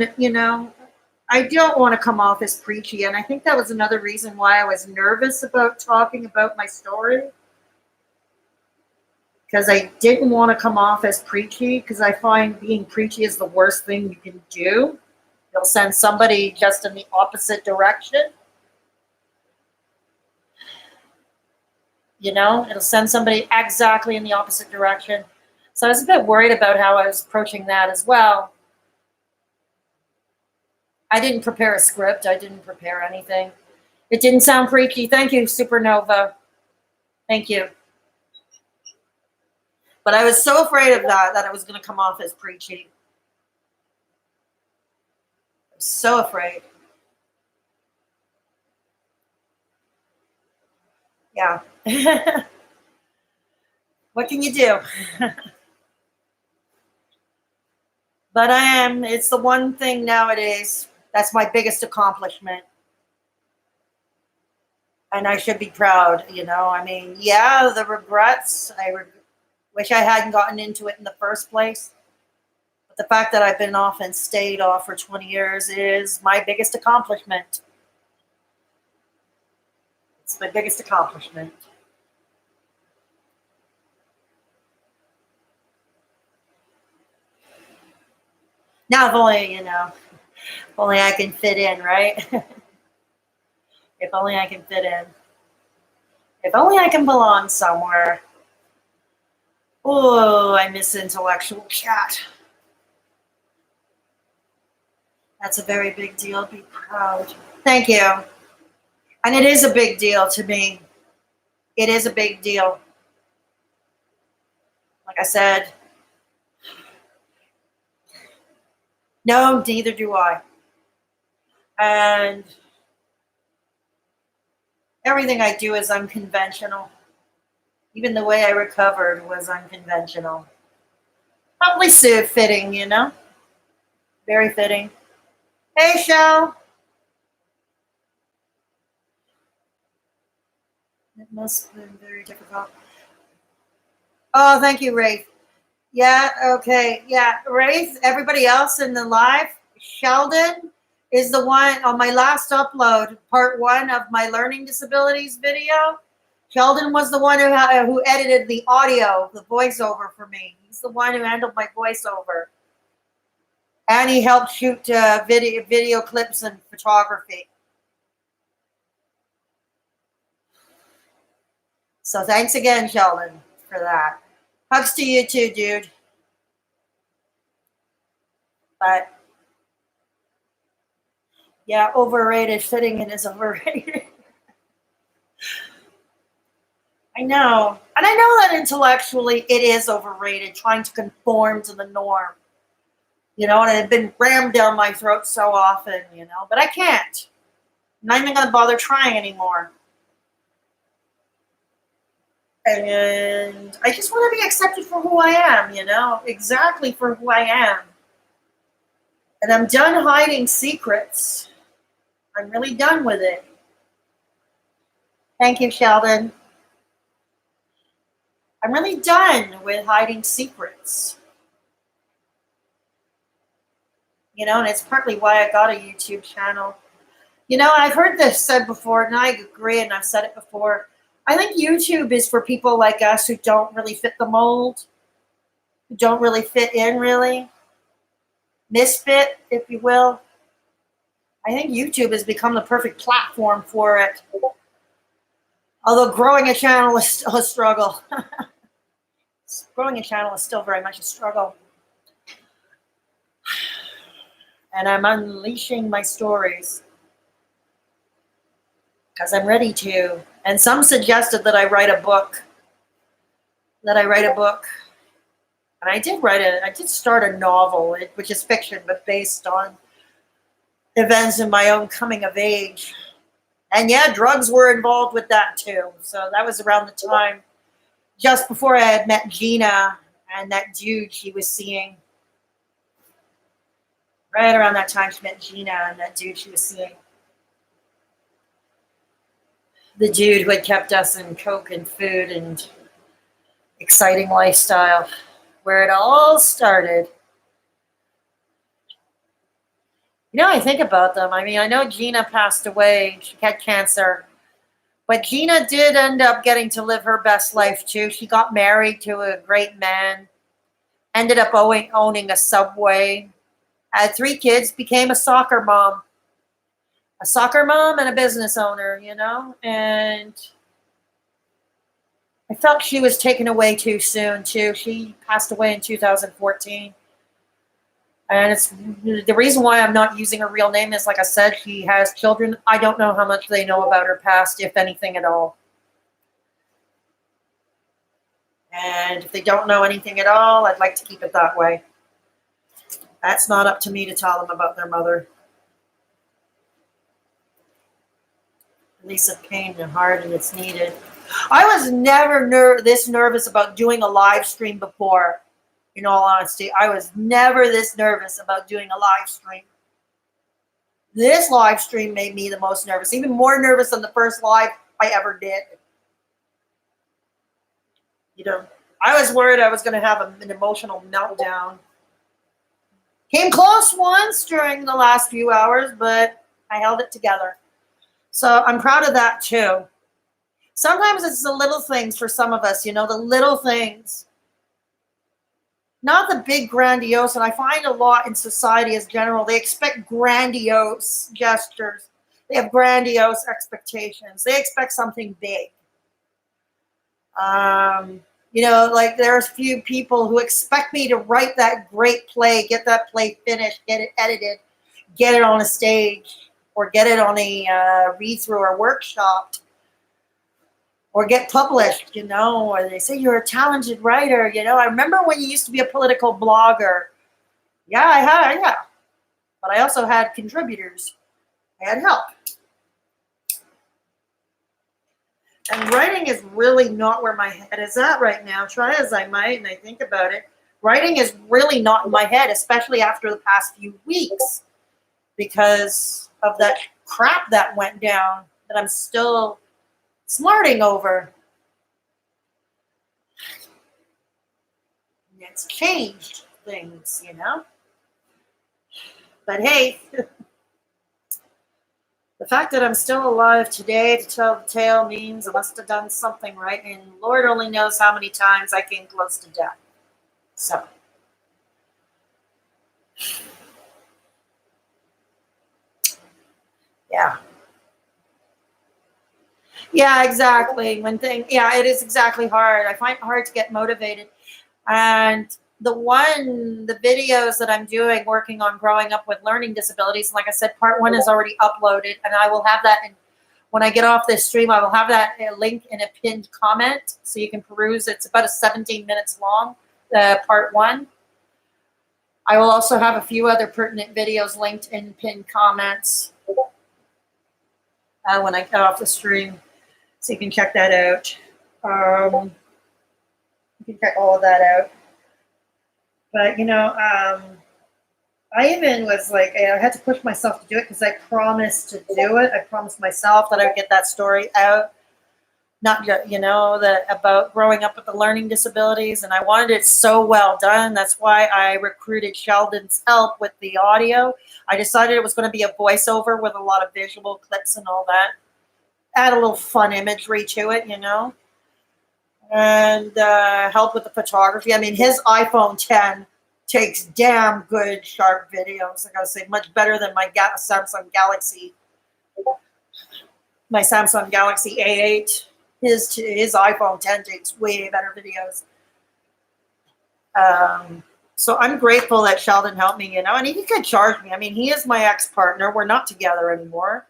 I don't want to come off as preachy, and I think that was another reason why I was nervous about talking about my story, because I didn't want to come off as preachy, because I find being preachy is the worst thing you can do. You'll send somebody just in the opposite direction. It'll send somebody exactly in the opposite direction. So I was a bit worried about how I was approaching that as well. I didn't prepare a script. I didn't prepare anything. It didn't sound preachy. Thank you, Supernova. Thank you. But I was so afraid of that it was going to come off as preachy. I'm so afraid. Yeah. What can you do? But it's the one thing nowadays, that's my biggest accomplishment. And I should be proud, yeah, the regrets, wish I hadn't gotten into it in the first place. But the fact that I've been off and stayed off for 20 years is my biggest accomplishment. It's my biggest accomplishment. Now, if only I can fit in, right? If only I can fit in. If only I can belong somewhere. Oh, I miss intellectual chat. That's a very big deal. Be proud. Thank you. And it is a big deal to me. It is a big deal. Like I said, no, neither do I. And everything I do is unconventional. Even the way I recovered was unconventional. Probably fitting, Very fitting. Hey, Shell. It must have been very difficult. Oh, thank you, Rafe. Yeah, okay. Yeah, Rafe, everybody else in the live, Sheldon is the one on my last upload, part one of my learning disabilities video. Sheldon was the one who edited the audio, the voiceover for me. He's the one who handled my voiceover. And he helped shoot video clips and photography. So thanks again, Sheldon, for that. Hugs to you too, dude. But yeah, overrated. Fitting in is overrated. I know. And I know that intellectually it is overrated, trying to conform to the norm. You know, and it's been rammed down my throat so often, you know, but I can't. I'm not even going to bother trying anymore. And I just want to be accepted for who I am, you know, exactly for who I am. And I'm done hiding secrets. I'm really done with it. Thank you, Sheldon. I'm really done with hiding secrets. You know, and it's partly why I got a YouTube channel. You know, I've heard this said before, and I agree, and I've said it before. I think YouTube is for people like us who don't really fit the mold, who don't really fit in, really. Misfit, if you will. I think YouTube has become the perfect platform for it. Although growing a channel is still a struggle. Growing a channel is still very much a struggle. And I'm unleashing my stories because I'm ready to. And some suggested that I write a book. And I did start a novel, which is fiction, but based on events in my own coming of age. And yeah, drugs were involved with that too. So that was around the time, just before I had met Gina and that dude she was seeing. Right around that time she met Gina and that dude she was seeing. The dude who had kept us in coke and food and exciting lifestyle, where it all started. You know, I think about them. I mean, I know Gina passed away. She had cancer. But Gina did end up getting to live her best life, too. She got married to a great man, ended up owning a Subway, had 3 kids, became a soccer mom. A soccer mom and a business owner, you know? And I felt she was taken away too soon, too. She passed away in 2014. And it's the reason why I'm not using her real name is, like I said, she has children. I don't know how much they know about her past, if anything at all. And if they don't know anything at all, I'd like to keep it that way. That's not up to me to tell them about their mother. Release of pain and heart, and it's needed. I was never this nervous about doing a live stream before. In all honesty, I was never this nervous about doing a live stream. This live stream made me the most nervous, even more nervous than the first live I ever did. You know, I was worried I was going to have an emotional meltdown. Came close once during the last few hours, but I held it together. So I'm proud of that too. Sometimes it's the little things for some of us, you know, the little things. Not the big grandiose, and I find a lot in society as general, they expect grandiose gestures. They have grandiose expectations. They expect something big. You know, like there's a few people who expect me to write that great play, get that play finished, get it edited, get it on a stage, or get it on a read-through or workshop, or get published, you know, or they say you're a talented writer, you know. I remember when you used to be a political blogger. Yeah. But I also had contributors. I had help. And writing is really not where my head is at right now. Try as I might, and I think about it. Writing is really not in my head, especially after the past few weeks, because of that crap that went down that I'm still smarting over. It's changed things, you know. But hey, the fact that I'm still alive today to tell the tale means I must have done something right, and Lord only knows how many times I came close to death. So, yeah. Yeah, exactly. Yeah, it is exactly hard. I find it hard to get motivated. And the videos that I'm doing working on growing up with learning disabilities, like I said, part one is already uploaded, and I will have that when I get off this stream, I will have that link in a pinned comment so you can peruse. It's about 17 minutes long, part one. I will also have a few other pertinent videos linked in pinned comments when I get off the stream, so you can check that out. You can check all of that out. But, I even was like, I had to push myself to do it because I promised to do it. I promised myself that I would get that story out. Not just, about growing up with the learning disabilities. And I wanted it so well done. That's why I recruited Sheldon's help with the audio. I decided it was going to be a voiceover with a lot of visual clips and all that. Add a little fun imagery to it, and help with the photography. I mean, his iPhone 10 takes damn good, sharp videos. I gotta say, much better than my Samsung Galaxy. My Samsung Galaxy A8. His iPhone 10 takes way better videos. So I'm grateful that Sheldon helped me, and he could charge me. I mean, he is my ex-partner. We're not together anymore.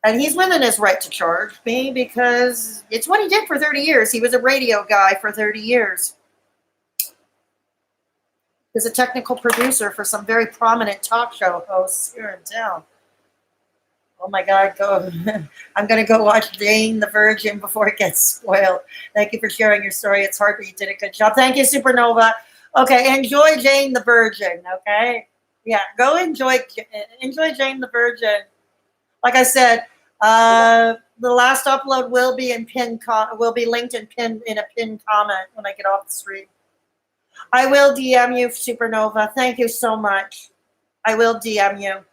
And he's within his right to charge me because it's what he did for 30 years. He was a radio guy for 30 years. He was a technical producer for some very prominent talk show hosts here in town. Oh my God, I'm going to go watch Jane the Virgin before it gets spoiled. Thank you for sharing your story. It's hard, but you did a good job. Thank you, Supernova. Okay, enjoy Jane the Virgin, okay? Yeah, go enjoy Jane the Virgin. Like I said, the last upload will be linked in a pinned comment when I get off the stream. I will DM you, Supernova. Thank you so much. I will DM you.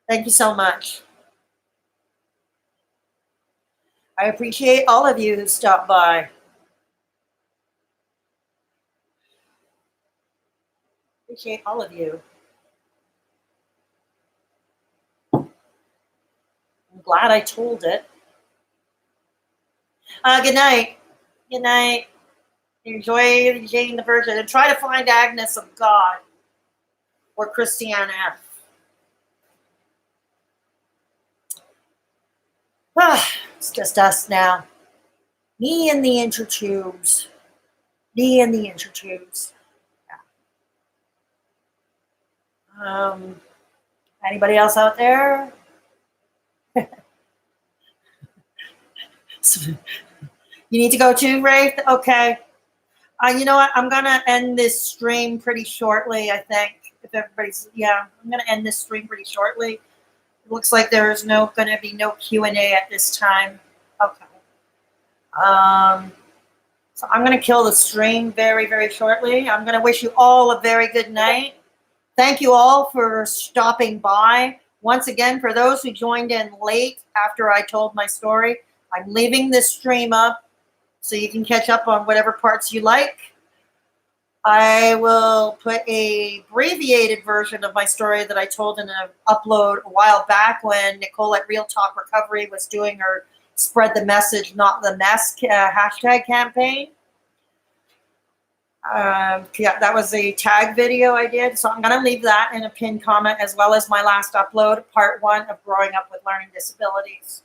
Thank you so much. I appreciate all of you who stopped by. Appreciate all of you. I'm glad I told it. Good night. Good night. Enjoy Jane the Virgin and try to find Agnes of God or Christiane F. It's just us now. Me and the intertubes. Me and the intertubes. Yeah. Anybody else out there? You need to go too, Ray? Okay. You know what? I'm going to end this stream pretty shortly, I think. I'm going to end this stream pretty shortly. It looks like there is going to be no Q&A at this time. Okay. So I'm going to kill the stream very, very shortly. I'm going to wish you all a very good night. Thank you all for stopping by. Once again, for those who joined in late after I told my story, I'm leaving this stream up so you can catch up on whatever parts you like. I will put a abbreviated version of my story that I told in an upload a while back when Nicole at Real Talk Recovery was doing her Spread the Message, Not the Mess hashtag campaign. Yeah, that was a tag video I did. So I'm going to leave that in a pinned comment as well as my last upload, part one of Growing Up with Learning Disabilities.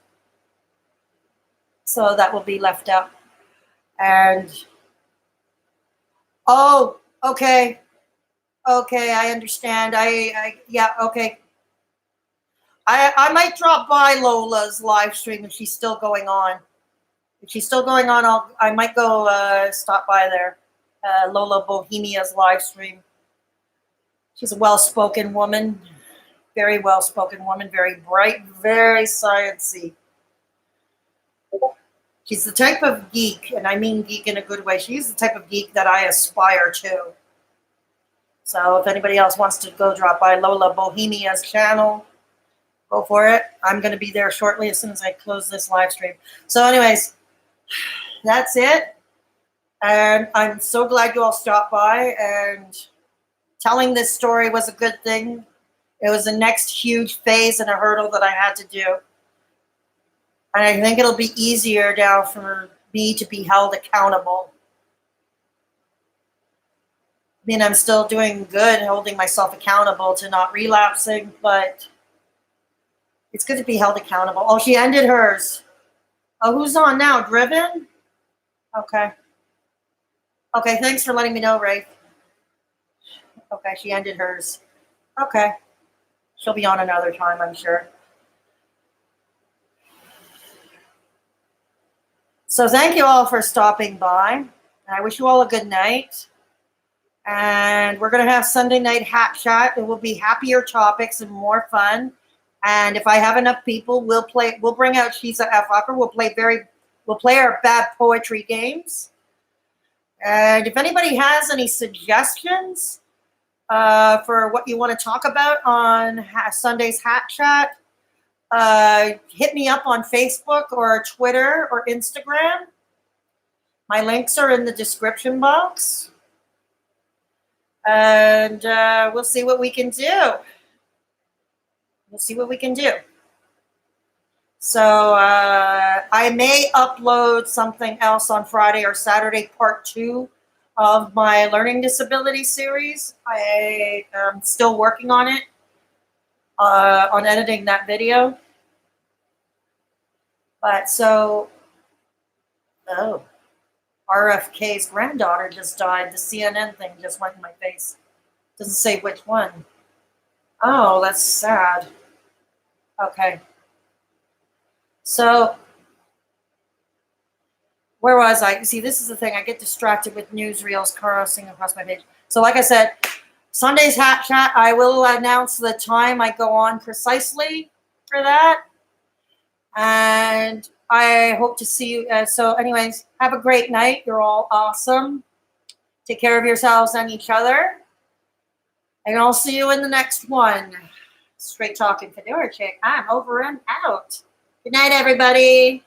So that will be left up. And, oh, okay. Okay, I understand. Yeah, okay. I might drop by Lola's live stream if she's still going on. If she's still going on, I might go stop by there. Lola Bohemia's live stream. She's a well-spoken woman, very well-spoken woman, very bright, very sciencey. She's the type of geek, and I mean geek in a good way. She's the type of geek that I aspire to. So if anybody else wants to go drop by Lola Bohemia's channel, go for it. I'm going to be there shortly as soon as I close this live stream. So anyways, that's it. And I'm so glad you all stopped by, and telling this story was a good thing. It was the next huge phase and a hurdle that I had to do. And I think it'll be easier now for me to be held accountable. I mean, I'm still doing good, holding myself accountable to not relapsing, but it's good to be held accountable. Oh, she ended hers. Oh, who's on now? Driven? Okay. Okay, thanks for letting me know, Ray. Okay, she ended hers. Okay. She'll be on another time, I'm sure. So thank you all for stopping by. I wish you all a good night. And we're going to have Sunday night hat chat. It will be happier topics and more fun. And if I have enough people, we'll bring out Shiza F. Walker. We'll play our bad poetry games. And if anybody has any suggestions for what you want to talk about on Sunday's hat chat, hit me up on Facebook or Twitter or Instagram. My links are in the description box. And we'll see what we can do. We'll see what we can do. So I may upload something else on Friday or Saturday, part 2 of my learning disability series. I am still working on it, on editing that video. But so, oh, RFK's granddaughter just died. The CNN thing just went in my face. Doesn't say which one. Oh, that's sad. Okay. So, where was I? See, this is the thing. I get distracted with newsreels crossing across my page. So, like I said, Sunday's hat chat, I will announce the time I go on precisely for that. And I hope to see you. So anyways, have a great night. You're all awesome. Take care of yourselves and each other. And I'll see you in the next one. Straight Talking Fedora Chick. I'm over and out. Good night, everybody.